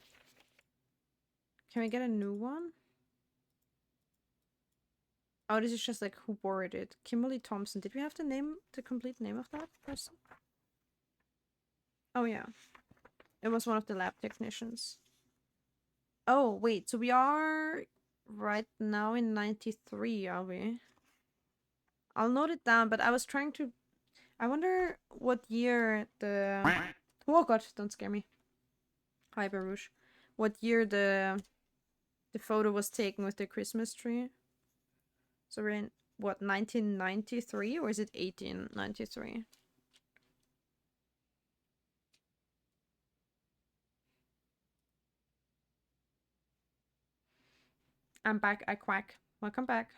A: Can we get a new one? Oh, this is just like who borrowed it. Kimberly Thompson. Did we have the complete name of that person? Oh yeah. It was one of the lab technicians. Oh, wait. So we are right now in 93, are we? I'll note it down, but I was trying to... I wonder what year the... Oh god, don't scare me. Hi, Baruch. What year the photo was taken with the Christmas tree? So we're in, what, 1993? Or is it 1893? I'm back. I quack. Welcome back.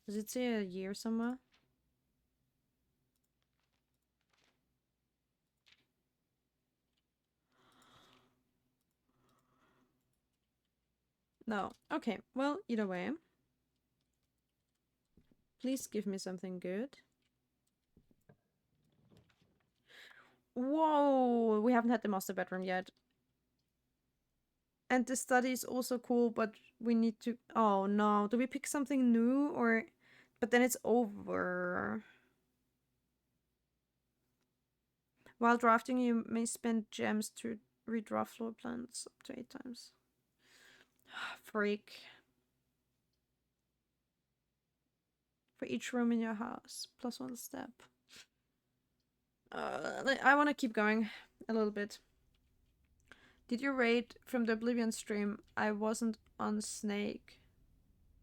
A: Does it say a year somewhere? No. Okay. Well, either way. Please give me something good. Whoa! We haven't had the master bedroom yet. And the study is also cool, but we need to... Oh no. Do we pick something new or... But then it's over. While drafting, you may spend gems to redraft floor plans up to 8 times. Freak. For each room in your house. Plus 1 step. I want to keep going a little bit. Did you raid from the Oblivion stream? I wasn't on Snake.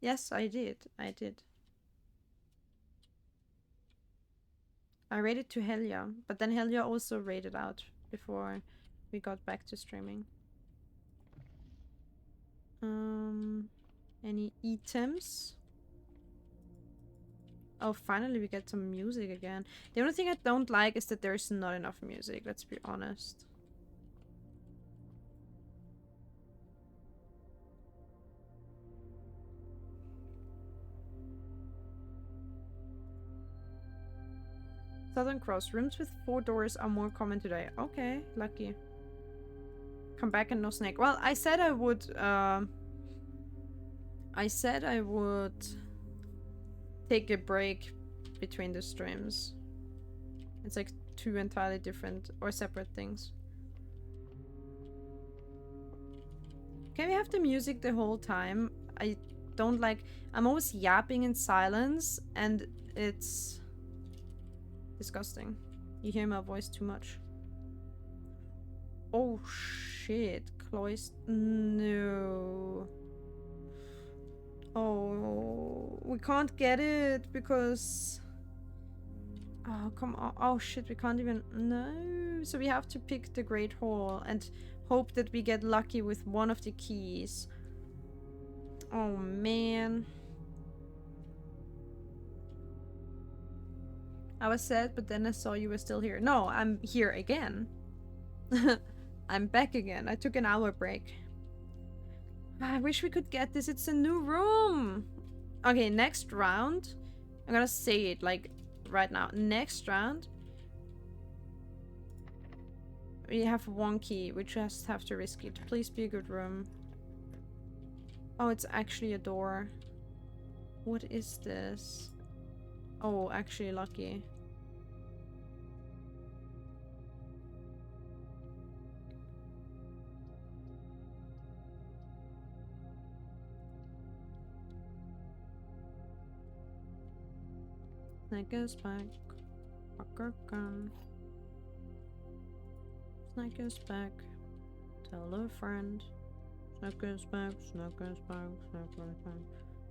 A: Yes, I did. I did. I raided to Helia, but then Helia also raided out before we got back to streaming. Any items? Oh, finally we get some music again. The only thing I don't like is that there's not enough music, let's be honest. Southern Cross. Rooms with 4 doors are more common today. Okay, lucky. Come back and no snake. Well, I said I would take a break between the streams. It's like 2 entirely different or separate things. Can we have the music the whole time? I don't like... I'm always yapping in silence and it's disgusting. You hear my voice too much. Oh shit. Cloist... No. Oh, we can't get it because... Oh, come on. Oh shit, we can't even... No. So we have to pick the Great Hall and hope that we get lucky with one of the keys. Oh man. I was sad, but then I saw you were still here. No, I'm here again. I'm back again. I took an hour break. I wish we could get this. It's a new room. Okay, next round. I'm gonna say it like right now. Next round. We have 1 key. We just have to risk it. Please be a good room. Oh, it's actually a door. What is this? Oh, actually lucky. Snake is back. Fucker gun. Snake is back. Tell a friend. Snake is back. Snake is back. Snake is back.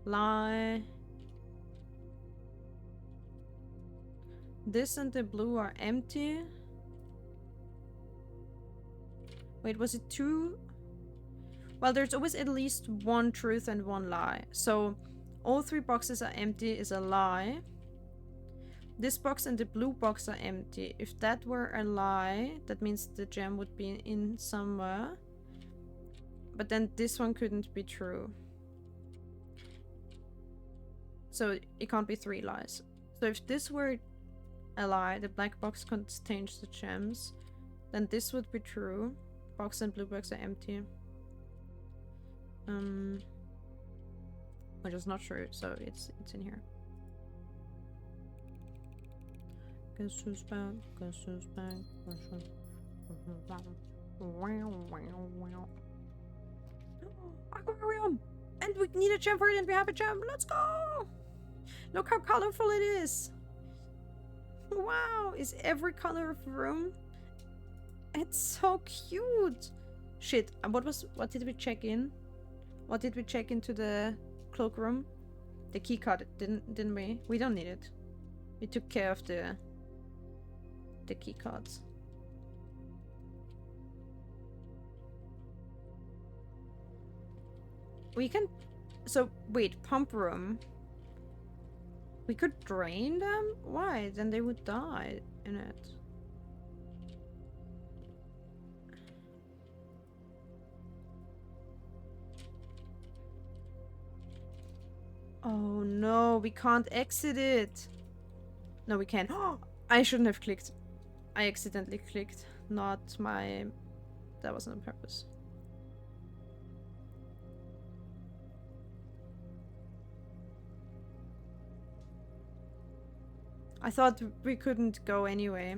A: Lie. This and the blue are empty. Wait, was it two? Well, there's always at least one truth and one lie. So all three boxes are empty is a lie. This box and the blue box are empty. If that were a lie, that means the gem would be in somewhere. But then this one couldn't be true. So it can't be three lies. So if this were a lie, the black box contains the gems, then this would be true. Box and blue box are empty. Which is not true, so it's in here. Guess who's back? Guess who's back? Aquarium! And we need a gem for it, and we have a gem. Let's go! Look how colorful it is. Wow, is every color of the room? It's so cute. Shit, what did we check in? What did we check into the cloakroom? The key card, didn't we? We don't need it. We took care of the key cards. We can... So, wait, pump room. We could drain them? Why? Then they would die in it. Oh no, we can't exit it. No, we can. I shouldn't have clicked. I accidentally clicked. Not my... That wasn't on purpose. I thought we couldn't go anyway.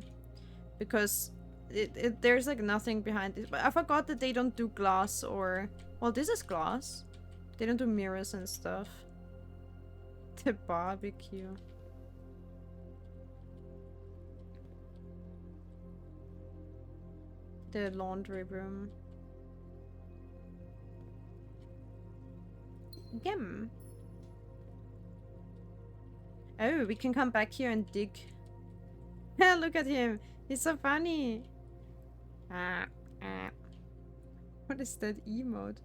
A: Because there's like nothing behind it. But I forgot that they don't do glass or... Well, this is glass. They don't do mirrors and stuff. The barbecue. The laundry room. Gem. Oh, we can come back here and dig. Look at him. He's so funny. What is that emote?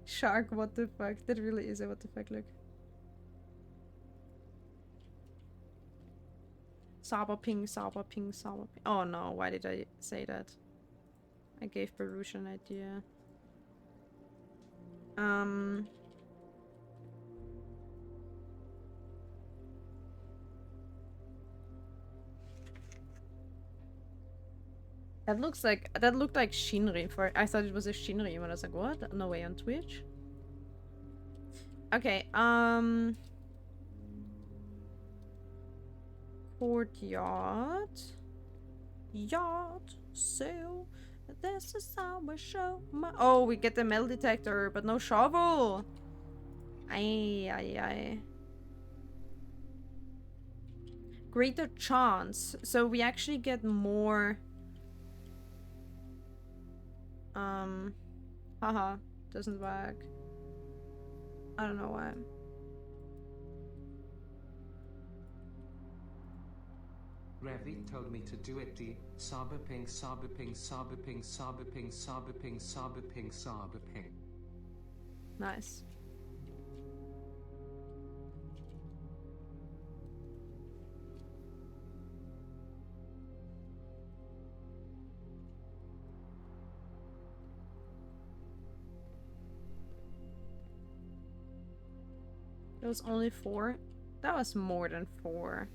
A: Shark, what the fuck? That really is a what the fuck look. Cyberping, cyberping, cyberping. Oh no, why did I say that? I gave Baruch an idea. That looked like Shinri. I thought it was a Shinri when I was like, what? No way on Twitch. Okay, courtyard. Yacht. Sail. This is how we show my... Oh, we get the metal detector, but no shovel. Aye. Greater chance. So we actually get more... Haha. Doesn't work. I don't know why.
B: Revi told me to do it. Cyberping, cyberping, cyberping, cyberping, cyberping, cyberping, cyberping.
A: Nice. It was only 4? That was more than 4.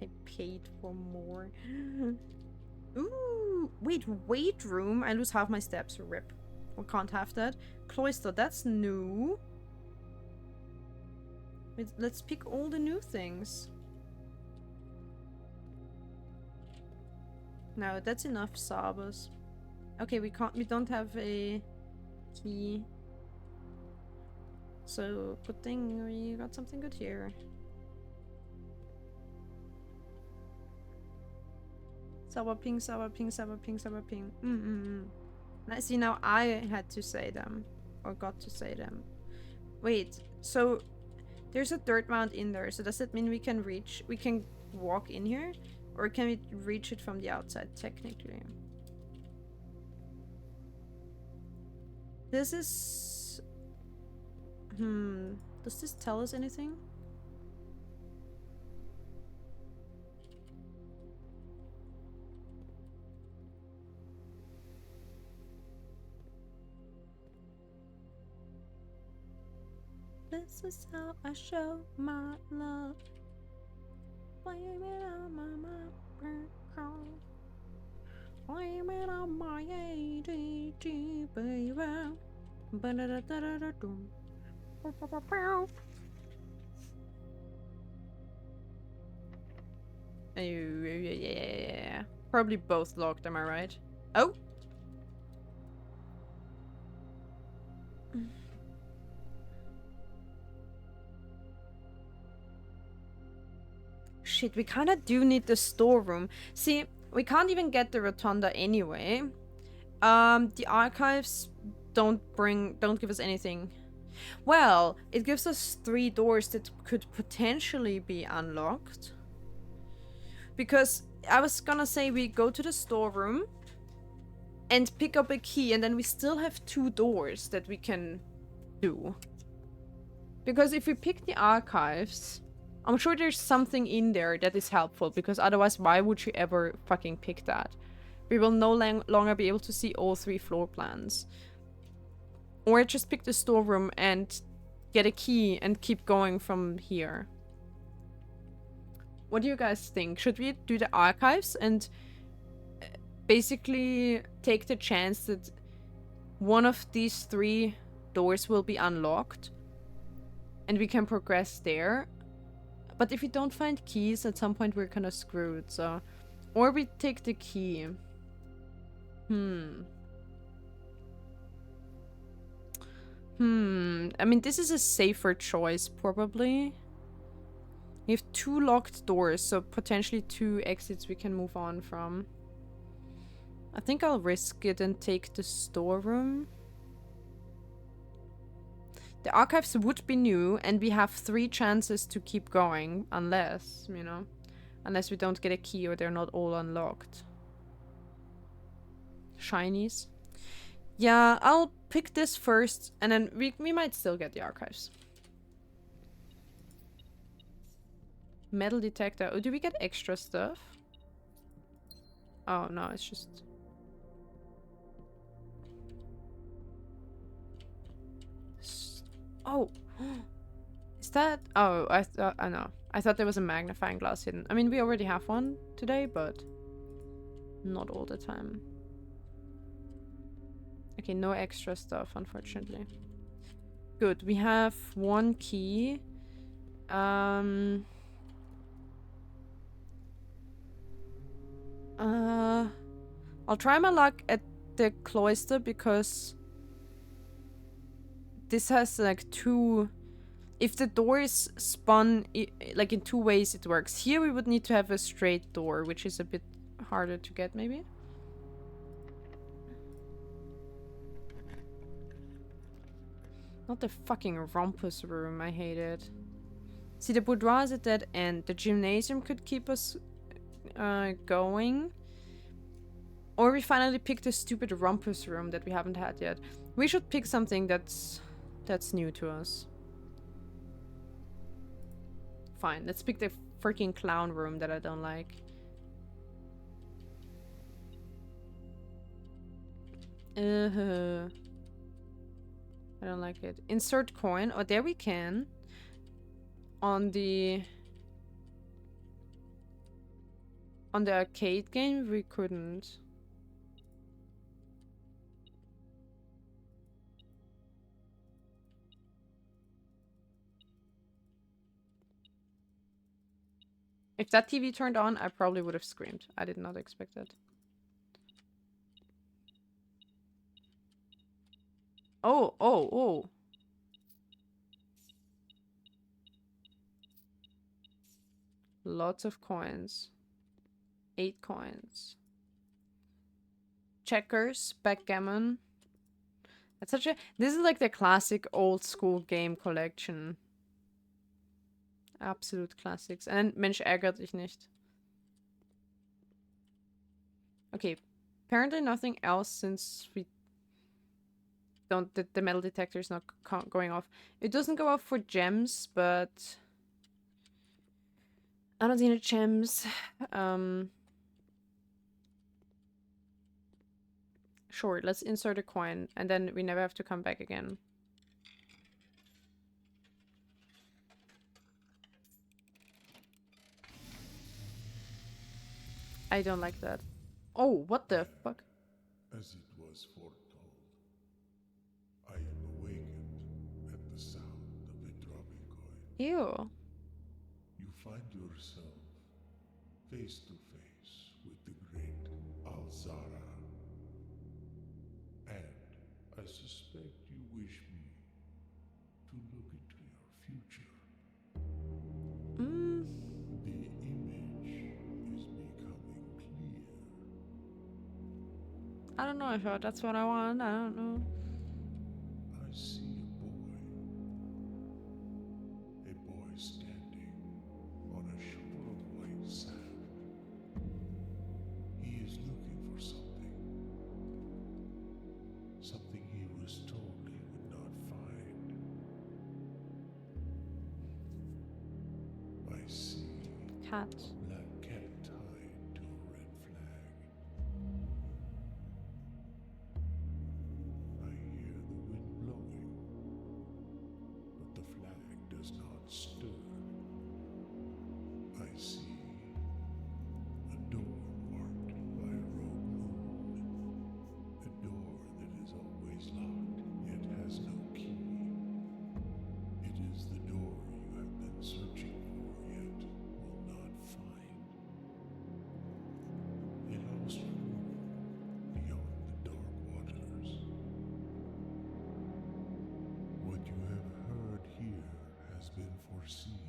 A: I paid for more. Ooh, wait, weight room. I lose half my steps. Rip. We can't have that. Cloister, that's new. Wait, let's pick all the new things. No, that's enough sabers. Okay, we don't have a key. So, good thing we got something good here. Sour ping, sour ping, sour ping, sour ping. I see, now I had to say them. Or got to say them. Wait, so there's a dirt mound in there, so does that mean we can walk in here? Or can we reach it from the outside, technically? This is... Does this tell us anything? This is how I show my love. Blame it on my girl. Blame it on my ADD, baby. Ba-da-da-da-da-da-dum. Yeah. Probably both locked, am I right? Oh! Shit, we kinda do need the storeroom. See, we can't even get the rotunda anyway. The archives don't give us anything. Well, it gives us 3 doors that could potentially be unlocked. Because I was gonna say we go to the storeroom and pick up a key, and then we still have 2 doors that we can do. Because if we pick the archives, I'm sure there's something in there that is helpful, because otherwise why would you ever fucking pick that? We will no longer be able to see all 3 floor plans. Or just pick the storeroom and get a key and keep going from here. What do you guys think? Should we do the archives and basically take the chance that one of these 3 doors will be unlocked and we can progress there? But if we don't find keys, at some point we're kind of screwed, so... Or we take the key. I mean, this is a safer choice, probably. We have 2 locked doors, so potentially 2 exits we can move on from. I think I'll risk it and take the storeroom. The archives would be new, and we have 3 chances to keep going, unless, you know, unless we don't get a key or they're not all unlocked. Shinies. Yeah, I'll pick this first, and then we might still get the archives. Metal detector. Oh, do we get extra stuff? Oh, no, it's just... Oh! Is that... Oh, I know. I thought there was a magnifying glass hidden. I mean, we already have one today, but... not all the time. Okay, no extra stuff, unfortunately. Good, we have 1 key. I'll try my luck at the cloister, because this has like 2... If the door is spun like in 2 ways, it works. Here we would need to have a straight door, which is a bit harder to get, maybe. Not the fucking rumpus room, I hate it. See, the boudoir is at that end. The gymnasium could keep us going. Or we finally pick the stupid rumpus room that we haven't had yet. We should pick something that's new to us. Fine, let's pick the freaking clown room that I don't like. I don't like it. Insert coin. Oh, there we can. On the arcade game, we couldn't. If that TV turned on, I probably would have screamed. I did not expect that. Oh, oh, oh. Lots of coins. 8 coins. Checkers, backgammon. That's such a... This is like the classic old school game collection. Absolute Classics. Und Mensch, ärgert dich nicht. Okay. Apparently nothing else since we don't... The metal detector is not going off. It doesn't go off for gems, but... I don't see any gems. Sure, let's insert a coin, and then we never have to come back again. I don't like that. Oh, what the fuck?
C: As it was foretold, I am awakened at the sound of a dropping coin.
A: Ew.
C: You find yourself face to face with the great Alzara. And I suspect you wish me to look into your future. The image is becoming clear.
A: I don't know if that's what I want. I don't know.
C: I see a boy standing on a shore of white sand. He is looking for something. Something he was told he would not find. I see
A: Cat.
C: black cat tied to a red flag. I hear the wind blowing, but the flag does not stir. I see a door marked by a rogue moon. A door that is always locked, yet has no key. It is the door you have been searching for, yet will not find. A lost room beyond the dark waters. What you have heard here has been foreseen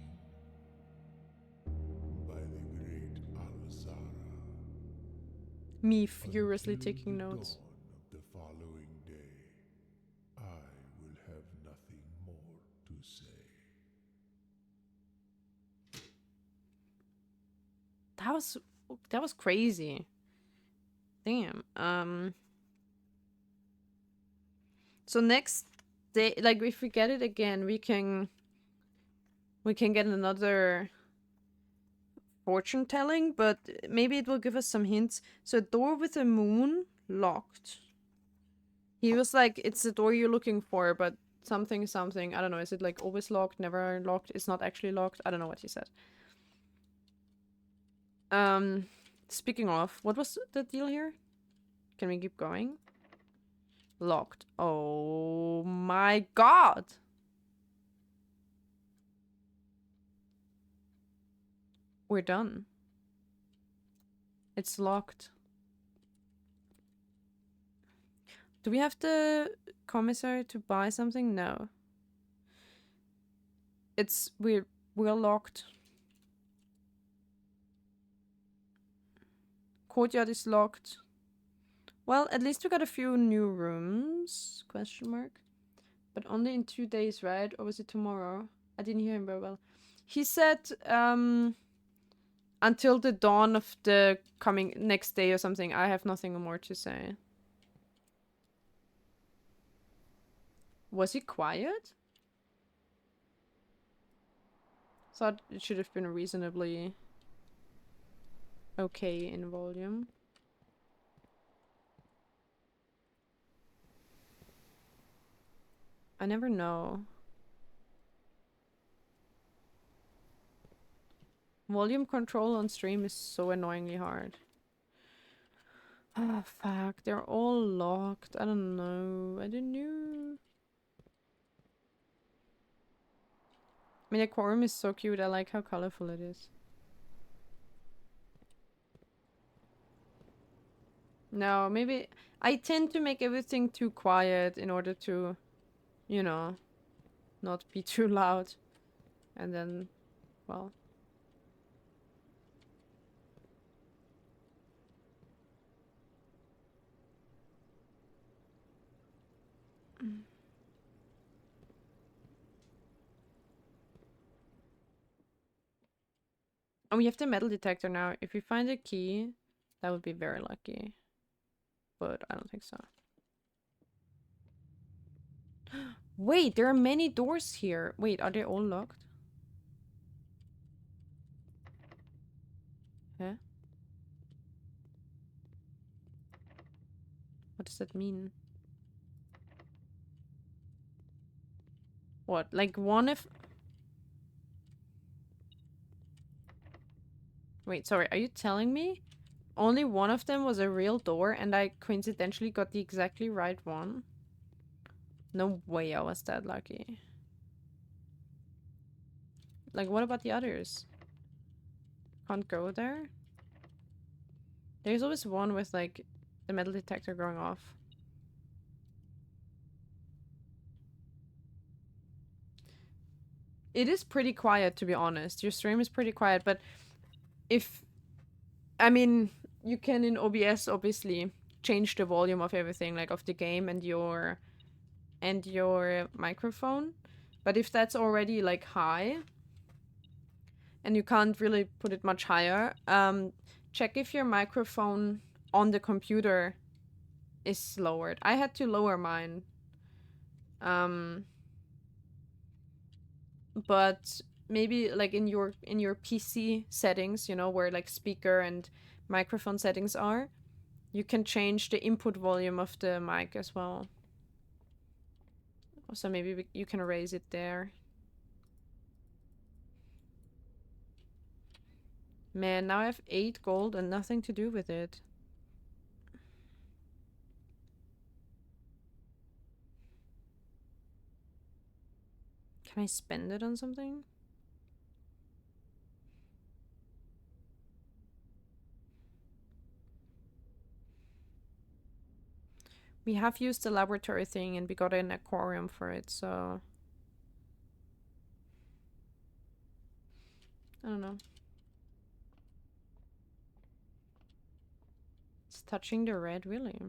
C: by the great Alzara.
A: Me furiously
C: Until
A: taking
C: the
A: notes.
C: dawn of the following day, I will have nothing more to say.
A: That was crazy. Damn. So next day, like if we get it again, we can get another fortune telling, but maybe it will give us some hints. So a door with a moon locked. He was like, it's the door you're looking for, but something. I don't know. Is it like always locked, never locked? It's not actually locked. I don't know what he said. Speaking of, what was the deal here? Can we keep going? Locked. Oh my god! We're done. It's locked. Do we have the commissary to buy something? No. We're locked. Courtyard is locked. Well, at least we got a few new rooms? Question mark. But only in 2 days, right? Or was it tomorrow? I didn't hear him very well. He said, until the dawn of the coming next day or something. I have nothing more to say. Was he quiet? Thought it should have been reasonably okay in volume. I never know. Volume control on stream is so annoyingly hard. Ah, fuck. They're all locked. I don't know. I don't know. I mean, the quorum is so cute. I like how colorful it is. No, maybe I tend to make everything too quiet in order to, you know, not be too loud. And then, well. And we have the metal detector now. If we find a key, that would be very lucky. But I don't think so. Wait, there are many doors here. Wait, are they all locked? Huh? What does that mean? What? Like one if... Wait, sorry, are you telling me only one of them was a real door and I coincidentally got the exactly right one? No way I was that lucky. Like, what about the others? Can't go there? There's always one with, like, the metal detector going off. It is pretty quiet, to be honest. Your stream is pretty quiet, but if... I mean, you can in OBS, obviously, change the volume of everything, like, of the game and your microphone. But if that's already, like, high, and you can't really put it much higher, check if your microphone on the computer is lowered. I had to lower mine. But maybe like in your PC settings, you know, where like speaker and microphone settings are, you can change the input volume of the mic as well. So maybe you can raise it there. Man, now I have 8 gold and nothing to do with it. Can I spend it on something? We have used the laboratory thing and we got an aquarium for it, so... I don't know. It's touching the red, really.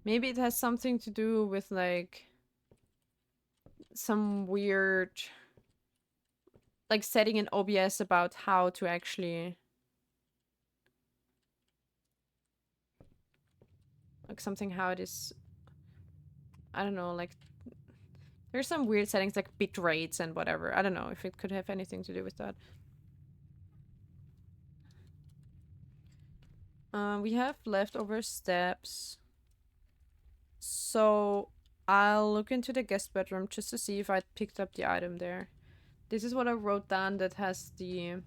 A: Maybe it has something to do with, like... some weird... like setting in OBS about how to actually... like something how it is... I don't know, like... there's some weird settings like bit rates and whatever. I don't know if it could have anything to do with that. We have leftover steps. So I'll look into the guest bedroom just to see if I picked up the item there. This is what I wrote down that has the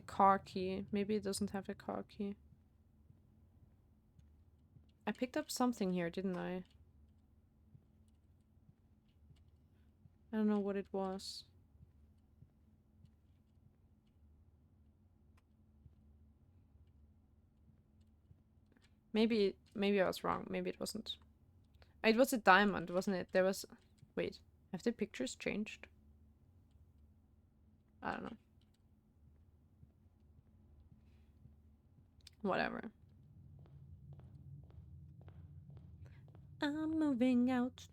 A: car key. Maybe it doesn't have the car key. I picked up something here, didn't I? I don't know what it was. Maybe I was wrong. Maybe it wasn't. It was a diamond, wasn't it? There was... wait. Have the pictures changed? I don't know. Whatever. I'm moving out.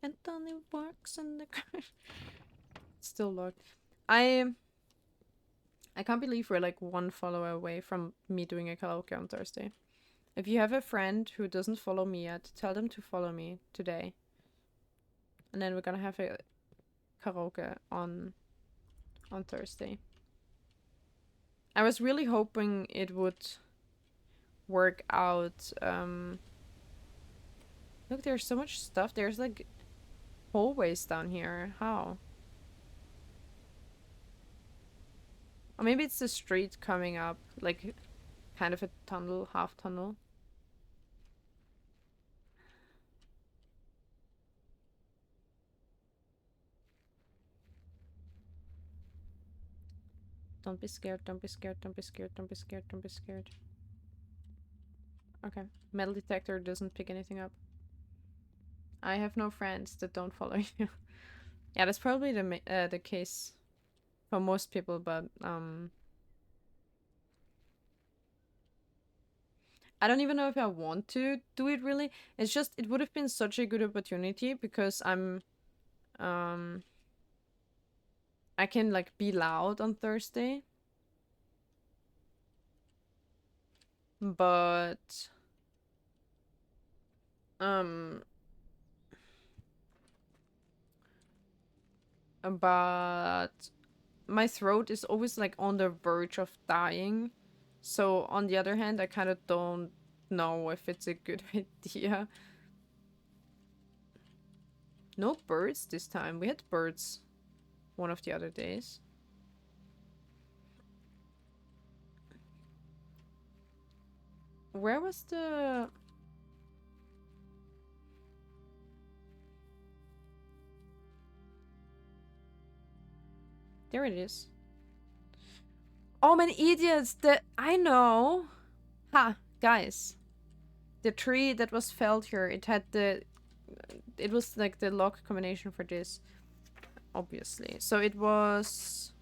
A: Anthony works in the car. Still locked. I can't believe we're like 1 follower away from me doing a karaoke on Thursday. If you have a friend who doesn't follow me yet, tell them to follow me today. And then we're gonna have a karaoke on Thursday. I was really hoping it would work out. Look, there's so much stuff. There's like hallways down here. How? Or maybe it's the street coming up. Like, kind of a tunnel, half tunnel. Don't be scared, don't be scared, don't be scared, don't be scared, don't be scared. Okay. Metal detector doesn't pick anything up. I have no friends that don't follow you. Yeah, that's probably the case for most people, but I don't even know if I want to do it really. It's just it would have been such a good opportunity because I can like be loud on Thursday. But um but my throat is always like on the verge of dying. So on the other hand, I kind of don't know if it's a good idea. No birds this time. We had birds one of the other days. Where was the... There it is. Oh, man, idiots! I know! Ha! Guys. The tree that was felled here, it had the... It was like the lock combination for this. Obviously. So it was...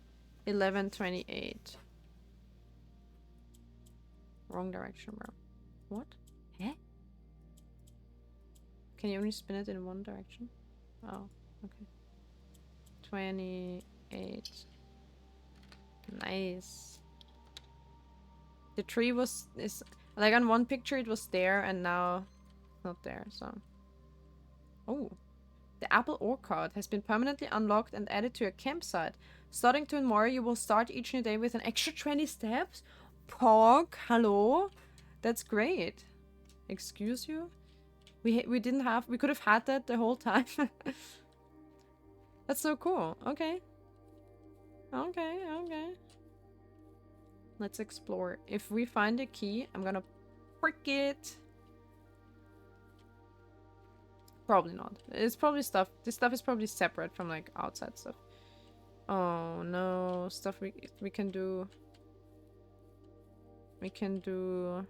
A: 1128. Wrong direction, bro. What? Eh? Can you only spin it in one direction? Oh, okay. 28. Nice. The tree is like on one picture it was there and now not there, so. Oh. The apple orchard has been permanently unlocked and added to your campsite. Starting tomorrow, you will start each new day with an extra 20 steps? Pog, hello? That's great. Excuse you? We could have had that the whole time. That's so cool. Okay. Okay, okay. Let's explore. If we find a key, I'm gonna prick it. Probably not. It's probably stuff. This stuff is probably separate from like outside stuff. Oh no, stuff we can do. We can do.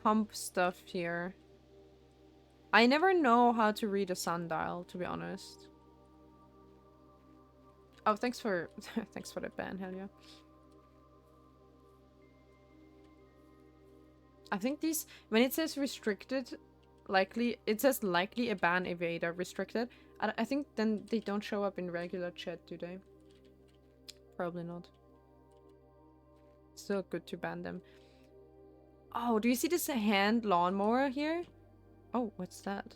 A: Pump stuff here. I never know how to read a sundial, to be honest. Oh, thanks for thanks for the ban, hell yeah. I think these, when it says restricted, likely, it says likely a ban evader restricted. I think then they don't show up in regular chat, do they? Probably not. Still good to ban them. Oh, do you see this hand lawnmower here? Oh, what's that?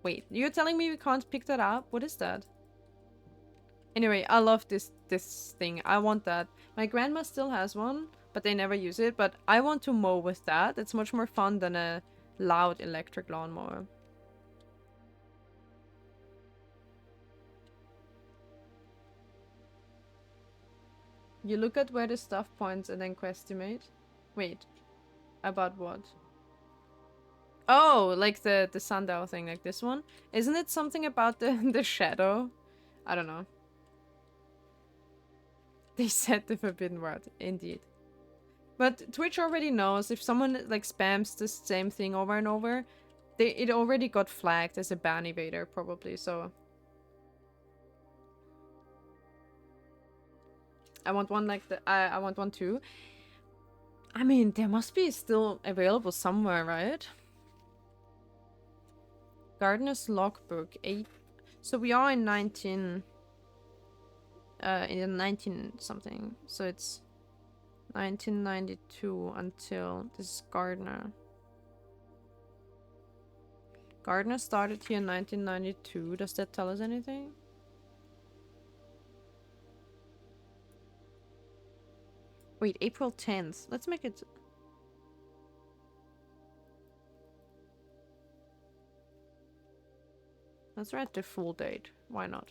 A: Wait, you're telling me we can't pick that up? What is that? Anyway, I love this thing. I want that. My grandma still has one, but they never use it. But I want to mow with that. It's much more fun than a loud electric lawnmower. You look at where the stuff points and then questimate. Wait, about what? Oh, like the sundial thing, like this one? Isn't it something about the shadow? I don't know. They said the forbidden word, indeed. But Twitch already knows if someone like spams the same thing over and over, it already got flagged as a ban evader probably, so. I want one like the I want one too. I mean, there must be still available somewhere, right? Gardener's logbook 8. So we are in 19 in 19 something. So it's 1992 until this is Gardener. Gardener started here in 1992. Does that tell us anything? Wait, April 10th. Let's make it... Let's write the full date. Why not?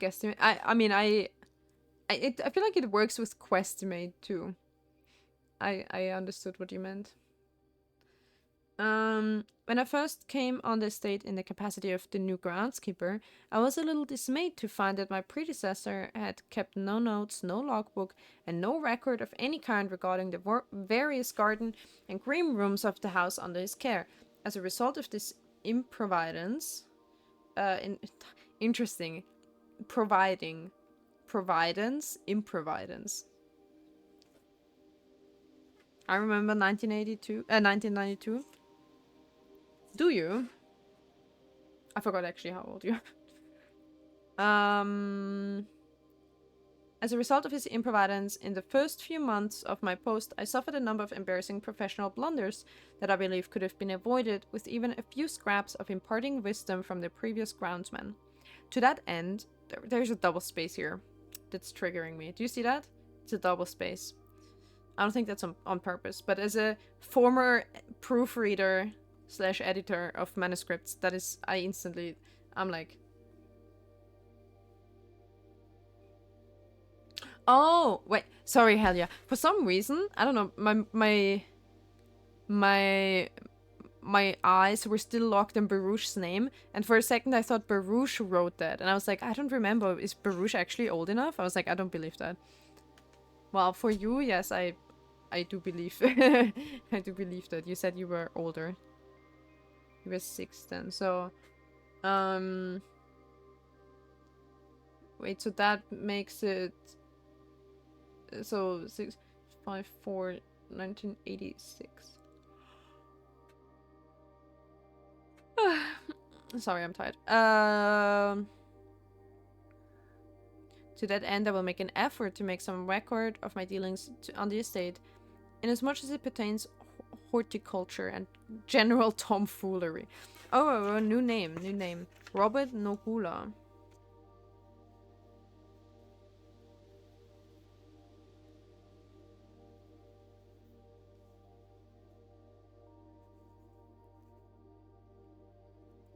A: Guesstimate. I mean, I feel like it works with Questimate too. I understood what you meant. When I first came on the estate in the capacity of the new groundskeeper, I was a little dismayed to find that my predecessor had kept no notes, no logbook, and no record of any kind regarding the various garden and green rooms of the house under his care. As a result of this improvidence, interesting, improvidence. I remember 1992. Do you? I forgot actually how old you are. As a result of his improvidence, in the first few months of my post, I suffered a number of embarrassing professional blunders that I believe could have been avoided with even a few scraps of imparting wisdom from the previous groundsman. To that end, there's a double space here that's triggering me. Do you see that? It's a double space. I don't think that's on purpose, but as a former proofreader / editor of manuscripts, that is, I'm like, oh wait, sorry, Helia. For some reason, I don't know, my eyes were still locked on Baruch's name, and for a second I thought Baruch wrote that, and I was like, I don't remember. Is Baruch actually old enough? I was like, I don't believe that. Well, for you, yes, I do believe. I do believe that. You said you were older. You were 6 then, so... Wait, so that makes it... So, 654, 1986. Sorry, I'm tired. To that end, I will make an effort to make some record of my dealings on the estate, inasmuch as it pertains horticulture and general tomfoolery. Oh, new name. Robert Nogula.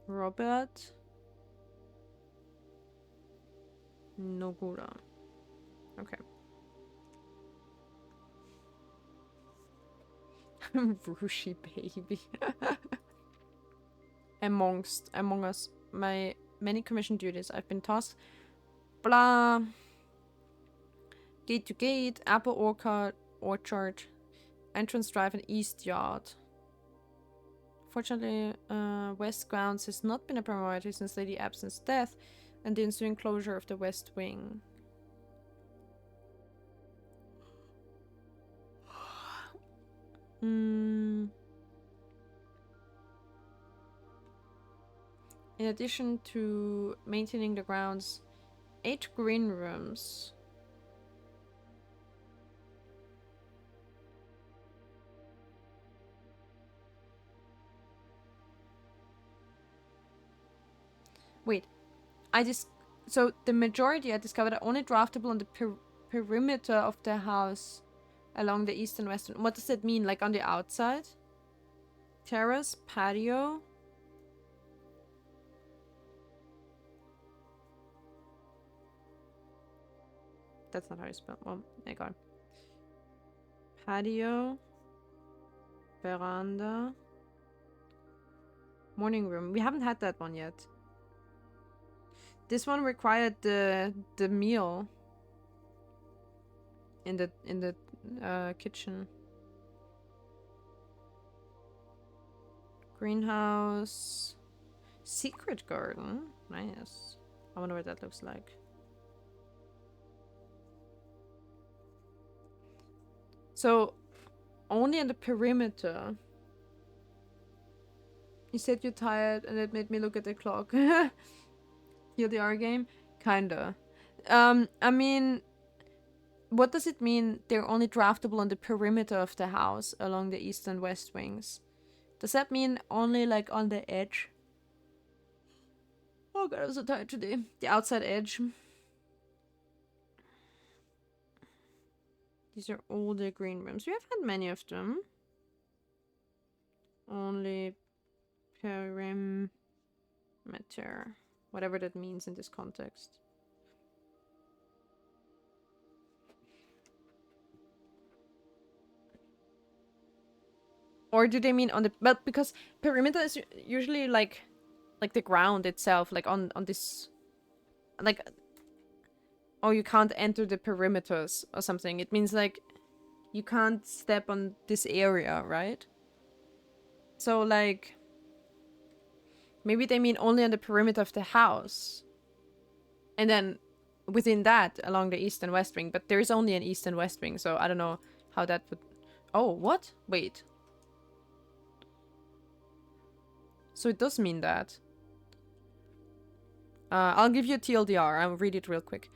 A: Robert Nogula. Okay. Rushi baby. Among us, my many commissioned duties, I've been tasked. Blah. Gate to gate, apple orchard, entrance drive, and east yard. Fortunately, west grounds has not been a priority since Lady Absint's death and the ensuing closure of the west wing. In addition to maintaining the grounds, 8 green rooms. Wait, so the majority I discovered are only draftable on the perimeter of the house along the east and western. What does that mean? Like on the outside? Terrace, patio. That's not how you spell. Well, my god. Patio. Veranda. Morning room. We haven't had that one yet. This one required the meal in the kitchen. Greenhouse. Secret garden. Nice. I wonder what that looks like. So, only in the perimeter. You said you're tired and it made me look at the clock. TLDR game? Kinda. I mean, what does it mean they're only draftable on the perimeter of the house along the east and west wings? Does that mean only like on the edge? Oh god, I'm so tired today. The outside edge. These are all the green rooms. We have had many of them. Only perimeter. Whatever that means in this context. Or do they mean on the... But because perimeter is usually like the ground itself, like on this... Like... Oh, you can't enter the perimeters or something. It means like you can't step on this area, right? So like... Maybe they mean only on the perimeter of the house. And then within that, along the east and west wing. But there is only an east and west wing, so I don't know how that would... Oh, what? Wait. So it does mean that. I'll give you a TLDR. I'll read it real quick.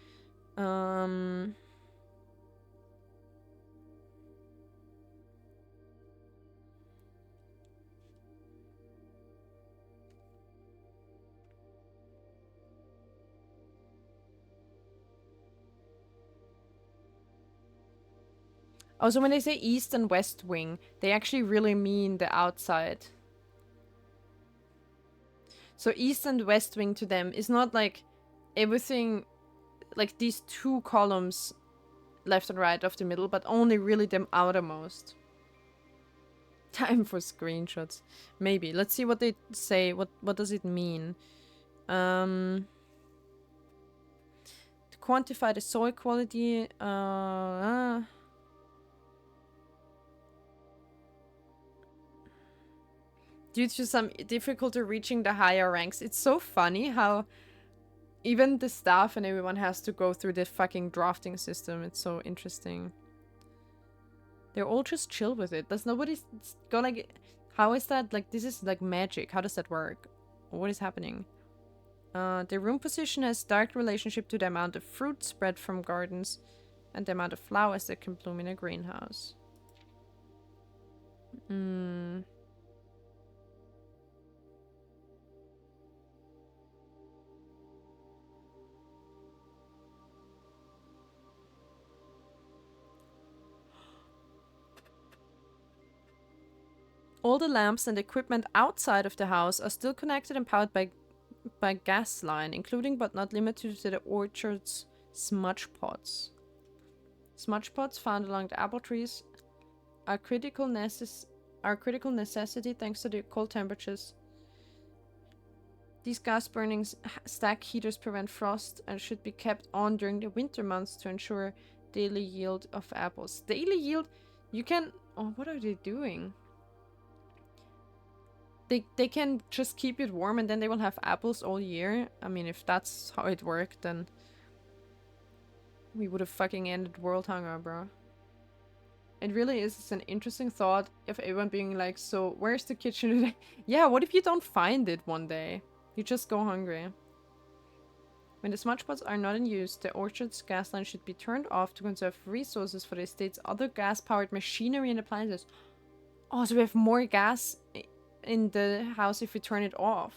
A: Also, when they say east and west wing, they actually really mean the outside. So east and west wing to them is not like everything, like these two columns left and right of the middle, but only really them outermost. Time for screenshots. Maybe. Let's see what they say. What does it mean? To quantify the soil quality, due to some difficulty reaching the higher ranks. It's so funny how even the staff and everyone has to go through the fucking drafting system. It's so interesting. They're all just chill with it. Does nobody go like... How is that? Like, this is like magic. How does that work? What is happening? The room position has direct relationship to the amount of fruit spread from gardens and the amount of flowers that can bloom in a greenhouse. All the lamps and equipment outside of the house are still connected and powered by gas line, including but not limited to the orchard's smudge pots. Smudge pots found along the apple trees are critical necessity thanks to the cold temperatures. These gas burning stack heaters prevent frost and should be kept on during the winter months to ensure daily yield of apples. Daily yield? You can... Oh, what are they doing? They can just keep it warm and then they will have apples all year. I mean, if that's how it worked, then we would have fucking ended world hunger, bro. It really is an interesting thought of everyone being like, so where's the kitchen today? Yeah, what if you don't find it one day? You just go hungry. When the smudge pots are not in use, the orchard's gas line should be turned off to conserve resources for the estate's other gas-powered machinery and appliances. Oh, so we have more gas in the house if we turn it off.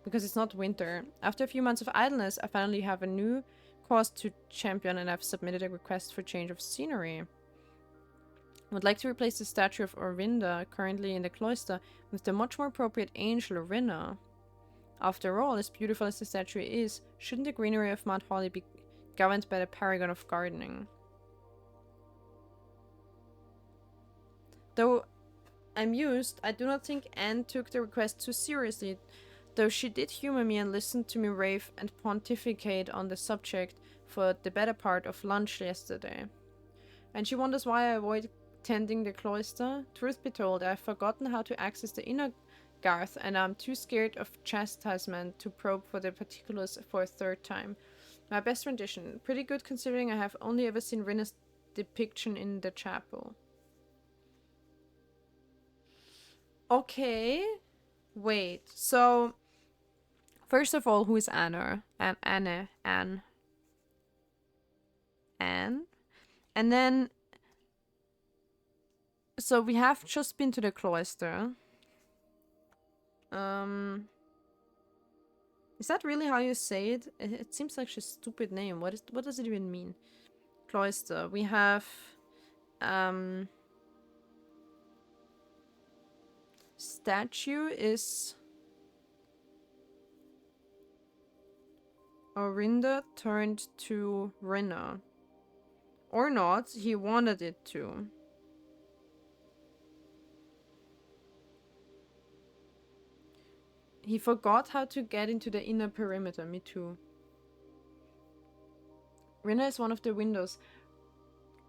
A: Because it's not winter. After a few months of idleness, I finally have a new cause to champion and I've submitted a request for change of scenery. I would like to replace the statue of Orvinda, currently in the cloister, with the much more appropriate angel Orina. After all, as beautiful as the statue is, shouldn't the greenery of Mount Holly be governed by the paragon of gardening? Though amused, I do not think Anne took the request too seriously, though she did humor me and listened to me rave and pontificate on the subject for the better part of lunch yesterday. And she wonders why I avoid tending the cloister. Truth be told, I've forgotten how to access the inner garth and I'm too scared of chastisement to probe for the particulars for a third time. My best rendition. Pretty good considering I have only ever seen Rinna's depiction in the chapel. Okay. Wait. So, first of all, who is Anna? Anne. Anne. And then... So, we have just been to the cloister. Is that really how you say it? It seems like a stupid name. What does it even mean? Cloister. We have... statue is Orinda turned to Rinna. Or not, he wanted it to. He forgot how to get into the inner perimeter, me too. Rinna is one of the windows.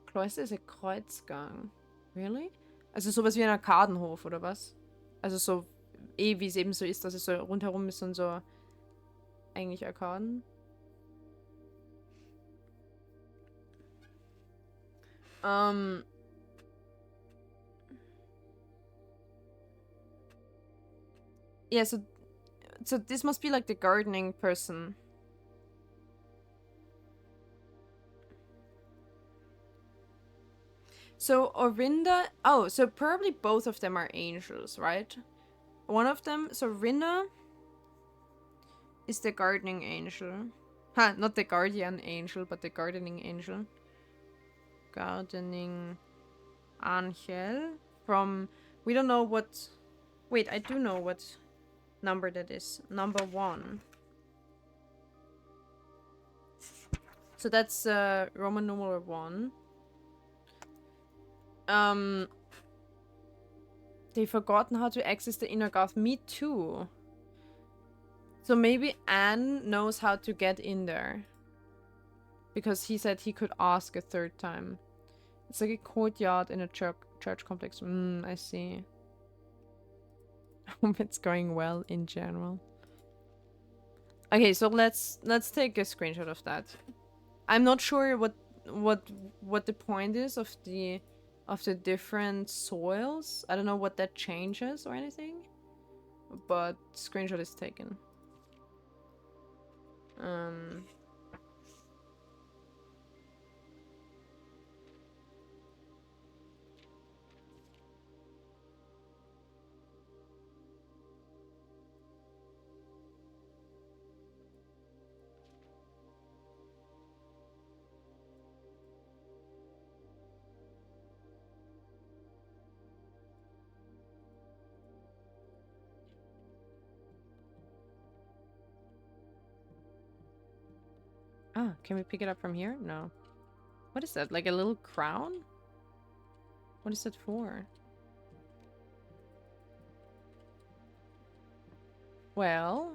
A: Kloster ist ein Kreuzgang. Really? Also sowas wie ein Arkadenhof, oder was? Also so, wie es eben so ist, dass es so rundherum ist und so eigentlich Arkaden. Yeah, so this must be like the gardening person. So Orinda, oh, so probably both of them are angels, right? One of them, so Rinna is the gardening angel. Ha, not the guardian angel, but the gardening angel. Gardening angel from, we don't know what, wait, I do know what number that is. Number 1. So that's Roman numeral 1. They've forgotten how to access the inner garth. Me too. So maybe Anne knows how to get in there. Because he said he could ask a 3rd time. It's like a courtyard in a church complex. I see. I hope it's going well in general. Okay, so let's take a screenshot of that. I'm not sure what the point is of the different soils. I don't know what that changes or anything. But screenshot is taken. Ah, can we pick it up from here? No. What is that? Like a little crown? What is that for? Well,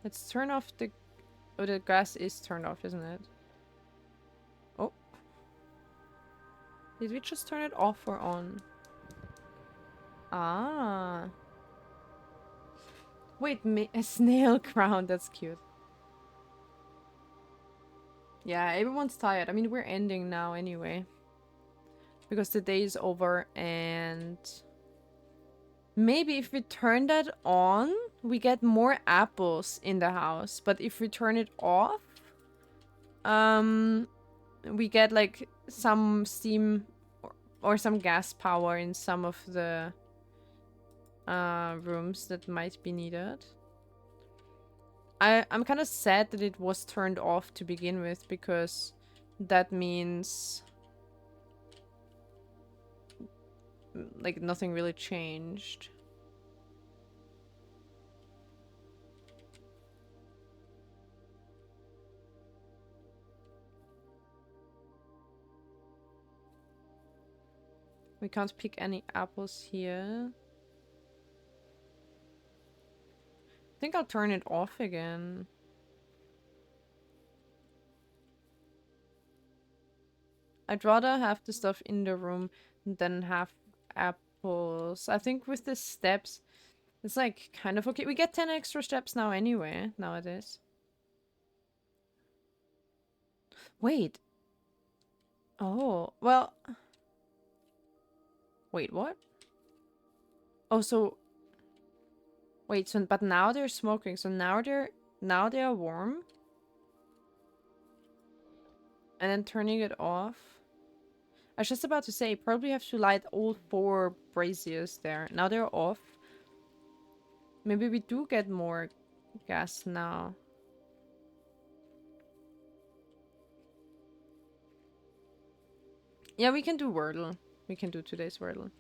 A: let's turn off the... Oh, the gas is turned off, isn't it? Oh. Did we just turn it off or on? Ah. Wait, a snail crown. That's cute. Yeah, everyone's tired. I mean, we're ending now anyway. Because the day is over and... Maybe if we turn that on, we get more apples in the house. But if we turn it off, we get like some steam or some gas power in some of the rooms that might be needed. I'm kind of sad that it was turned off to begin with, because that means like nothing really changed. We can't pick any apples here. I think I'll turn it off again. I'd rather have the stuff in the room than have apples. I think with the steps, it's like kind of okay. We get 10 extra steps now anyway, nowadays. Wait. Oh, well. Wait, what? Oh, so... Wait, so but now they're smoking, so now they are warm? And then turning it off? I was just about to say, probably have to light all 4 braziers there. Now they're off. Maybe we do get more gas now. Yeah, we can do Wordle. We can do today's Wordle.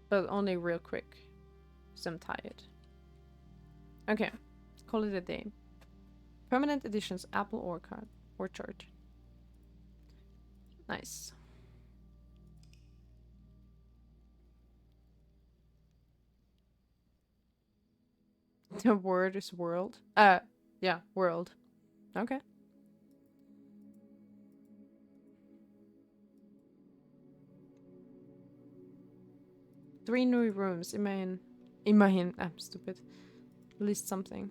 A: But only real quick. Because I'm tired. Okay. Call it a day. Permanent editions, Apple Orchard. Nice. The word is world. Yeah, world. Okay. Three new rooms. Imagine. I'm stupid. List something.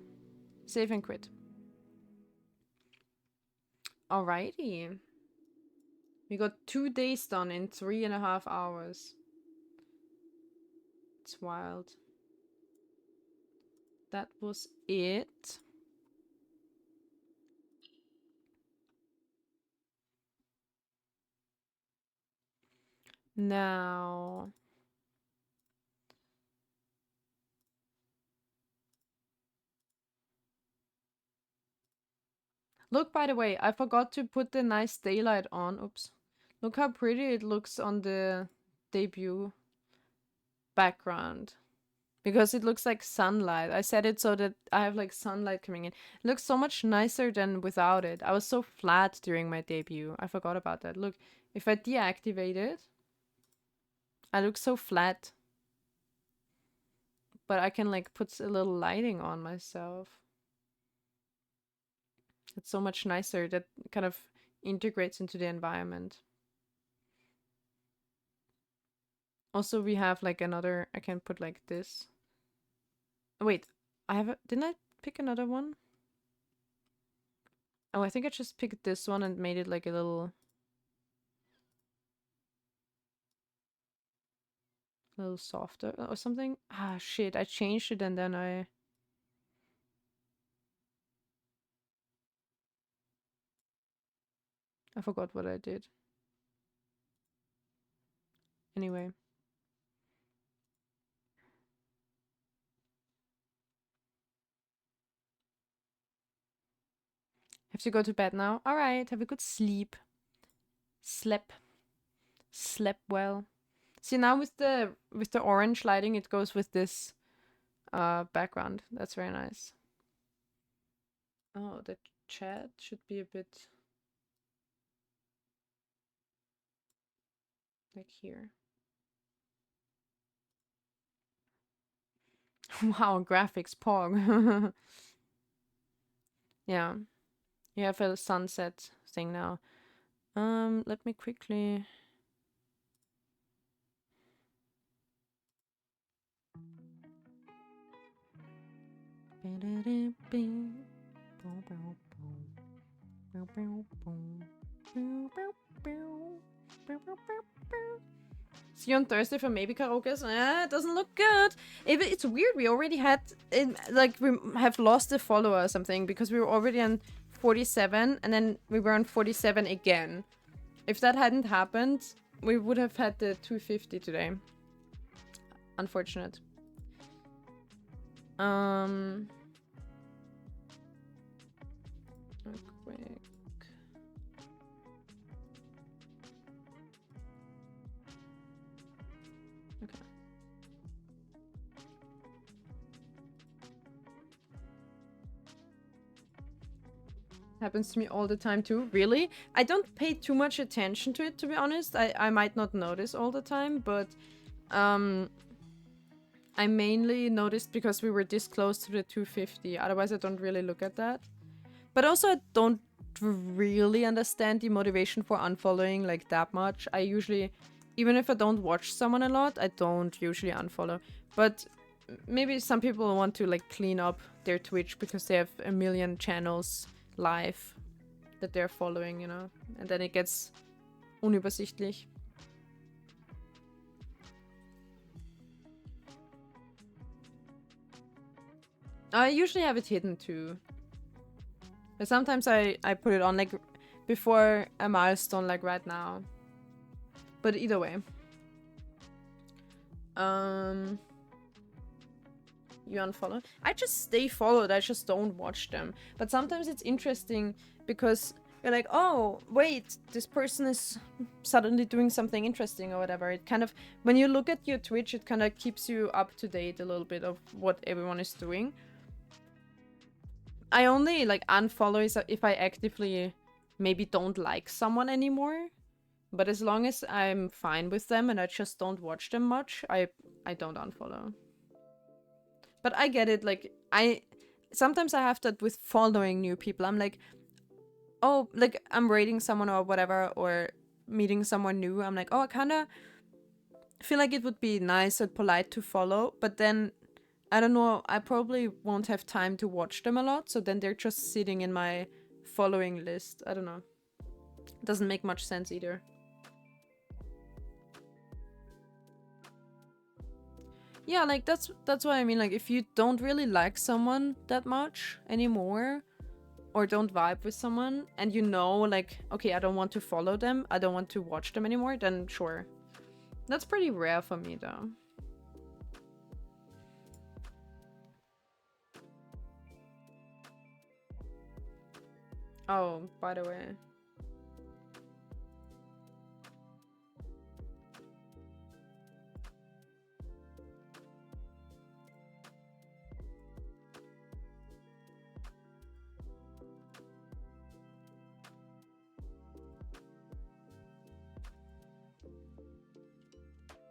A: Save and quit. Alrighty. We got 2 days done in 3.5 hours. It's wild. That was it. Now... Look, by the way, I forgot to put the nice daylight on. Oops. Look how pretty it looks on the debut background. Because it looks like sunlight. I set it so that I have like sunlight coming in. It looks so much nicer than without it. I was so flat during my debut. I forgot about that. Look, if I deactivate it, I look so flat. But I can like put a little lighting on myself. It's so much nicer. That kind of integrates into the environment. Also, we have like another, I can put like this. Wait, didn't I pick another one? Oh, I think I just picked this one and made it like a little softer or something. Ah, shit, I changed it and then I forgot what I did. Anyway. Have to go to bed now. All right, have a good sleep. Slept well. See, now with the orange lighting, it goes with this background. That's very nice. Oh, the chat should be a bit like here. Wow, graphics pog. Yeah. You have a sunset thing now. Let me quickly... See you on Thursday for maybe karaoke. It doesn't look good. It's weird. We already had... like, we have lost a follower or something because we were already on 47 and then we were on 47 again. If that hadn't happened, we would have had the 250 today. Unfortunate. Quick. Okay. Happens to me all the time too. Really? I don't pay too much attention to it, to be honest. I might not notice all the time, but I mainly noticed because we were this close to the 250. Otherwise, I don't really look at that. But also, I don't really understand the motivation for unfollowing like that much. I usually, even if I don't watch someone a lot, I don't usually unfollow. But maybe some people want to like clean up their Twitch because they have a million channels live that they're following, you know? And then it gets unübersichtlich. I usually have it hidden too. But sometimes I put it on like before a milestone, like right now. But either way. You unfollow? I just stay followed, I just don't watch them. But sometimes it's interesting because you're like, oh, wait, this person is suddenly doing something interesting or whatever. It kind of, when you look at your Twitch, it kind of keeps you up to date a little bit of what everyone is doing. I only like unfollow if I actively maybe don't like someone anymore. But as long as I'm fine with them and I just don't watch them much, I don't unfollow. But I get it, like, sometimes I have that with following new people. I'm like, oh, like, I'm rating someone or whatever, or meeting someone new. I'm like, oh, I kind of feel like it would be nice and polite to follow, but then, I don't know, I probably won't have time to watch them a lot, so then they're just sitting in my following list. I don't know. Doesn't make much sense either. Yeah, like, that's what I mean. Like, if you don't really like someone that much anymore, or don't vibe with someone, and you know, like, okay, I don't want to follow them, I don't want to watch them anymore, then sure. That's pretty rare for me, though. Oh, by the way.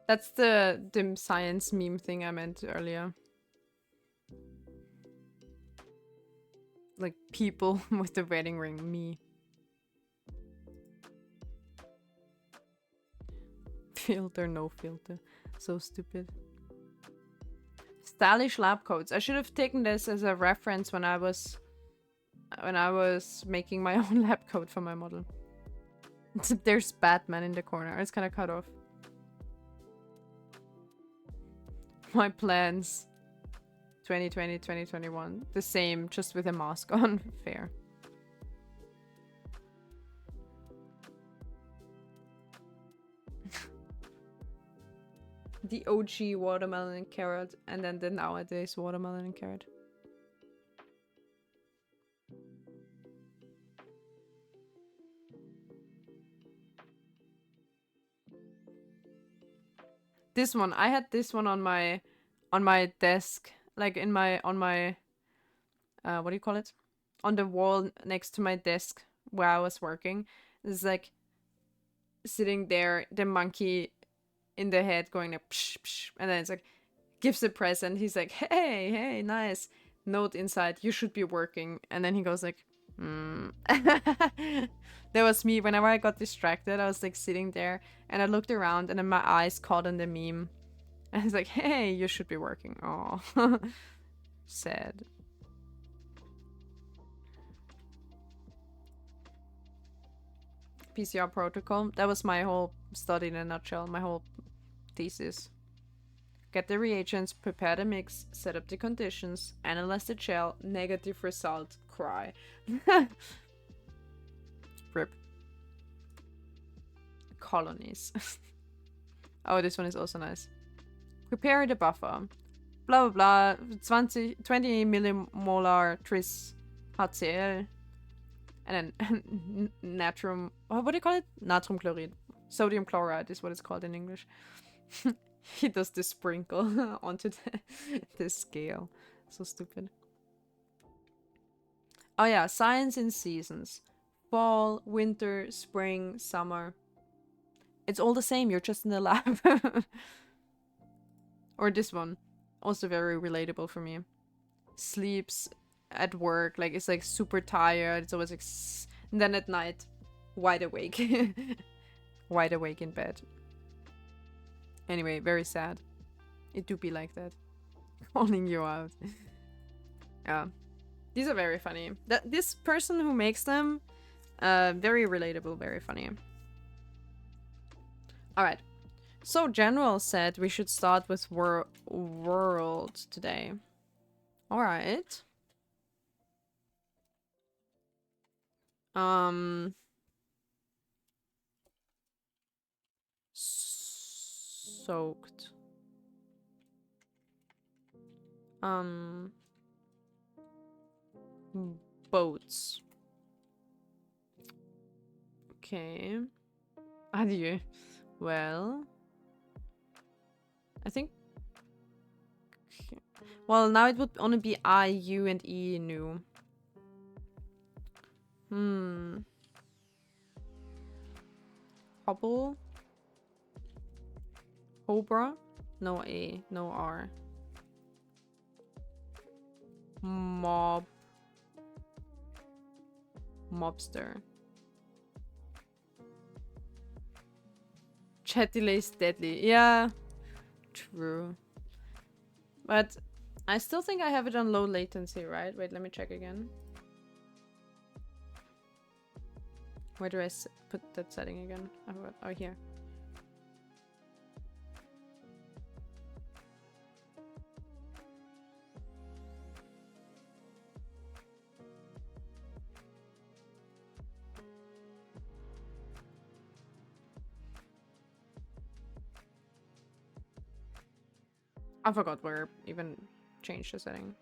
A: That's the science meme thing I meant earlier. Like, people with the wedding ring, me. Filter, no filter. So stupid. Stylish lab coats. I should have taken this as a reference when I was making my own lab coat for my model. There's Batman in the corner. It's kind of cut off. My plans. 2020, 2021. The same, just with a mask on. Fair. The OG watermelon and carrot, and then the nowadays watermelon and carrot. This one, I had this one on my desk, like on my what do you call it? On the wall next to my desk where I was working. It's like sitting there, the monkey in the head going like psh, psh, and then it's like gives a present. He's like, hey, nice. Note inside, you should be working. And then he goes like, That was me. Whenever I got distracted, I was like sitting there and I looked around and then my eyes caught on the meme. And it's like, hey, you should be working. Oh, sad. PCR protocol. That was my whole study in a nutshell, my whole thesis. Get the reagents, prepare the mix, set up the conditions, analyze the gel, negative result, cry. Rip. Colonies. Oh, this one is also nice. Prepare the buffer. Blah blah blah. 20 millimolar tris HCl. And then natrium. What do you call it? Natrium chloride. Sodium chloride is what it's called in English. He does the sprinkle onto the scale. So stupid. Oh yeah, science in seasons. Fall, winter, spring, summer. It's all the same, you're just in the lab. Or this one. Also very relatable for me. Sleeps at work, like it's like super tired. It's always like... And then at night, wide awake. Wide awake in bed. Anyway, very sad. It do be like that. Calling you out. Yeah. These are very funny. This person who makes them, very relatable, very funny. Alright. So General said we should start with world today. Alright. Soaked. Boats. Okay. Adieu. Well, I think. Well, now it would only be I, U, and E new. Hobble. Cobra. No A. No R. Mob. Mobster. Chat delay is deadly. Yeah. True. But I still think I have it on low latency, right? Wait, let me check again. Where do I put that setting again? Oh, here. I forgot where even changed the setting.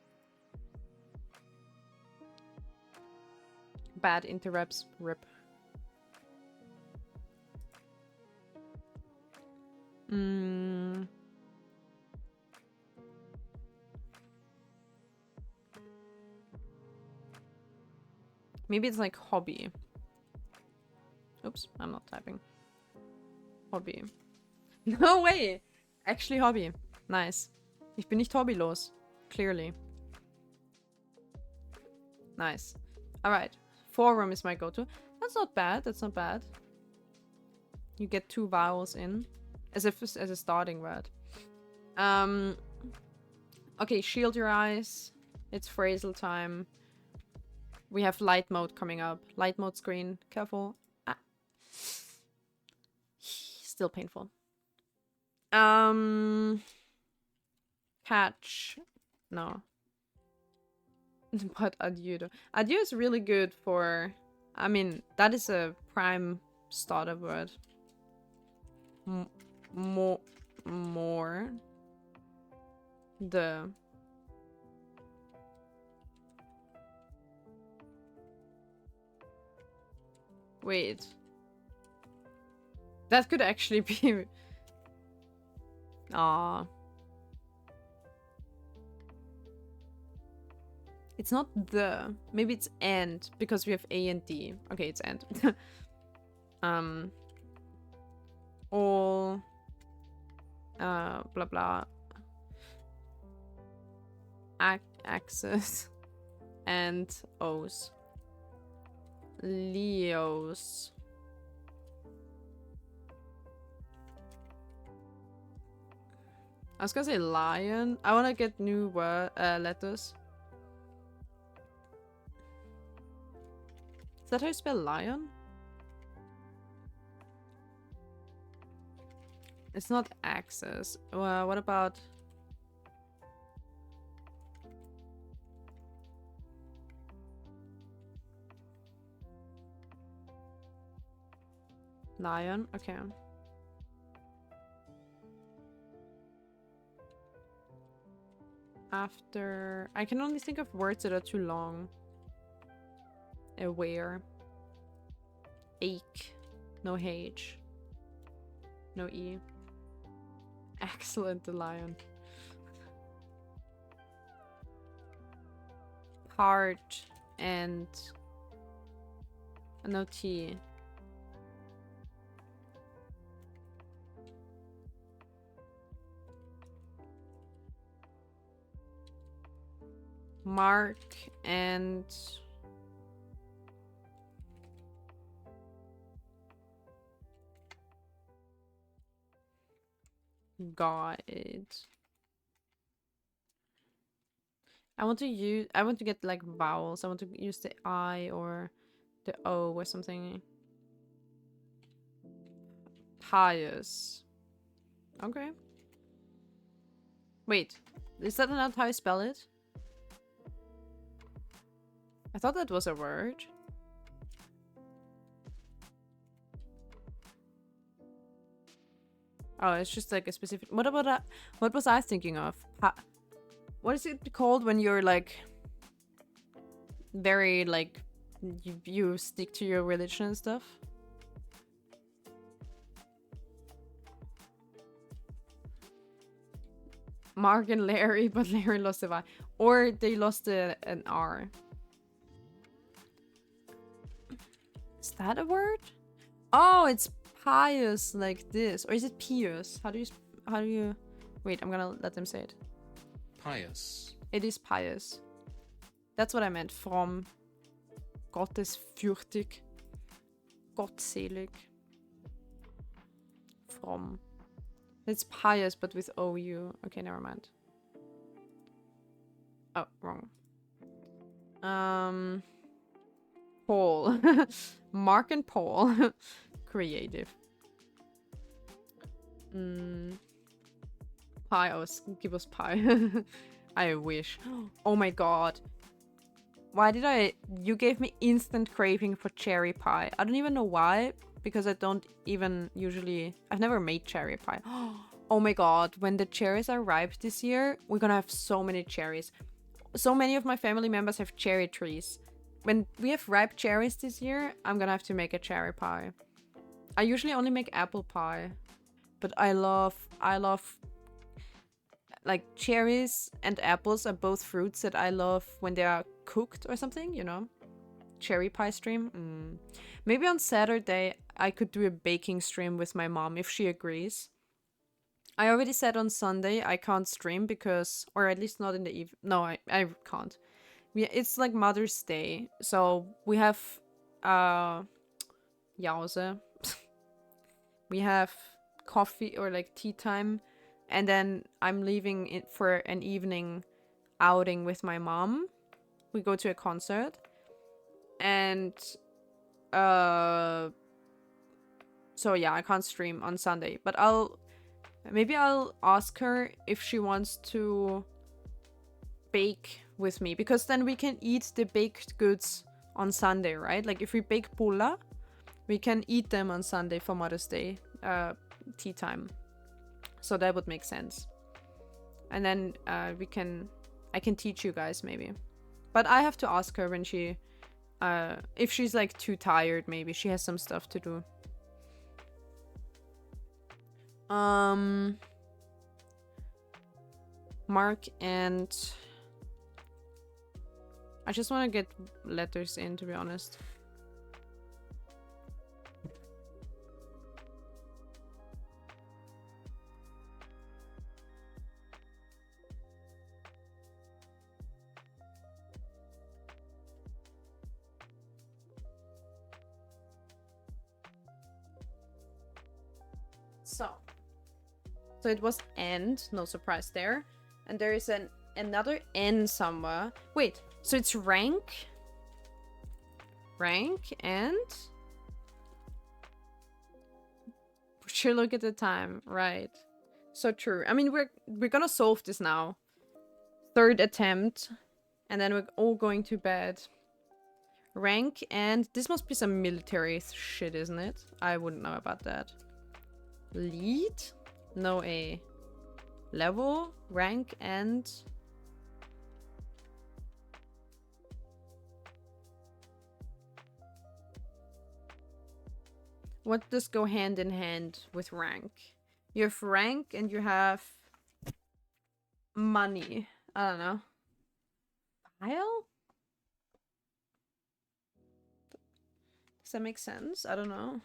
A: Bad interrupts. Rip. Maybe it's like hobby. Oops, I'm not typing. Hobby. No way! Actually hobby. Nice. Ich bin nicht hobbylos. Clearly. Nice. Alright. Forum is my go-to. That's not bad. That's not bad. You get 2 vowels in. As a starting word. Okay, shield your eyes. It's phrasal time. We have light mode coming up. Light mode screen. Careful. Ah. Still painful. Catch. No. But adieu. Adieu is really good for... I mean, that is a prime starter word. More. The... Wait. That could actually be... Ah. It's not the. Maybe it's and, because we have A and D. Okay, it's and. All. Blah blah. Axis. And O's. Leos. I was gonna say lion. I wanna get new letters. Is that how you spell lion? It's not axis. What about... Lion? Okay. After... I can only think of words that are too long. Aware. Ache. No H. No E. Excellent, the lion. Part and... No T. Mark and... Guide. I want to get like vowels. I want to use the I or the O or something. Pious. Okay. Wait, is that not how you spell it? I thought that was a word. Oh, it's just like a specific... What about that? What was I thinking of? What is it called when you're like... Very like... You stick to your religion and stuff? Mark and Larry, but Larry lost a Y. Or they lost an R. Is that a word? Oh, it's pious like this. Or is it pious? How do you... Wait, I'm gonna let them say it.
D: Pious.
A: It is pious. That's what I meant. From Gottesfürchtig. Gottselig. From. It's pious, but with OU. Okay, never mind. Oh, wrong. Paul. Mark and Paul. Creative. Pie. Oh, give us pie. I wish. Oh my god. Why did you gave me instant craving for cherry pie. I don't even know why, because I don't even usually... I've never made cherry pie. Oh my god, when the cherries are ripe this year, we're gonna have so many cherries. So many of my family members have cherry trees. When we have ripe cherries this year, I'm gonna have to make a cherry pie. I usually only make apple pie, but I love like cherries and apples are both fruits that I love when they are cooked or something, you know? Cherry pie stream. Maybe on Saturday I could do a baking stream with my mom if she agrees. I already said on Sunday I can't stream because, or at least not in the evening. No, I can't. It's like Mother's Day, so we have Jause. We have coffee or like tea time, and then I'm leaving it for an evening outing with my mom. We go to a concert, and so yeah, I can't stream on Sunday, but maybe I'll ask her if she wants to bake with me, because then we can eat the baked goods on Sunday, right? Like if we bake pulla, we can eat them on Sunday for Mother's Day tea time. So that would make sense. And then I can teach you guys maybe. But I have to ask her when she if she's like too tired, maybe she has some stuff to do. Mark and I just want to get letters in, to be honest. So it was end, no surprise there. And there is another N somewhere. Wait, so it's rank? Rank and... Sure, look at the time, right. So true. I mean, we're gonna solve this now. Third attempt. And then we're all going to bed. Rank and... This must be some military shit, isn't it? I wouldn't know about that. Lead? No A. Level, rank, and... What does go hand in hand with rank? You have rank and you have... money. I don't know. File? Does that make sense? I don't know.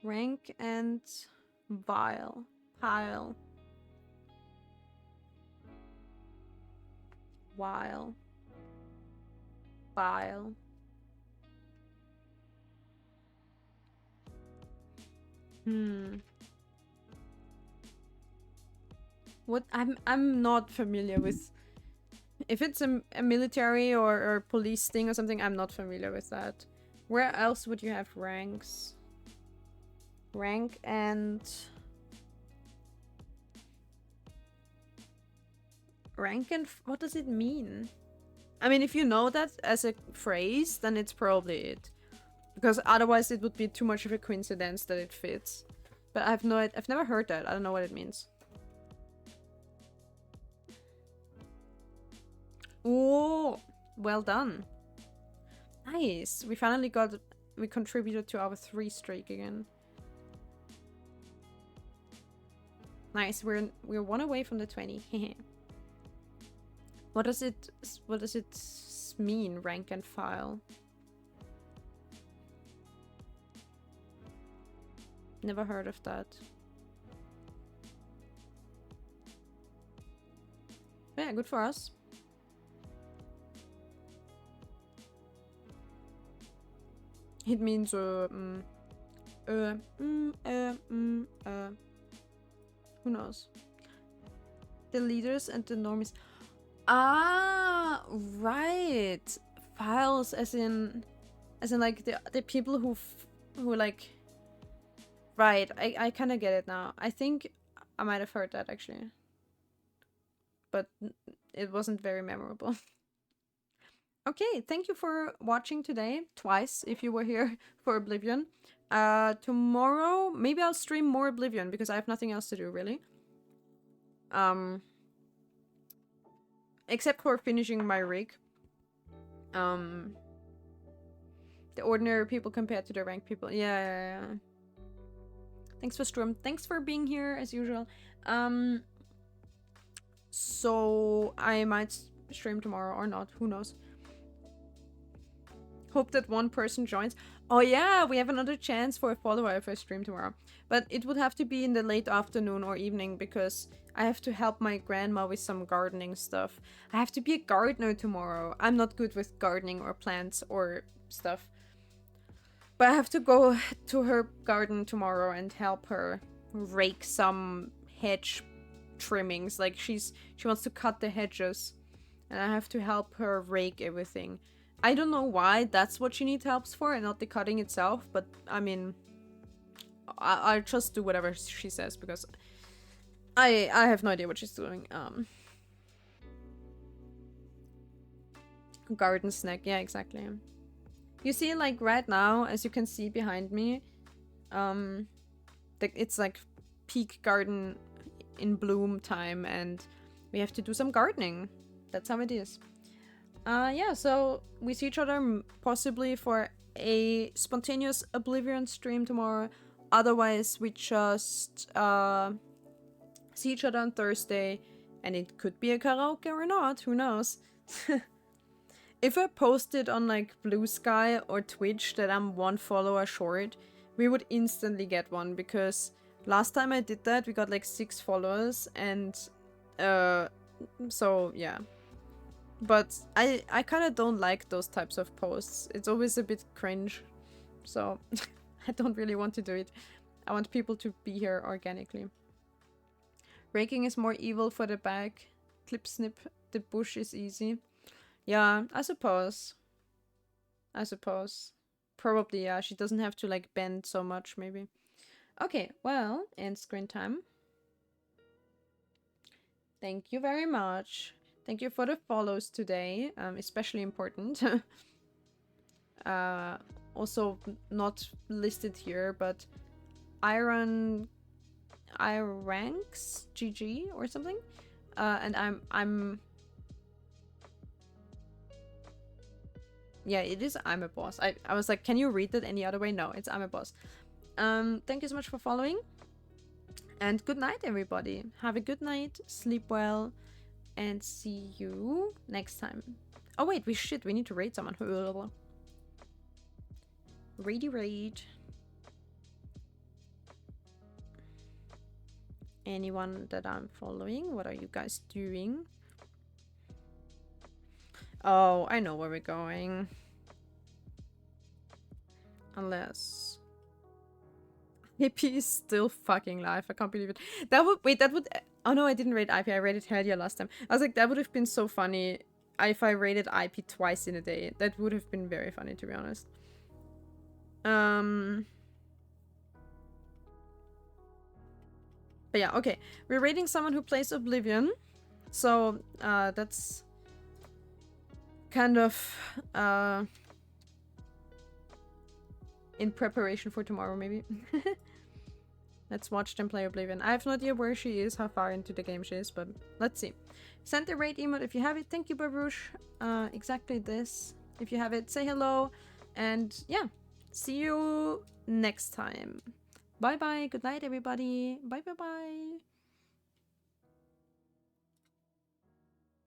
A: Rank and vile. Pile. While. Bile. What I'm not familiar with. If it's a military or police thing or something, I'm not familiar with that. Where else would you have ranks? Rank and... Rank and... What does it mean? I mean, if you know that as a phrase, then it's probably it. Because otherwise it would be too much of a coincidence that it fits. But I've never heard that. I don't know what it means. Oh, well done. Nice. We finally we contributed to our 3 streak again. Nice, we're 1 away from the 20. What does it mean, rank and file? Never heard of that. Yeah, good for us. It means who knows? The leaders and the normies. Ah, right. Files, as in like the people who like. Right. I kind of get it now. I think I might have heard that actually, but it wasn't very memorable. Okay, thank you for watching today, twice if you were here for Oblivion. Tomorrow, maybe I'll stream more Oblivion because I have nothing else to do, really. Except for finishing my rig. The ordinary people compared to the ranked people. Yeah. Thanks for stream. Thanks for being here, as usual. So I might stream tomorrow or not, who knows. Hope that one person joins. Oh yeah, we have another chance for a follower if I stream tomorrow. But it would have to be in the late afternoon or evening because I have to help my grandma with some gardening stuff. I have to be a gardener tomorrow. I'm not good with gardening or plants or stuff. But I have to go to her garden tomorrow and help her rake some hedge trimmings. Like she wants to cut the hedges and I have to help her rake everything. I don't know why that's what she needs help for and not the cutting itself, but I mean, I'll just do whatever she says because I have no idea what she's doing. Garden snack, yeah, exactly. You see, like right now, as you can see behind me, it's like peak garden in bloom time, and we have to do some gardening. That's how it is. Yeah, so we see each other possibly for a spontaneous Oblivion stream tomorrow. Otherwise, we just see each other on Thursday, and it could be a karaoke or not, who knows. If I posted on like Blue Sky or Twitch that I'm 1 follower short, we would instantly get one because last time I did that we got like 6 followers and so yeah. But I kind of don't like those types of posts. It's always a bit cringe. So I don't really want to do it. I want people to be here organically. Raking is more evil for the back. Clip snip the bush is easy. Yeah, I suppose. Probably, yeah. She doesn't have to like bend so much, maybe. Okay, well, end screen time. Thank you very much. Thank you for the follows today, especially important. Also not listed here, but Ironx GG or something. And I'm yeah, it is I'm a boss. I was like, can you read that any other way? No, it's I'm a boss. Thank you so much for following. And good night, everybody. Have a good night, sleep well, and see you next time. Oh wait, we need to raid someone. Raid. Anyone that I'm following? What are you guys doing? Oh, I know where we're going. Unless IP is still fucking live. I can't believe it. Oh no, I didn't rate IP. I rated Hellia last time. I was like, that would have been so funny if I rated IP twice in a day. That would have been very funny, to be honest. But yeah, okay. We're rating someone who plays Oblivion. So, that's kind of in preparation for tomorrow, maybe. Let's watch them play Oblivion. I have no idea where she is, how far into the game she is, but let's see. Send the raid emote if you have it. Thank you, Baruch. Exactly this. If you have it, say hello. And yeah, see you next time. Bye bye. Good night, everybody. Bye bye bye.